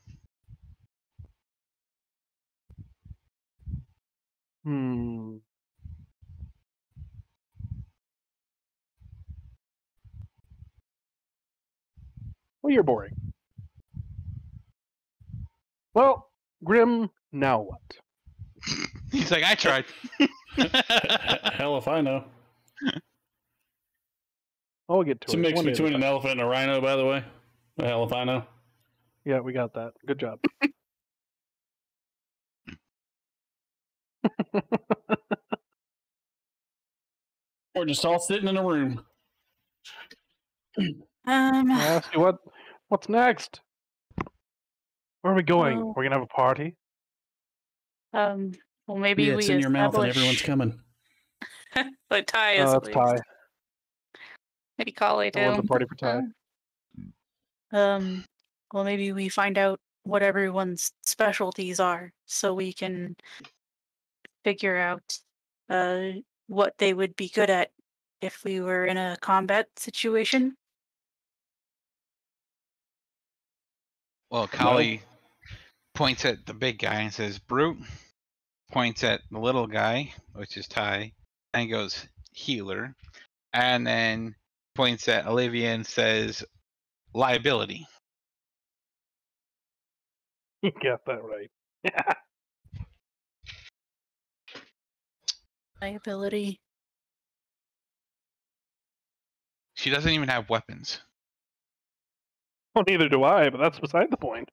Well, you're boring. Well, Grim, now what? He's like, I tried. Hell if I know. I'll get to it's a mix between an elephant and a rhino, by the way. The hell if I know. Yeah, we got that. Good job. We're just all sitting in a room. I ask you what's next? Where are we going? We're gonna have a party? Well, maybe yeah, we it's in your mouth and establish- everyone's coming. But Ty is. That's Ty. Maybe Kali too. I want the party for Ty. Well, maybe we find out what everyone's specialties are, so we can figure out what they would be good at if we were in a combat situation. Well, Kali points at the big guy and says, Brute. Points at the little guy, which is Ty, and goes, Healer. And then points at Olivia and says, Liability. You got that right. Liability. She doesn't even have weapons. Well, neither do I, but that's beside the point.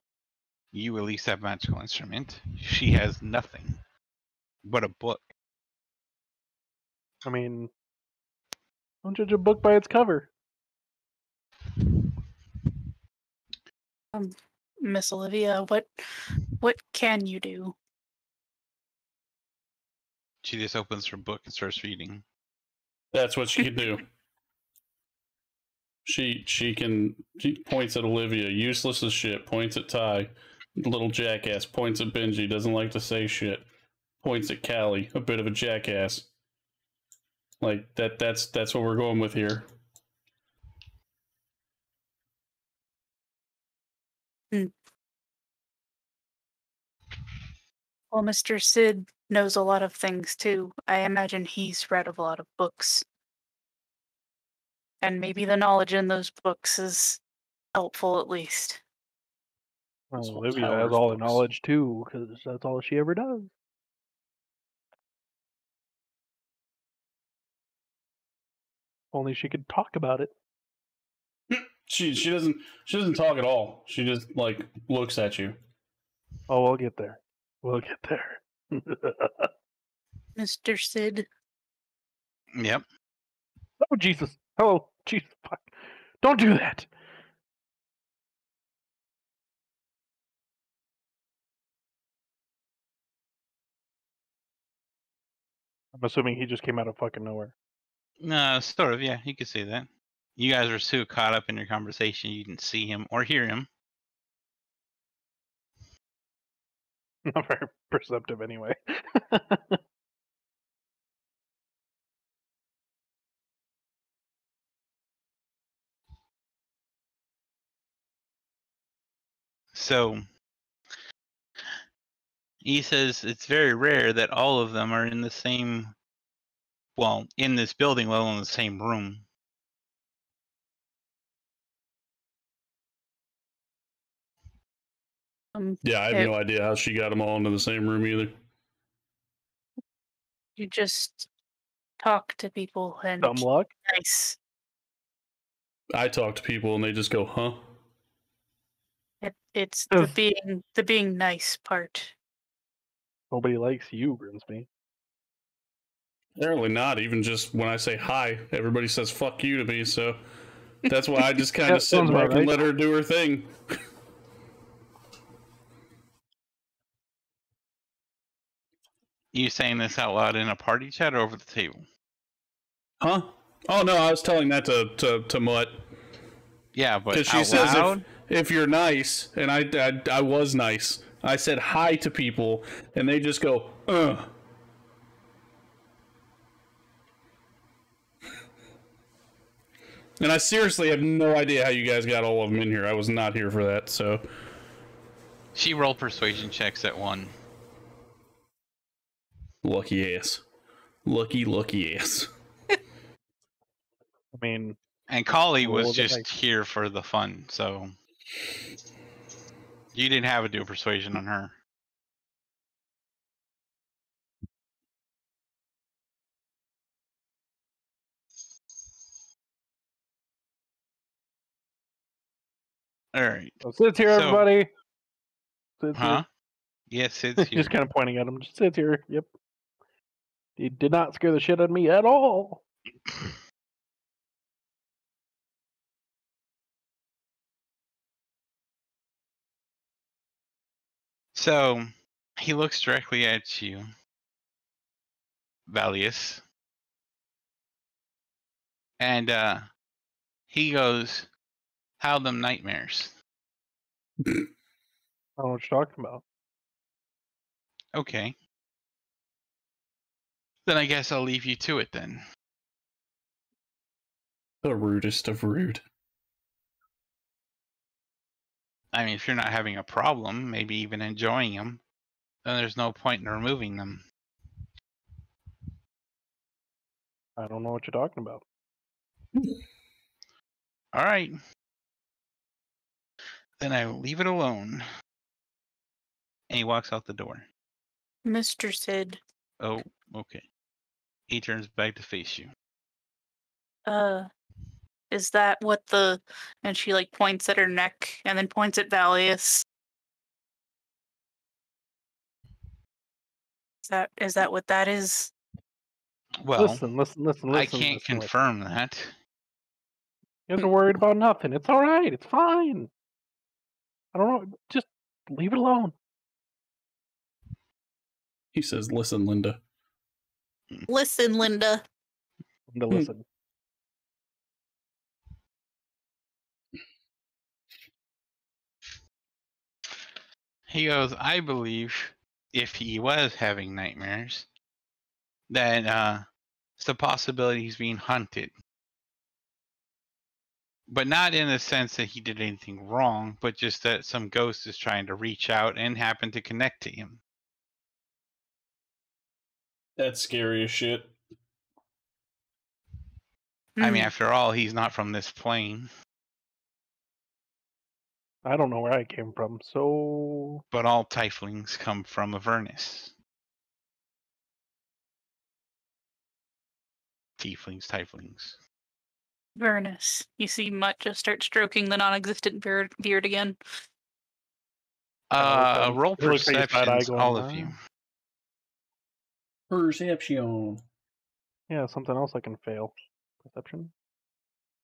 You at least have magical instrument. She has nothing but a book. I mean, don't judge a book by its cover. Miss Olivia, what can you do? She just opens her book and starts reading. That's what she can do. She points at Olivia, useless as shit, points at Ty, little jackass, points at Benji, doesn't like to say shit, points at Callie, a bit of a jackass. Like that's what we're going with here. Well, Mr. Sid knows a lot of things too. I imagine he's read a lot of books. And maybe the knowledge in those books is helpful at least. Well, Olivia has all the knowledge too, because that's all she ever does. Only she could talk about it. She doesn't talk at all. She just like looks at you. Oh, we'll get there. We'll get there. Mr. Sid. Yep. Oh Jesus! Oh Jesus! Fuck! Don't do that. I'm assuming he just came out of fucking nowhere. No, sort of, yeah, you could say that. You guys were so caught up in your conversation you didn't see him or hear him. Not very perceptive anyway. So, he says it's very rare that all of them are in the same Well, in this building, let alone the same room. Yeah, I have no idea how she got them all into the same room either. You just talk to people and Dumb luck. nice. I talk to people and they just go, huh? It's the being nice part. Nobody likes you, Grimsby. Apparently not. Even just when I say hi, everybody says fuck you to me, so that's why I just kind of sit back and let her do her thing. You saying this out loud in a party chat or over the table? Huh? Oh no, I was telling that to Mutt. Yeah, but because she out says loud? if you're nice, and I was nice. I said hi to people, and they just go, And I seriously have no idea how you guys got all of them in here. I was not here for that, so. She rolled persuasion checks at 1. Lucky ass. Lucky ass. I mean... And Kali was roll the just dice. here for the fun, so... You didn't have to do a persuasion on her. Alright. So Sid's here, everybody. Sid's Huh? here. Yes, Sid's here. Just kind of pointing at him. Just Sid's here. Yep. He did not scare the shit out of me at all. So, he looks directly at you, Vallius. And, he goes, how them nightmares? I don't know what you're talking about. Okay. Then I guess I'll leave you to it then. The rudest of rude. I mean, if you're not having a problem, maybe even enjoying them, then there's no point in removing them. I don't know what you're talking about. All right. Then I will leave it alone. And he walks out the door. Mr. Sid. Oh, okay. He turns back to face you. Is that what the... And she, like, points at her neck and then points at Vallius. Is that what that is? Well, listen. I can't confirm that. You guys are worried about nothing. It's all right. It's fine. I don't know. Just leave it alone. He says, listen, Linda. Listen, Linda. Linda, listen. He goes, I believe if he was having nightmares, that it's a possibility he's being hunted. But not in the sense that he did anything wrong, but just that some ghost is trying to reach out and happen to connect to him. That's scary as shit. I mean, after all, he's not from this plane. I don't know where I came from, so... But all tieflings come from Avernus. Tieflings. Vernus. You see Mutt just start stroking the non-existent beard again. Roll It looks like he's got eye perceptions, going all on. of you. Perception. Yeah, something else I can fail. Perception?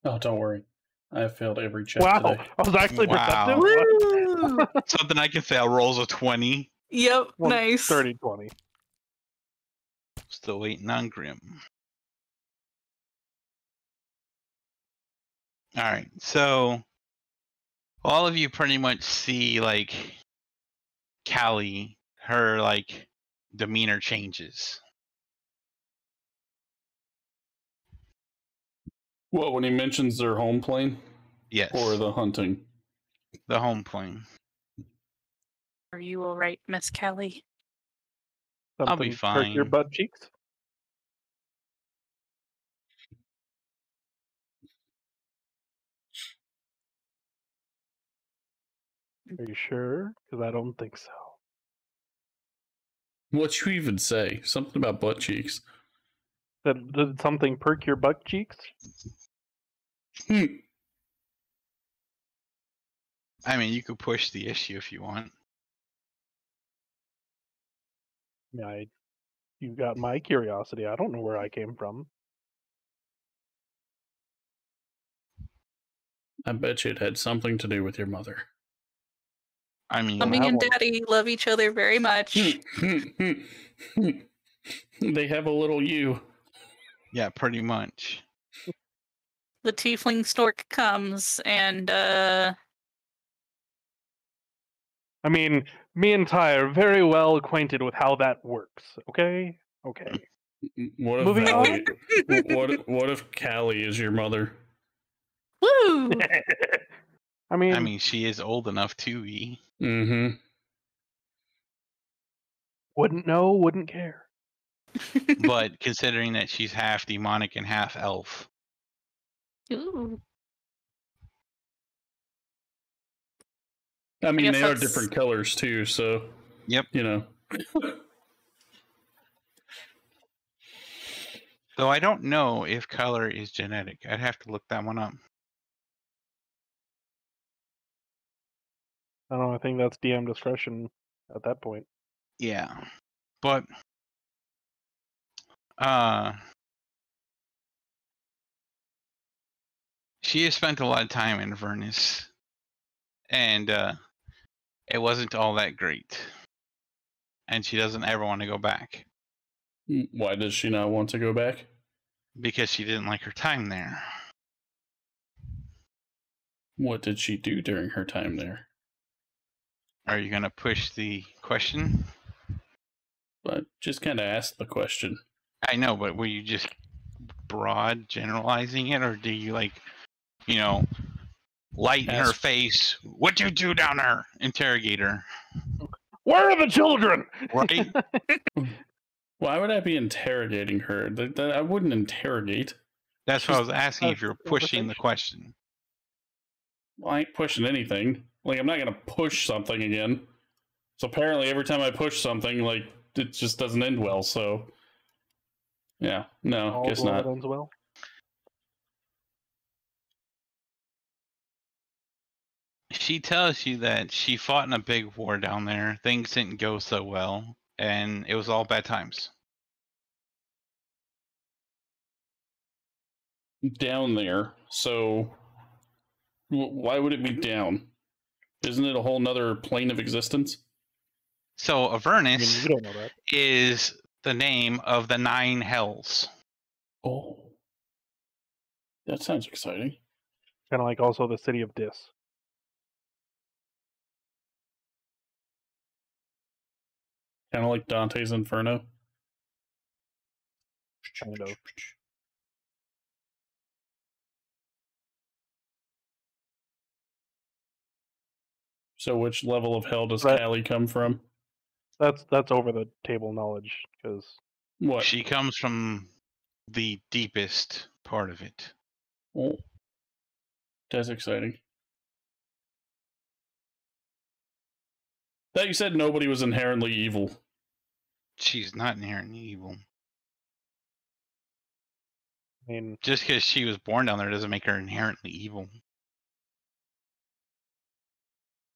Oh, don't worry. I have failed every check Wow, today. I was actually perceptive? Woo! Something I can fail rolls a 20. Yep, nice. 30, 20. Still waiting on Grim. Alright, so all of you pretty much see, like, Callie, her, like, demeanor changes. What, when he mentions their home plane? Yes. Or the hunting? The home plane. Are you alright, Miss Kelly? I'll be Something hurt your fine. butt cheeks? Are you sure? Because I don't think so. What you even say? Something about butt cheeks. Did something perk your butt cheeks? Hmm. I mean, you could push the issue if you want. Yeah, you got my curiosity. I don't know where I came from. I bet you it had something to do with your mother. I mean, Mommy and Daddy love each other very much. They have a little you. Yeah, pretty much. The tiefling stork comes and I mean, me and Ty are very well acquainted with how that works. Okay. What if Moving Valli, what if Callie is your mother? Woo! I mean, she is old enough to be. Mm-hmm. Wouldn't know, wouldn't care. But considering that she's half demonic and half elf. Ooh. I mean, guess they are that's- different colors too, so. Yep. You know. Though I don't know if color is genetic. I'd have to look that one up. I don't know. I think that's DM discretion at that point. Yeah. But she has spent a lot of time in Avernus. And it wasn't all that great. And she doesn't ever want to go back. Why does she not want to go back? Because she didn't like her time there. What did she do during her time there? Are you going to push the question? But just kind of ask the question. I know, but were you just broad generalizing it, or do you light in her face? What do you do down there? Interrogate her. Where are the children? Right? Why would I be interrogating her? I wouldn't interrogate. That's what I was asking if you're pushing the question. Well, I ain't pushing anything. Like, I'm not going to push something again. So apparently every time I push something, like, it just doesn't end well, so... Yeah, no, guess not. Ends well. She tells you that she fought in a big war down there. Things didn't go so well, and it was all bad times. Down there, so... Why would it be down? Isn't it a whole nother plane of existence? So Avernus you don't know that. is the name of the 9 hells. Oh. That sounds exciting. Kind of like also the city of Dis. Kind of like Dante's Inferno. Kind of. So which level of hell does Right. Callie come from? That's over the table knowledge, because What? She comes from the deepest part of it. Oh. That's exciting. Thought you said nobody was inherently evil. She's not inherently evil. I mean, just because she was born down there doesn't make her inherently evil.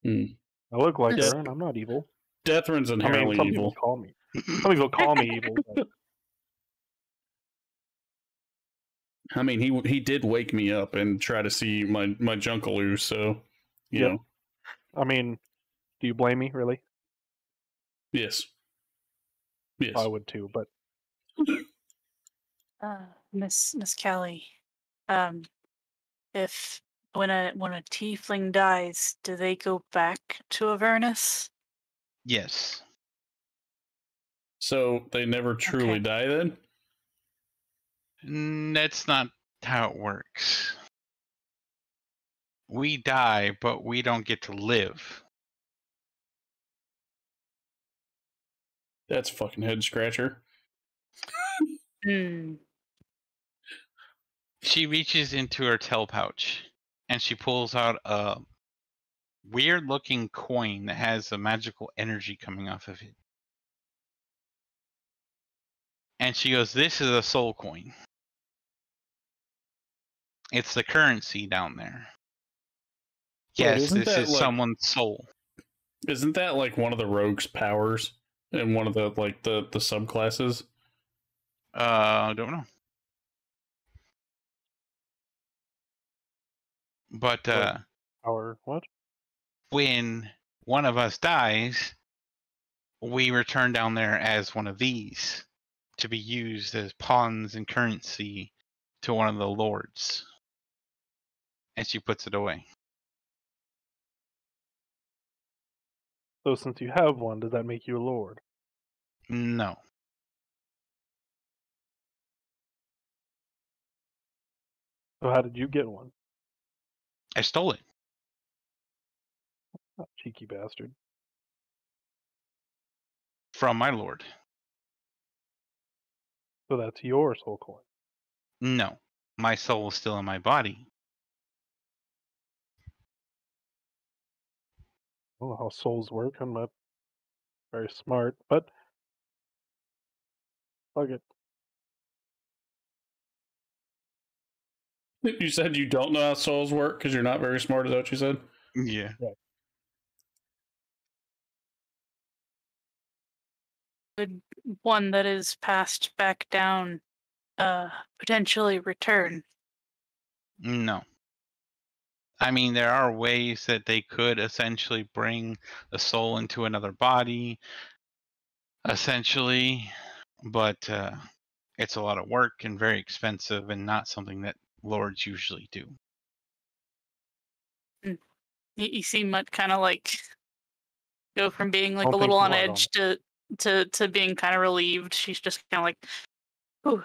I look like her, and I'm not evil. Deathrin's inherently some evil. People call me. Some people call me evil. But... I mean, he did wake me up and try to see my Junkaloo, so you know. I mean, do you blame me, really? Yes. Yes. I would too, but Miss Callie, if when a tiefling dies, do they go back to Avernus? Yes. So they never truly die then? That's not how it works. We die, but we don't get to live. That's fucking head scratcher. She reaches into her tail pouch and she pulls out a weird looking coin that has a magical energy coming off of it. And she goes, "This is a soul coin. It's the currency down there. Wait, Yes, this is someone's soul." Isn't that like one of the rogue's powers in one of the the subclasses? I don't know. But Our what? When one of us dies, we return down there as one of these to be used as pawns and currency to one of the lords. And she puts it away. So since you have one, does that make you a lord? No. So how did you get one? I stole it. Oh, cheeky bastard. From my lord. So that's your soul coin. No. My soul is still in my body. I don't know how souls work. I'm not very smart, but fuck it. You said you don't know how souls work because you're not very smart. Is that what you said? Yeah. Would one that is passed back down potentially return? No. I mean, there are ways that they could essentially bring a soul into another body, essentially, but it's a lot of work and very expensive and not something that lords usually do. You seem like kind of like go from being like Don't a think little too on hard on edge to being kind of relieved. She's just kind of like, ooh.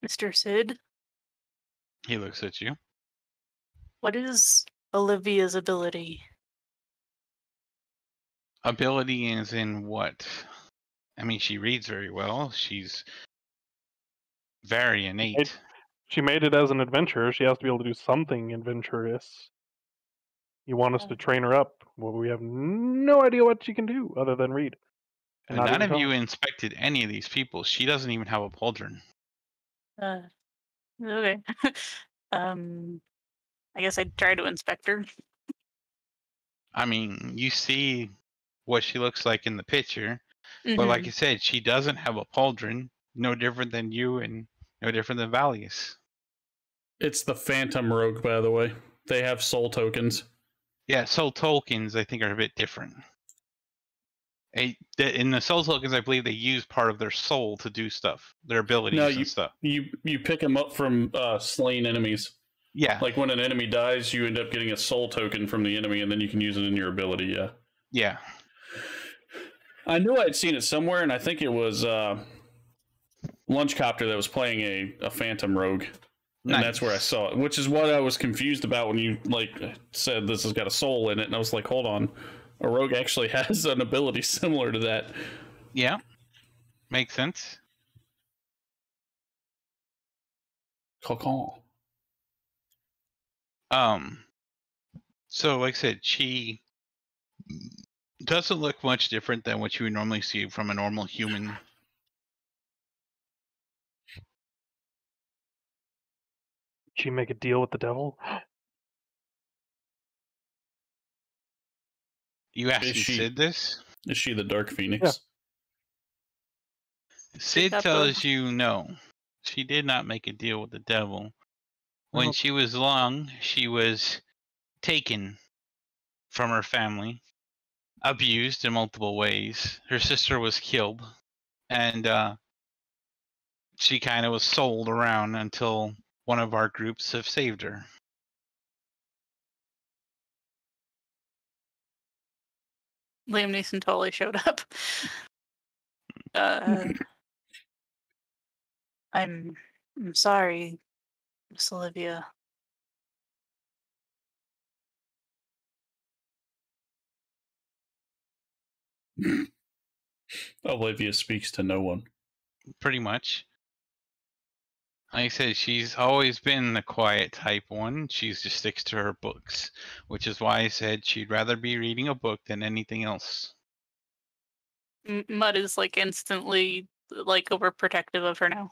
Mr. Sid, He looks at you. what is Olivia's ability? Ability is in what? I mean, she reads very well. She's very innate. She made it as an adventurer. She has to be able to do something adventurous. You want us to train her up? Well, we have no idea what she can do other than read. And not None even of you talk. inspected any of these people. She doesn't even have a pauldron. Okay. I guess I'd try to inspect her. I mean, you see what she looks like in the picture, but like I said, she doesn't have a pauldron. No different than you, and no different than Vallius. It's the Phantom Rogue, by the way. They have soul tokens. Yeah, soul tokens I think are a bit different. In the soul tokens, I believe they use part of their soul to do stuff, their abilities and stuff. You pick them up from slain enemies. Yeah. Like when an enemy dies, you end up getting a soul token from the enemy, and then you can use it in your ability. Yeah. Yeah. I knew I'd seen it somewhere, and I think it was Lunchcopter that was playing a Phantom Rogue. And that's where I saw it, which is what I was confused about when you said this has got a soul in it, and I was like, hold on, a rogue actually has an ability similar to that. Yeah, makes sense. Call. So like I said, she doesn't look much different than what you would normally see from a normal human. Did she make a deal with the devil? You asking Sid this? Is she the Dark Phoenix? Yeah. Sid tells you no. She did not make a deal with the devil. When she was young, she was taken from her family, abused in multiple ways. Her sister was killed, and she kind of was sold around until one of our groups have saved her. Liam Neeson totally showed up. I'm sorry, Miss Olivia. Olivia speaks to no one. Pretty much. Like I said, she's always been the quiet type one. She just sticks to her books, which is why I said she'd rather be reading a book than anything else. Mutt is like instantly like overprotective of her now.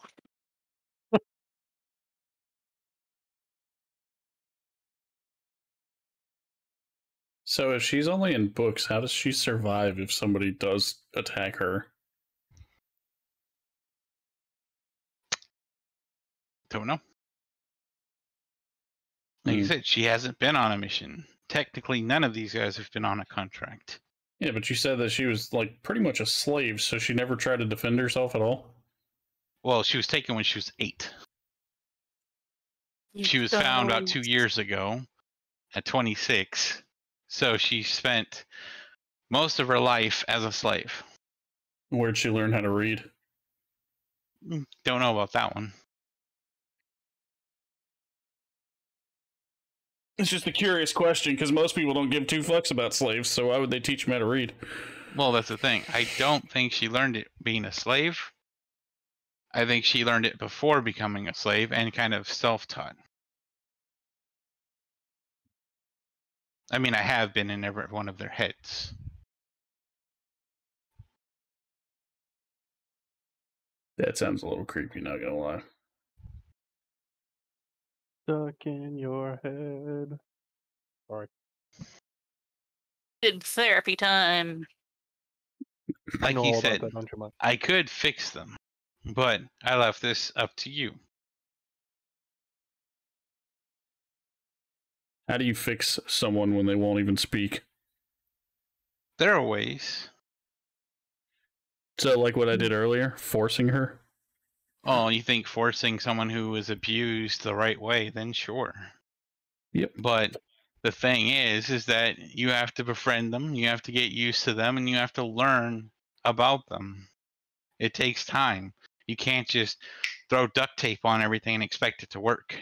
So if she's only in books, how does she survive if somebody does attack her? Don't know. Like I said, she hasn't been on a mission. Technically, none of these guys have been on a contract. Yeah, but you said that she was like pretty much a slave, so she never tried to defend herself at all? Well, she was taken when she was 8. She was found about 2 years ago at 26. So she spent most of her life as a slave. Where'd she learn how to read? Don't know about that one. It's just a curious question, because most people don't give 2 fucks about slaves, so why would they teach them how to read? Well, that's the thing. I don't think she learned it being a slave. I think she learned it before becoming a slave and kind of self-taught. I mean, I have been in every one of their heads. That sounds a little creepy, not gonna lie. Stuck in your head. Sorry. Did therapy time. Like he said, that, I could fix them, but I left this up to you. How do you fix someone when they won't even speak? There are ways. So, like what I did earlier, forcing her? Oh, you think forcing someone who was abused the right way, then sure. Yep. But the thing is that you have to befriend them, you have to get used to them, and you have to learn about them. It takes time. You can't just throw duct tape on everything and expect it to work.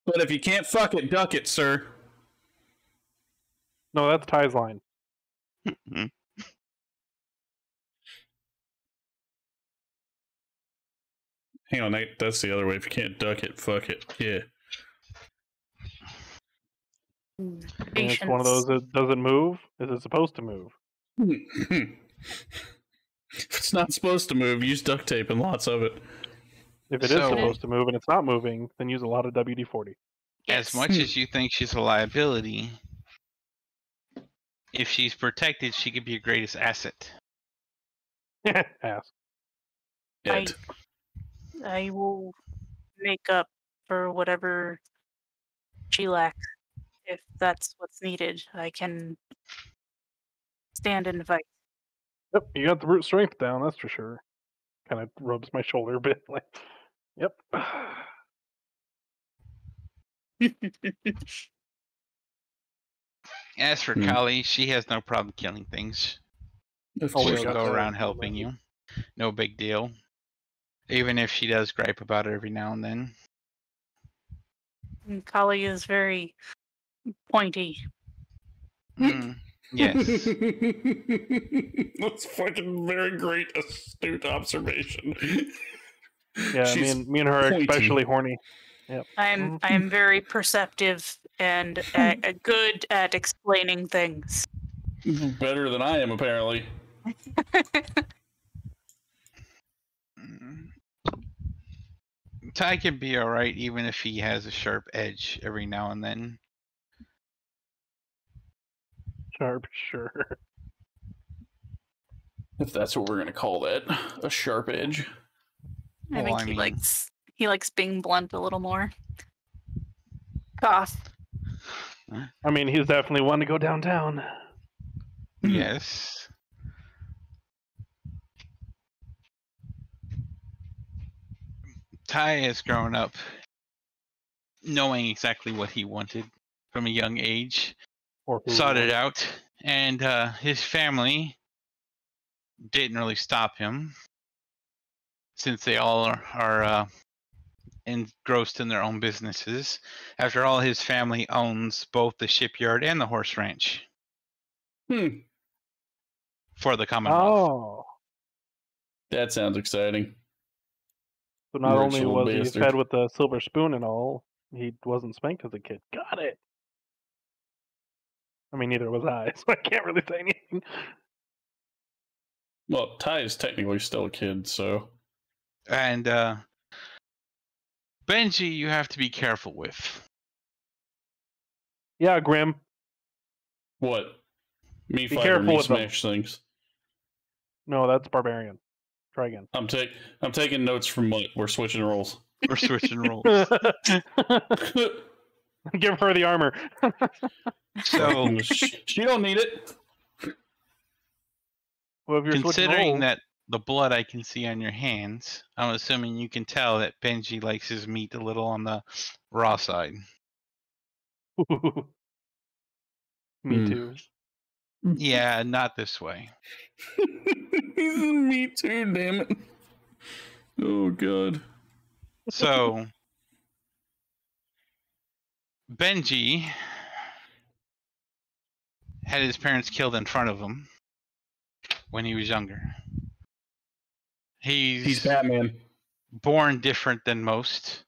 But if you can't fuck it, duck it, sir. No, that's Ty's line. Hang on, Nate. That's the other way. If you can't duck it, fuck it. Yeah. And it's one of those that doesn't move. Is it supposed to move? If it's not supposed to move, use duct tape and lots of it. If it is supposed to move and it's not moving, then use a lot of WD-40. As much as you think she's a liability, if she's protected, she could be your greatest asset. Ass. I will make up for whatever she lacks. If that's what's needed, I can stand and fight. Yep, you got the brute strength down, that's for sure. Kind of rubs my shoulder a bit. Like, yep. As for Kali, she has no problem killing things. She'll go around helping you. No big deal. Even if she does gripe about it every now and then. And Kali is very pointy. Yes. That's fucking very great, astute observation. Yeah, me and her are especially horny. Yep. I'm very perceptive and good at explaining things. Better than I am, apparently. Ty can be alright even if he has a sharp edge every now and then. Sharp, sure. If that's what we're gonna call that, a sharp edge. I think he likes being blunt a little more. Cough. I mean, he's definitely one to go downtown. Yes. Ty has grown up knowing exactly what he wanted from a young age. Sought it out, and his family didn't really stop him, since they all are engrossed in their own businesses. After all, his family owns both the shipyard and the horse ranch. For the Commonwealth. Oh. That sounds exciting. So not Rich only little was he bastard. fed with a silver spoon and all, he wasn't spanked as a kid. Got it. I mean, neither was I, so I can't really say anything. Well, Ty is technically still a kid, so. And Benji, you have to be careful with. Yeah, Grim. What? Me Be fight or careful me with them. smash things? No, that's Barbarian. Try again. I'm taking notes from Mutt. We're switching roles. We're switching roles. Give her the armor. So she don't need it. Well, if you're considering roles, that the blood I can see on your hands, I'm assuming you can tell that Benji likes his meat a little on the raw side. Me too. Yeah, not this way. Me too, damn it. Oh, God. So, Benji had his parents killed in front of him when he was younger. He's Batman. Born different than most.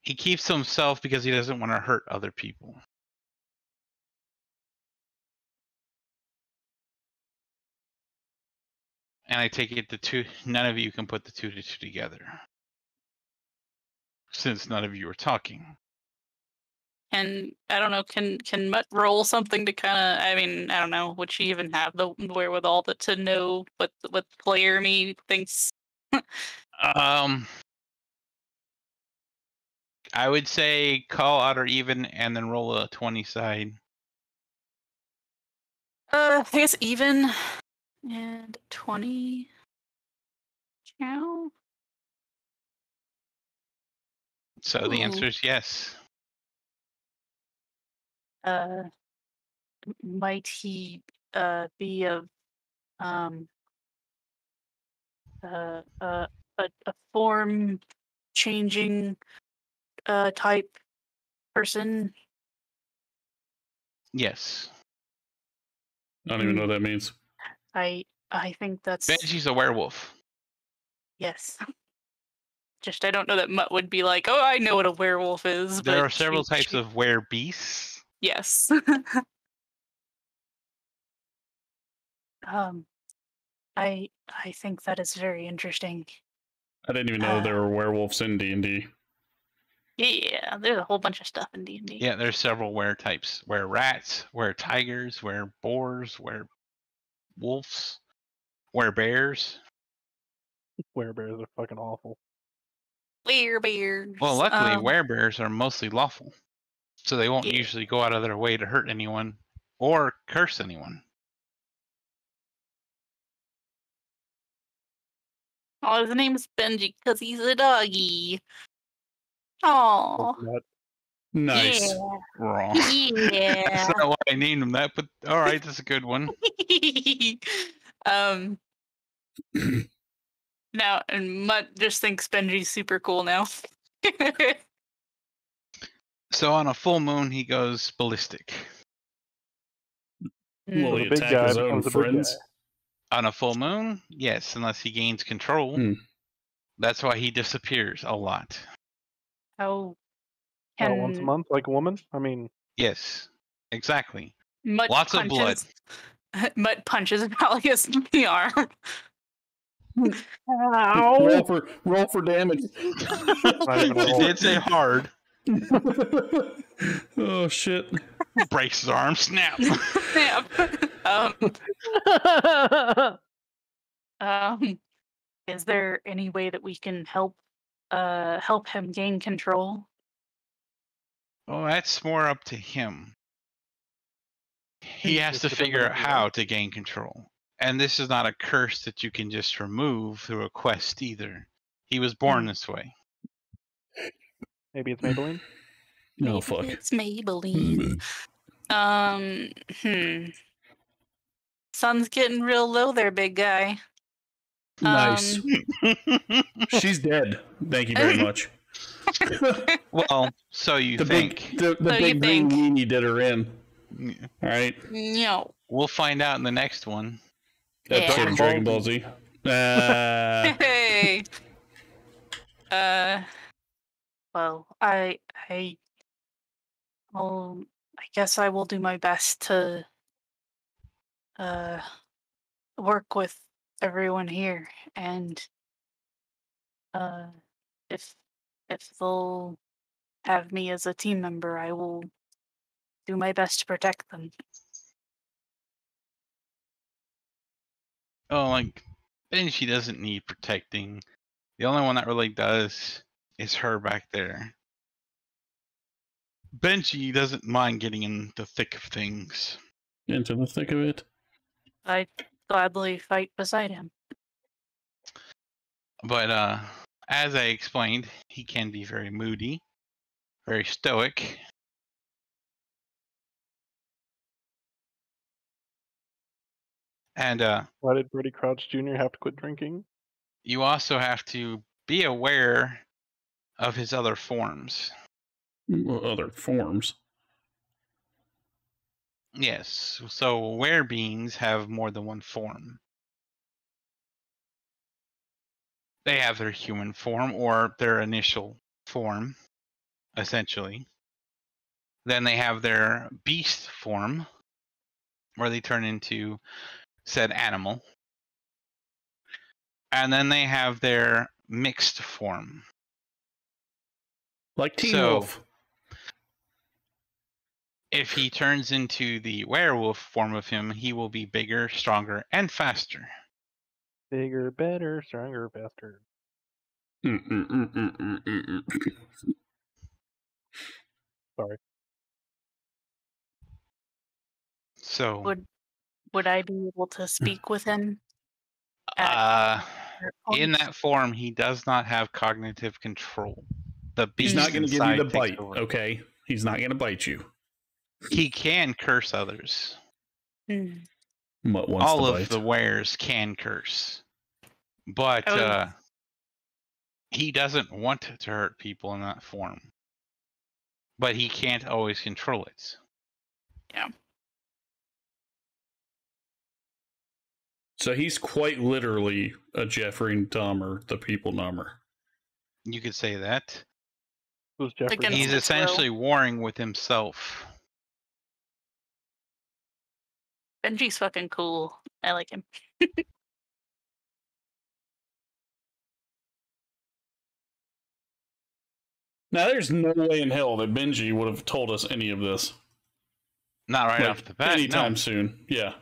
He keeps to himself because he doesn't want to hurt other people. And I take it none of you can put the two together. Since none of you are talking. And I don't know, can Mutt roll something to kind of, I mean, I don't know, would she even have the wherewithal to know what player me thinks? I would say call odd or even and then roll a 20 side. I guess even and 20. Ciao. So the answer is yes. Might he be of a form changing type person? Yes. I don't even know what that means. I think that's Benji's a werewolf. yes. Just I don't know that Mutt would be like, oh, I know what a werewolf is. There but are several types of werebeasts. Yes. I think that is very interesting. I didn't even know there were werewolves in D&D. Yeah, there's a whole bunch of stuff in D&D. Yeah, there's several were types. Were rats, were tigers, were boars, were wolves, were bears. Werebears are fucking awful. Werebears. Well, luckily, werebears are mostly lawful. So they won't Yeah. usually go out of their way to hurt anyone or curse anyone. Oh, his name's Benji because he's a doggy. Oh. Nice. Yeah. Wrong. Yeah. That's not why I named him that, but alright, that's a good one. Now, and Mutt just thinks Benji's super cool now. So on a full moon, he goes ballistic. Will he attack his own friends? On a full moon, yes, unless he gains control. That's why he disappears a lot. How once a month, like a woman? I mean... Yes, exactly. Mutt Lots of blood. Mutt punches Vallius in the arm. Roll for damage. He did say hard. Oh shit! Breaks his arm. Snap. Snap. Is there any way that we can help him gain control? Oh, that's more up to him. He has to figure out how to gain control. And this is not a curse that you can just remove through a quest either. He was born this way. Maybe it's Maybelline? No, fuck. It's Maybelline. Sun's getting real low there, big guy. Nice. She's dead. Thank you very much. Well, so you think. The big green weenie did her in. All right. No. We'll find out in the next one. Episode of Dragon Ball Z. Hey. Well, I guess I will do my best to work with everyone here, and if they'll have me as a team member, I will do my best to protect them. Oh, like, Benji doesn't need protecting. The only one that really does is her back there. Benji doesn't mind getting in the thick of things. Into the thick of it. I'd gladly fight beside him. But as I explained, he can be very moody, very stoic. And why did Brady Crouch Jr. have to quit drinking? You also have to be aware of his other forms. Other forms? Yes. So werebeings have more than one form. They have their human form or their initial form, essentially. Then they have their beast form, where they turn into said animal. And then they have their mixed form. Like Teen Wolf. If he turns into the werewolf form of him, he will be bigger, stronger, and faster. Bigger, better, stronger, faster. Sorry. So would I be able to speak with him? In that form, he does not have cognitive control. The beast He's not going to give you the inside bite, takes over. okay? He's not going to bite you. He can curse others. Mutt wants All to of bite. the wares can curse. But he doesn't want to hurt people in that form. But he can't always control it. Yeah. So he's quite literally a Jeffrey Dahmer, the people number. You could say that. Who's Jeffrey? He's essentially warring with himself. Benji's fucking cool. I like him. Now, there's no way in hell that Benji would have told us any of this. Not right off the bat. Anytime no. soon. Yeah.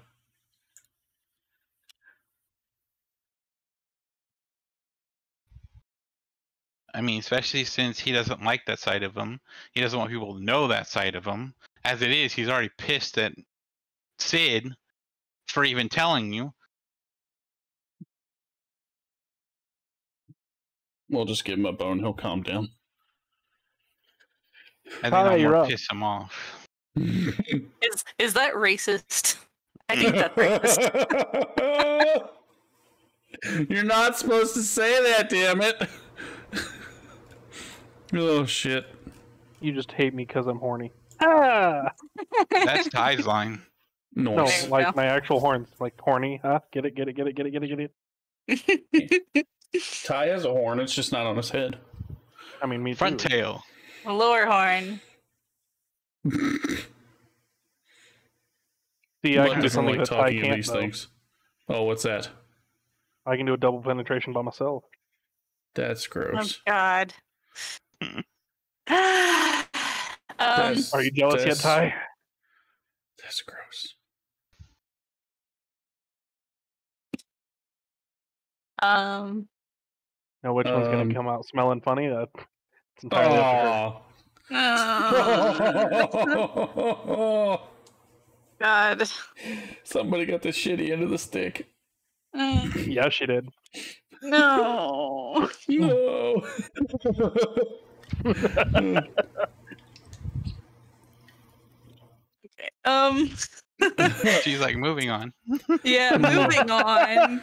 I mean, especially since he doesn't like that side of him. He doesn't want people to know that side of him. As it is, he's already pissed at Sid for even telling you. We'll just give him a bone. He'll calm down. And then I'll piss him off. Is that racist? I think that's racist. You're not supposed to say that, damn it. Oh, shit. You just hate me because I'm horny. Ah! That's Ty's line. No, like my actual horns. Like horny, huh? Get it, get it, get it, get it, get it, get it. Ty has a horn, it's just not on his head. I mean, me Front too. tail. Lower horn. See, I can do something that Ty can't, these things. Oh, what's that? I can do a double penetration by myself. That's gross. Oh, God. Are you jealous yet, Ty? That's gross. Now, which one's going to come out smelling funny? That's entirely up to her. God. Somebody got the shitty end of the stick. Yeah, she did. No. No. Okay. She's like, moving on. Yeah, moving on.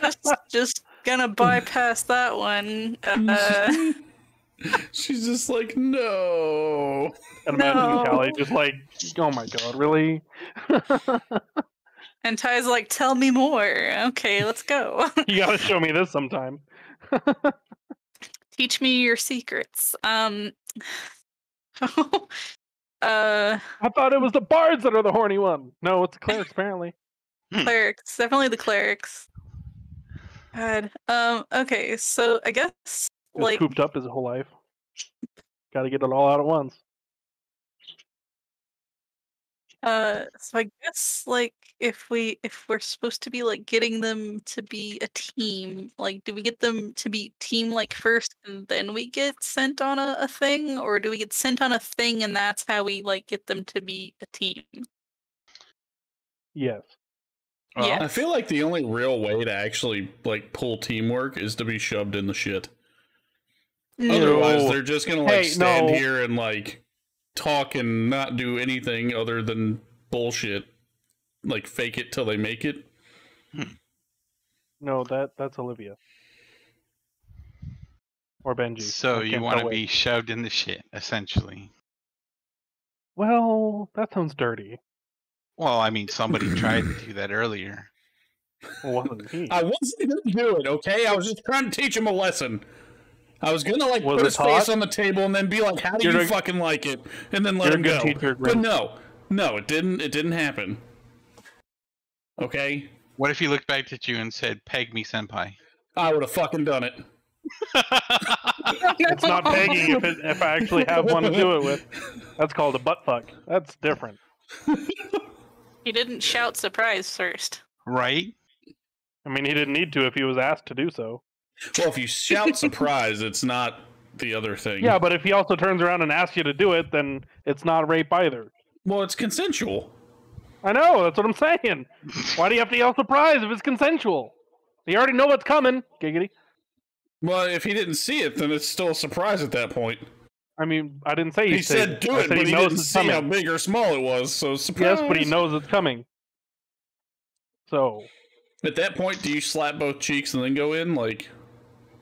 Just gonna bypass that one. She's just like, no. And imagine Callie just like, oh my god, really? And Ty's like, tell me more. Okay, let's go. You gotta show me this sometime. Teach me your secrets. I thought it was the bards that are the horny one. No, it's the clerics apparently. Clerics, definitely the clerics. God. Okay, so I guess Just like cooped up his whole life. Gotta get it all out at once. so I guess like if we're supposed to be like getting them to be a team, like do we get them to be team like first and then we get sent on a thing, or do we get sent on a thing and that's how we like get them to be a team? Yes. Yeah. I feel like the only real way to actually like pull teamwork is to be shoved in the shit. Otherwise, they're just gonna like stand here and like talk and not do anything other than bullshit, like fake it till they make it. No, that's Olivia. Or Benji. So you want to be shoved in the shit, essentially. Well, that sounds dirty. Well, I mean, somebody tried to do that earlier. Well, wasn't he? I wasn't gonna do it, okay? I was just trying to teach him a lesson. I was gonna like Was put it his face taught? on the table and then be like, "How do You're you a- fucking like it?" And then let You're a him good go. teacher, But Grim. no, it didn't. It didn't happen. Okay. What if he looked back at you and said, "Peg me, senpai"? I would have fucking done it. It's not pegging if I actually have one to do it with. That's called a butt fuck. That's different. He didn't shout surprise first. Right? I mean, he didn't need to if he was asked to do so. Well, if you shout surprise, it's not the other thing. Yeah, but if he also turns around and asks you to do it, then it's not rape either. Well, it's consensual. I know, that's what I'm saying. Why do you have to yell surprise if it's consensual? You already know what's coming. Giggity. Well, if he didn't see it, then it's still a surprise at that point. I mean, I didn't say He said do it, but he didn't see how big or small it was, so surprise. Yes, but he knows it's coming. So... At that point, do you slap both cheeks and then go in? Like,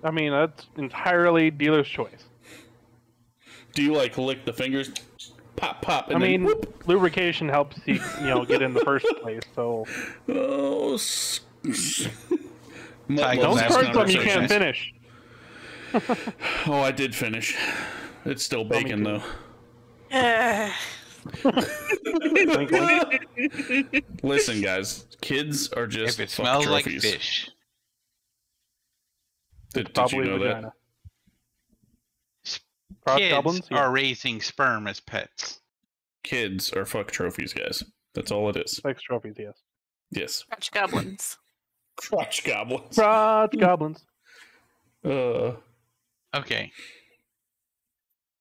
I mean, that's entirely dealer's choice. do you like lick the fingers? Pop, pop, and I then mean, whoop. lubrication helps you, get in the first place, so... Oh, Don't start something you can't finish. Oh, I did finish. It's still bacon, though. Listen, guys, kids are just If it smells like trophies. fish. Did you Probably know vagina. Kids goblins? Yeah. are raising sperm as pets. Kids are fuck trophies, guys. That's all it is. Sex trophies, yes. Yes. Crotch goblins. Crotch goblins. Crotch goblins. Okay.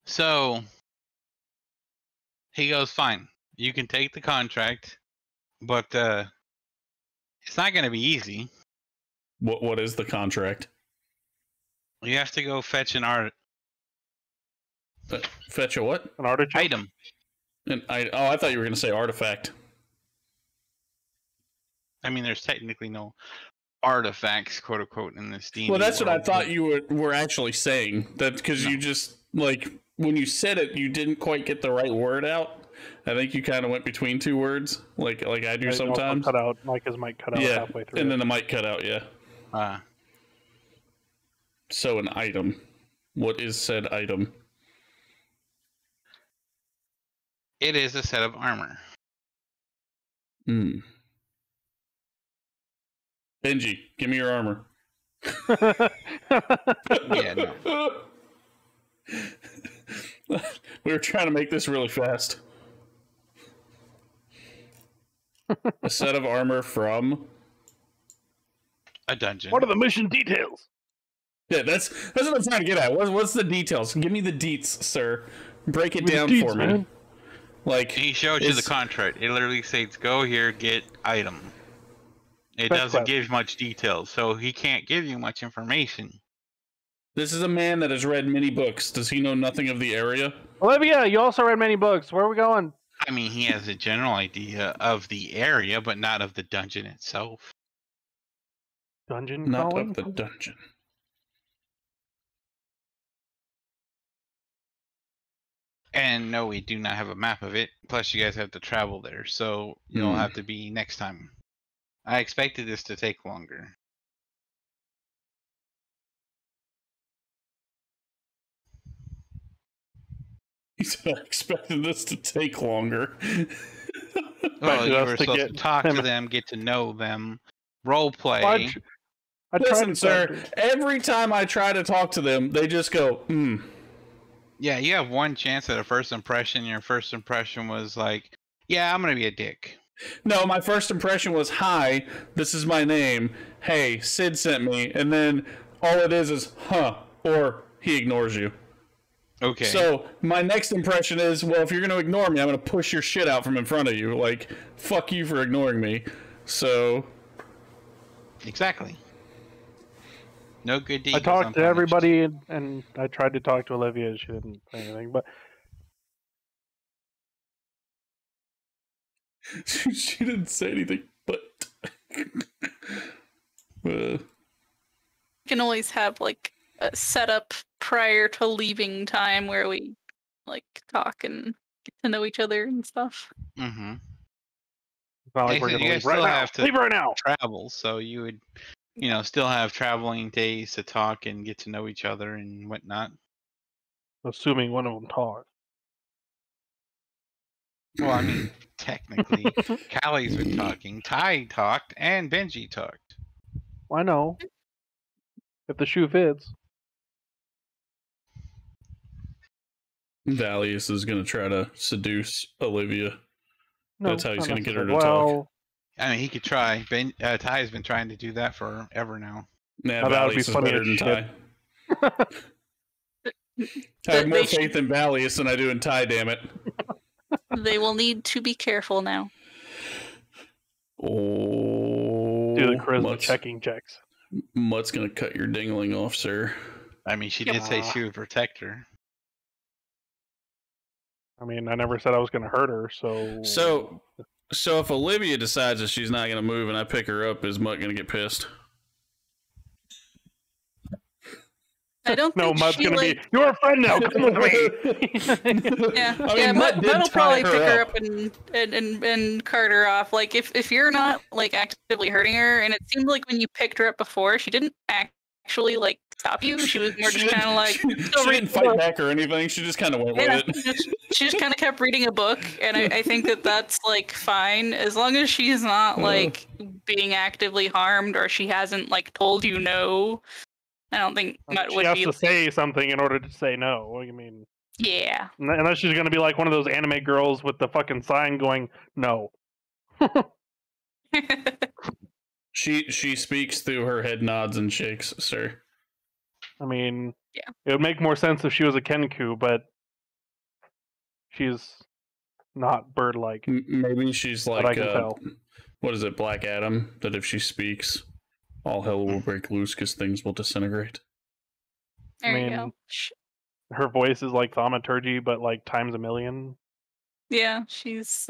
So he goes, fine. You can take the contract, but it's not going to be easy. What is the contract? You have to go fetch an art. Fetch a what? An artichoke? Item. I thought you were going to say artifact. I mean, there's technically no artifacts, quote unquote, in this D&D Well, that's what I world, thought you were actually saying. That because you just like when you said it, you didn't quite get the right word out. I think you kind of went between two words, like I do sometimes. Cut out, like his mic cut out halfway through. And then the mic cut out. Yeah. So an item. What is said item? It is a set of armor. Hmm. Benji, give me your armor. Yeah, no. We were trying to make this really fast. A set of armor from a dungeon. What are the mission details? Yeah, that's what I'm trying to get at. What's the details? Give me the deets, sir. Break it down for me. Man. Like he showed you the contract. It literally says, "Go here, get item." It doesn't give much details, so he can't give you much information. This is a man that has read many books. Does he know nothing of the area? Olivia, you also read many books. Where are we going? I mean, he has a general idea of the area, but not of the dungeon itself. Dungeon Not crawling? of the dungeon. And no, we do not have a map of it. Plus, you guys have to travel there, so you'll have to be next time. I expected this to take longer. He's expecting this to take longer. Well, you were supposed to talk to them, get to know them, role play. Listen, sir, every time I try to talk to them, they just go, Yeah, you have one chance at a first impression. Your first impression was like, yeah, I'm going to be a dick. No, my first impression was, hi, this is my name. Hey, Sid sent me. And then all it is, huh, or he ignores you. Okay. So my next impression is, well, if you're going to ignore me, I'm going to push your shit out from in front of you. Like, fuck you for ignoring me. So. Exactly. No good deeds. I talked to everybody, and I tried to talk to Olivia, and she didn't say anything. But she didn't say anything, but You can always have like a setup prior to leaving time where we like talk and get to know each other and stuff. Mm-hmm. It's not like we're gonna leave right now. Leave right now. Travel, so you would, still have traveling days to talk and get to know each other and whatnot. Assuming one of them talks. Well, I mean, technically, Callie's been talking, Ty talked, and Benji talked. I know. If the shoe fits. Vallius is going to try to seduce Olivia. No, that's how he's going to get her to well, talk. I mean, he could try. Ty's been trying to do that forever now. Nah, Vallius is better than Ty. I have more faith in Vallius than I do in Ty, damn it. They will need to be careful now. Oh, do the charisma checking checks. Mutt's going to cut your dingling off, sir. I mean, she did say she would protect her. I mean, I never said I was going to hurt her, So if Olivia decides that she's not going to move and I pick her up, is Mutt going to get pissed? I don't no, think Mutt's she, going to like... be, you're a friend now, come with me! Mutt will probably pick her up and cart her off. Like, if you're not, like, actively hurting her, and it seemed like when you picked her up before, she didn't actually, like, stop you. She was more just kind of like... She didn't fight back or anything, she just kind of went with it. She just kind of kept reading a book, and I think that's, like, fine. As long as she's not, like, being actively harmed, or she hasn't, like, told you no... I don't think Mutt would be... She has to say something in order to say no. What do you mean? Yeah. Unless she's going to be like one of those anime girls with the fucking sign going, no. She speaks through her head nods and shakes, sir. I mean, it would make more sense if she was a Kenku, but she's not bird-like. Maybe she's like, I can tell. What is it, Black Adam? That if she speaks... all hell will break loose because things will disintegrate. There you go. Her voice is like thaumaturgy, but like times a million. Yeah, she's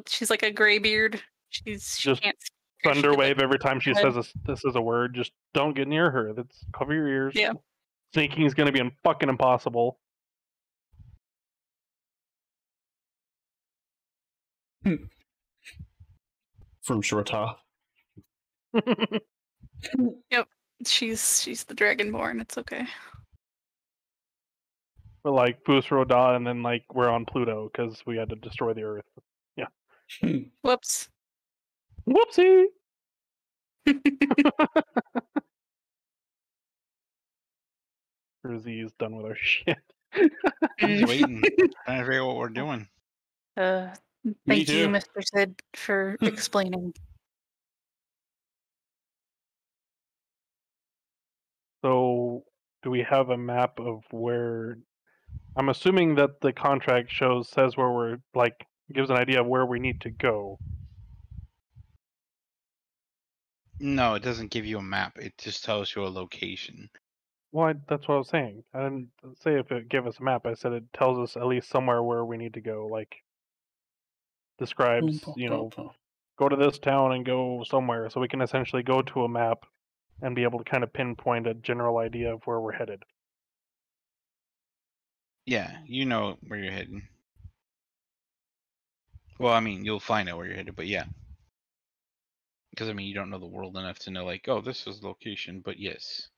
she's like a graybeard. She just can't thunderwave every time she says this is a word. Just don't get near her. That's cover your ears. Yeah. Sneaking is going to be fucking impossible. From Shorta. Yep, she's the Dragonborn. It's okay. But like Roda, and then like we're on Pluto because we had to destroy the Earth. Yeah. Whoops. Whoopsie. Rizzy's done with our shit. He's waiting, trying to figure out what we're doing. Thank you, Mr. Sid, for explaining. So, do we have a map of where? I'm assuming that the contract says where we're like gives an idea of where we need to go. No, it doesn't give you a map. It just tells you a location. Well, that's what I was saying. I didn't say if it gave us a map. I said it tells us at least somewhere where we need to go. Like describes, go to this town and go somewhere, so we can essentially go to a map and be able to kind of pinpoint a general idea of where we're headed. Yeah, you know where you're heading. Well, I mean, you'll find out where you're headed, but yeah. Because I mean, you don't know the world enough to know, like, oh, this is the location. But yes.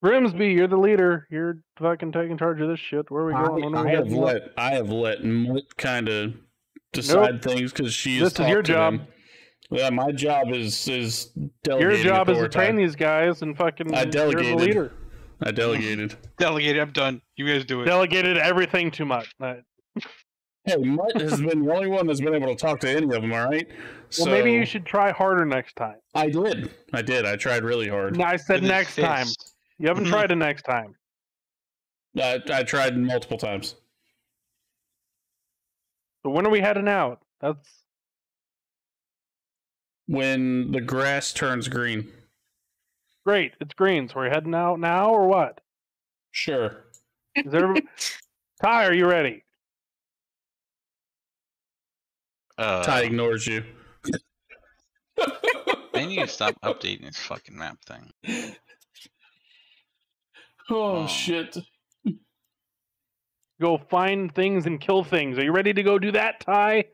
Grimsby, you're the leader. You're fucking taking charge of this shit. Where are we going? When are we heading up? I have let Mutt kind of decide things because she is. This is your job. Yeah, my job is delegating. Your job is to train these guys and fucking. I delegated. You're the leader. I delegated. Delegated. I'm done. You guys do it. Delegated everything too much. Hey, Mutt has been the only one that's been able to talk to any of them. All right. Well, maybe you should try harder next time. I did. I tried really hard. No, I said next time. You haven't tried it next time. I tried multiple times. So when are we heading out? That's when the grass turns green. Great, it's green. So we're heading out now, or what? Sure. Is everybody... Ty, are you ready? Ty ignores you. I need to stop updating this fucking map thing. Oh shit. Go find things and kill things. Are you ready to go do that, Ty?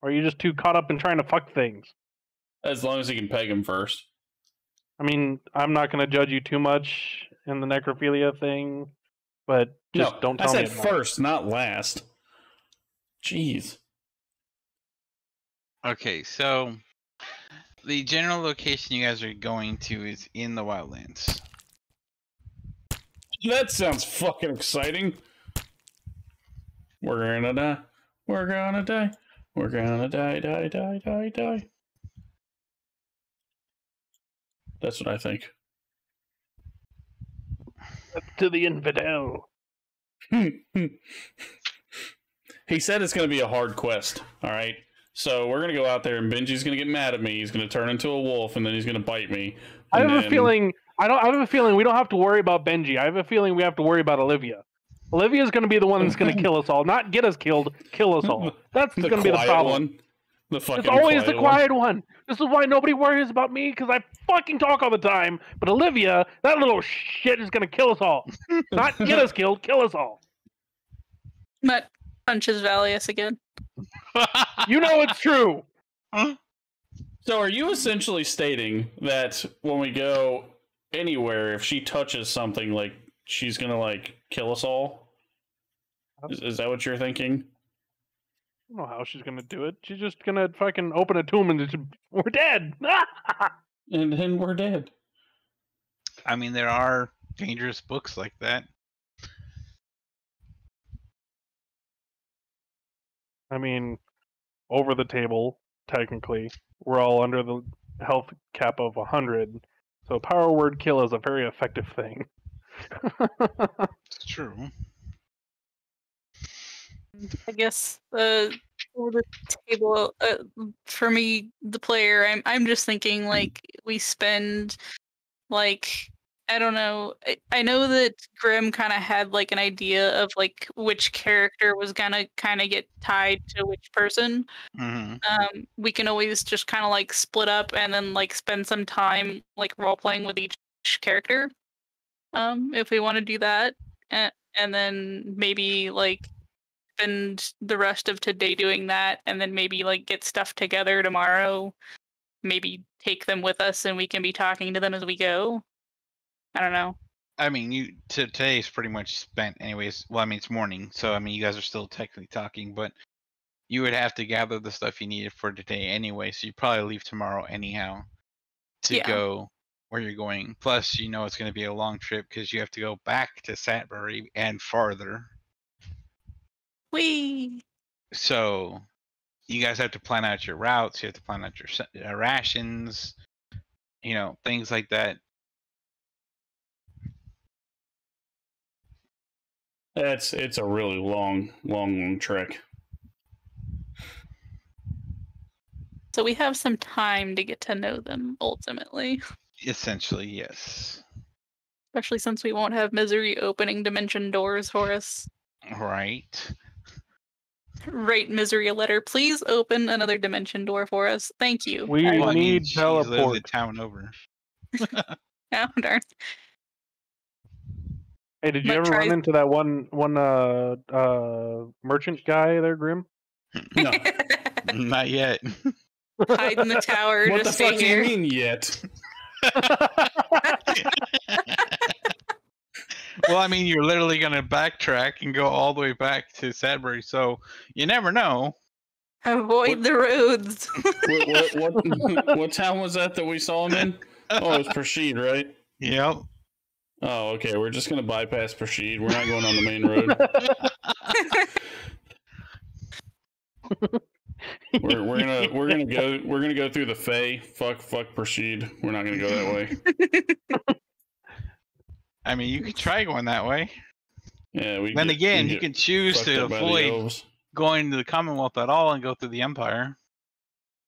Or are you just too caught up in trying to fuck things? As long as you can peg him first. I mean, I'm not going to judge you too much in the necrophilia thing, but just don't tell me. I said first, not last. Jeez. Okay, so the general location you guys are going to is in the Wildlands. That sounds fucking exciting. We're gonna die. We're gonna die. We're gonna die, die, die, die, die. That's what I think. Up to the infidel. He said it's going to be a hard quest, alright? So we're going to go out there and Benji's going to get mad at me. He's going to turn into a wolf and then he's going to bite me. I have a feeling... I have a feeling we don't have to worry about Benji. I have a feeling we have to worry about Olivia. Olivia's going to be the one that's going to kill us all. Not get us killed, kill us all. That's going to be the problem. It's always the quiet one. This is why nobody worries about me, because I fucking talk all the time. But Olivia, that little shit is going to kill us all. Not get us killed, kill us all. Mutt punches Vallius again. You know it's true. So are you essentially stating that when we go anywhere, if she touches something, like, she's gonna, like, kill us all? Is that what you're thinking? I don't know how she's gonna do it. She's just gonna fucking open a tomb and just, we're dead! And then we're dead. I mean, there are dangerous books like that. I mean, over the table, technically, we're all under the health cap of 100. So power word kill is a very effective thing. It's true. I guess over the table, for me, the player, I'm just thinking like we spend like, I don't know. I know that Grim kind of had like an idea of like which character was gonna kind of get tied to which person. Mm-hmm. We can always just kind of like split up and then like spend some time like role playing with each character, if we want to do that, and then maybe like spend the rest of today doing that, and then maybe like get stuff together tomorrow. Maybe take them with us, and we can be talking to them as we go. I don't know. I mean, today's pretty much spent anyways. Well, I mean, it's morning, so I mean, you guys are still technically talking, but you would have to gather the stuff you needed for today anyway, so you probably leave tomorrow anyhow to go where you're going. Plus, you know it's going to be a long trip because you have to go back to Satbury and farther. Whee! So you guys have to plan out your routes. You have to plan out your rations, you know, things like that. It's a really long trek. So we have some time to get to know them, ultimately. Essentially, yes. Especially since we won't have Misery opening dimension doors for us. Right. Write Misery a letter. Please open another dimension door for us. Thank you. We need teleport. The town over. Oh, darn. Hey, did you ever run into that one merchant guy there, Grim? No. Not yet. Hide in the tower. What the just stay fuck do here. you mean yet? Well, I mean, you're literally going to backtrack and go all the way back to Sadbury, so you never know. Avoid the roads. What town was that we saw him in? Oh, it was Prashid, right? Yep. Oh, okay. We're just gonna bypass Prashid. We're not going on the main road. we're gonna go through the Fae. Fuck Prashid. We're not gonna go that way. I mean, you could try going that way. Yeah, Then again, you can choose to avoid going to the Commonwealth at all and go through the Empire.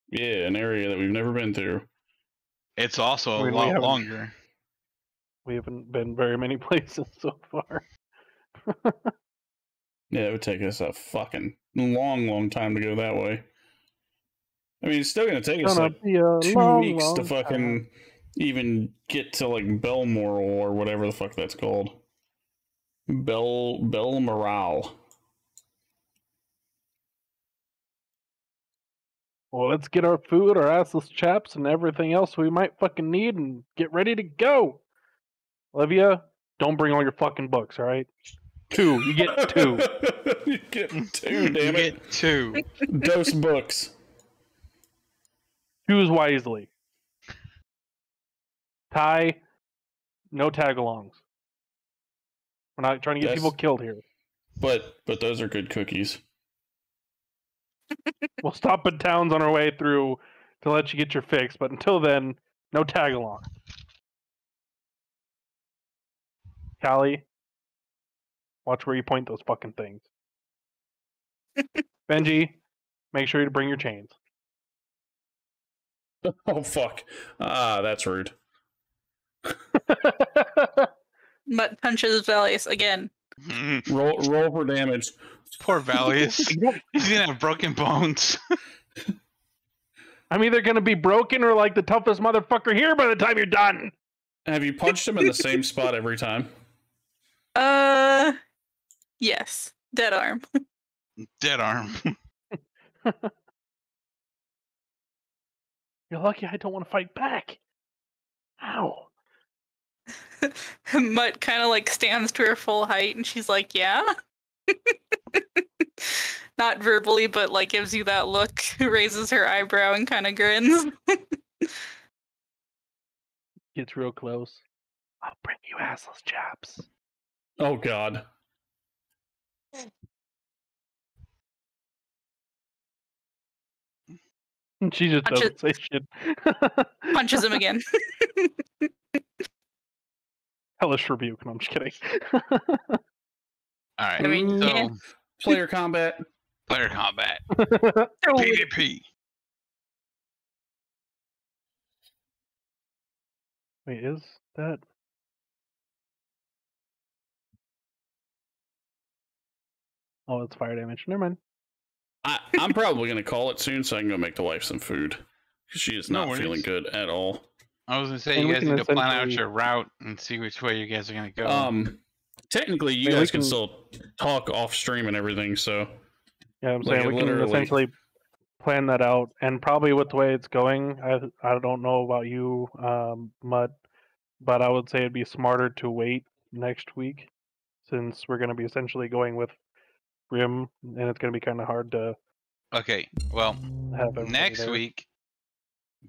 Yeah, an area that we've never been through. It's also a lot longer. We haven't been very many places so far. Yeah, it would take us a fucking long time to go that way. I mean, it's still going to take us like 2 weeks to fucking even get to like Belmoral or whatever the fuck that's called. Belmoral. Well, let's get our food, our assless chaps, and everything else we might fucking need and get ready to go. Olivia, don't bring all your fucking books, alright? 2. You get 2. You get 2, damn it. You get 2. Dose books. Choose wisely. Ty, no tag-alongs. We're not trying to get people killed here. But those are good cookies. We'll stop at towns on our way through to let you get your fix, but until then, no tag-along. Callie, watch where you point those fucking things. Benji, make sure you bring your chains. Oh, fuck. Ah, that's rude. Mutt punches Vallius again. Roll for damage. Poor Vallius. He's gonna have broken bones. I'm either gonna be broken or like the toughest motherfucker here by the time you're done. Have you punched him in the same spot every time? Yes. Dead arm. Dead arm. You're lucky I don't want to fight back. Ow. Mutt kind of like stands to her full height and she's like, yeah? Not verbally, but like gives you that look, raises her eyebrow and kind of grins. Gets real close. I'll bring you assless chaps. Oh, God. She just doesn't say shit. Punches him again. Hellish rebuke. No, I'm just kidding. Alright, I mean, so yeah. Player combat. Player combat. PvP. Wait, is that? Oh, it's fire damage. Never mind. I'm probably going to call it soon so I can go make the wife some food. She is not feeling good at all. I was going to say, you guys need to plan out your route and see which way you guys are going to go. Technically, you guys can still talk off stream and everything, so... Yeah, I'm saying we can essentially plan that out, and probably with the way it's going, I don't know about you, Mutt, but I would say it'd be smarter to wait next week, since we're going to be essentially going with Grim, and it's going to be kind of hard to... Okay, well, have next there. week,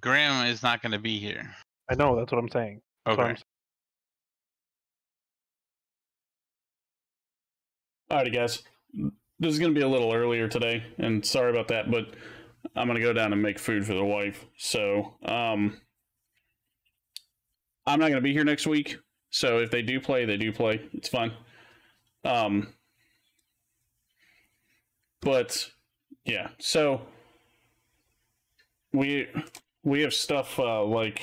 Grim is not going to be here. I know, that's what I'm saying. Okay. Alrighty, guys. This is going to be a little earlier today, and sorry about that, but I'm going to go down and make food for the wife. So, I'm not going to be here next week, so if they do play, they do play. It's fine. But, yeah, so we have stuff like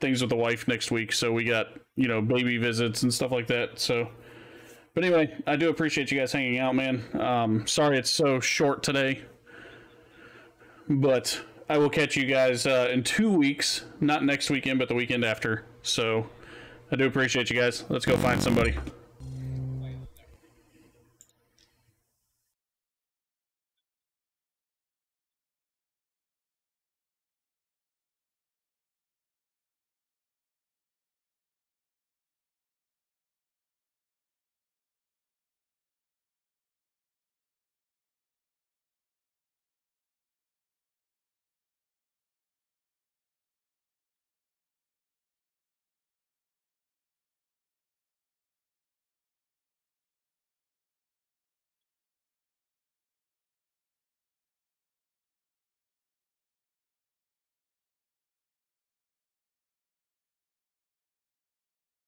things with the wife next week, so we got, you know, baby visits and stuff like that, so... But anyway, I do appreciate you guys hanging out, man. Sorry it's so short today. But I will catch you guys in 2 weeks. Not next weekend, but the weekend after. So I do appreciate you guys. Let's go find somebody.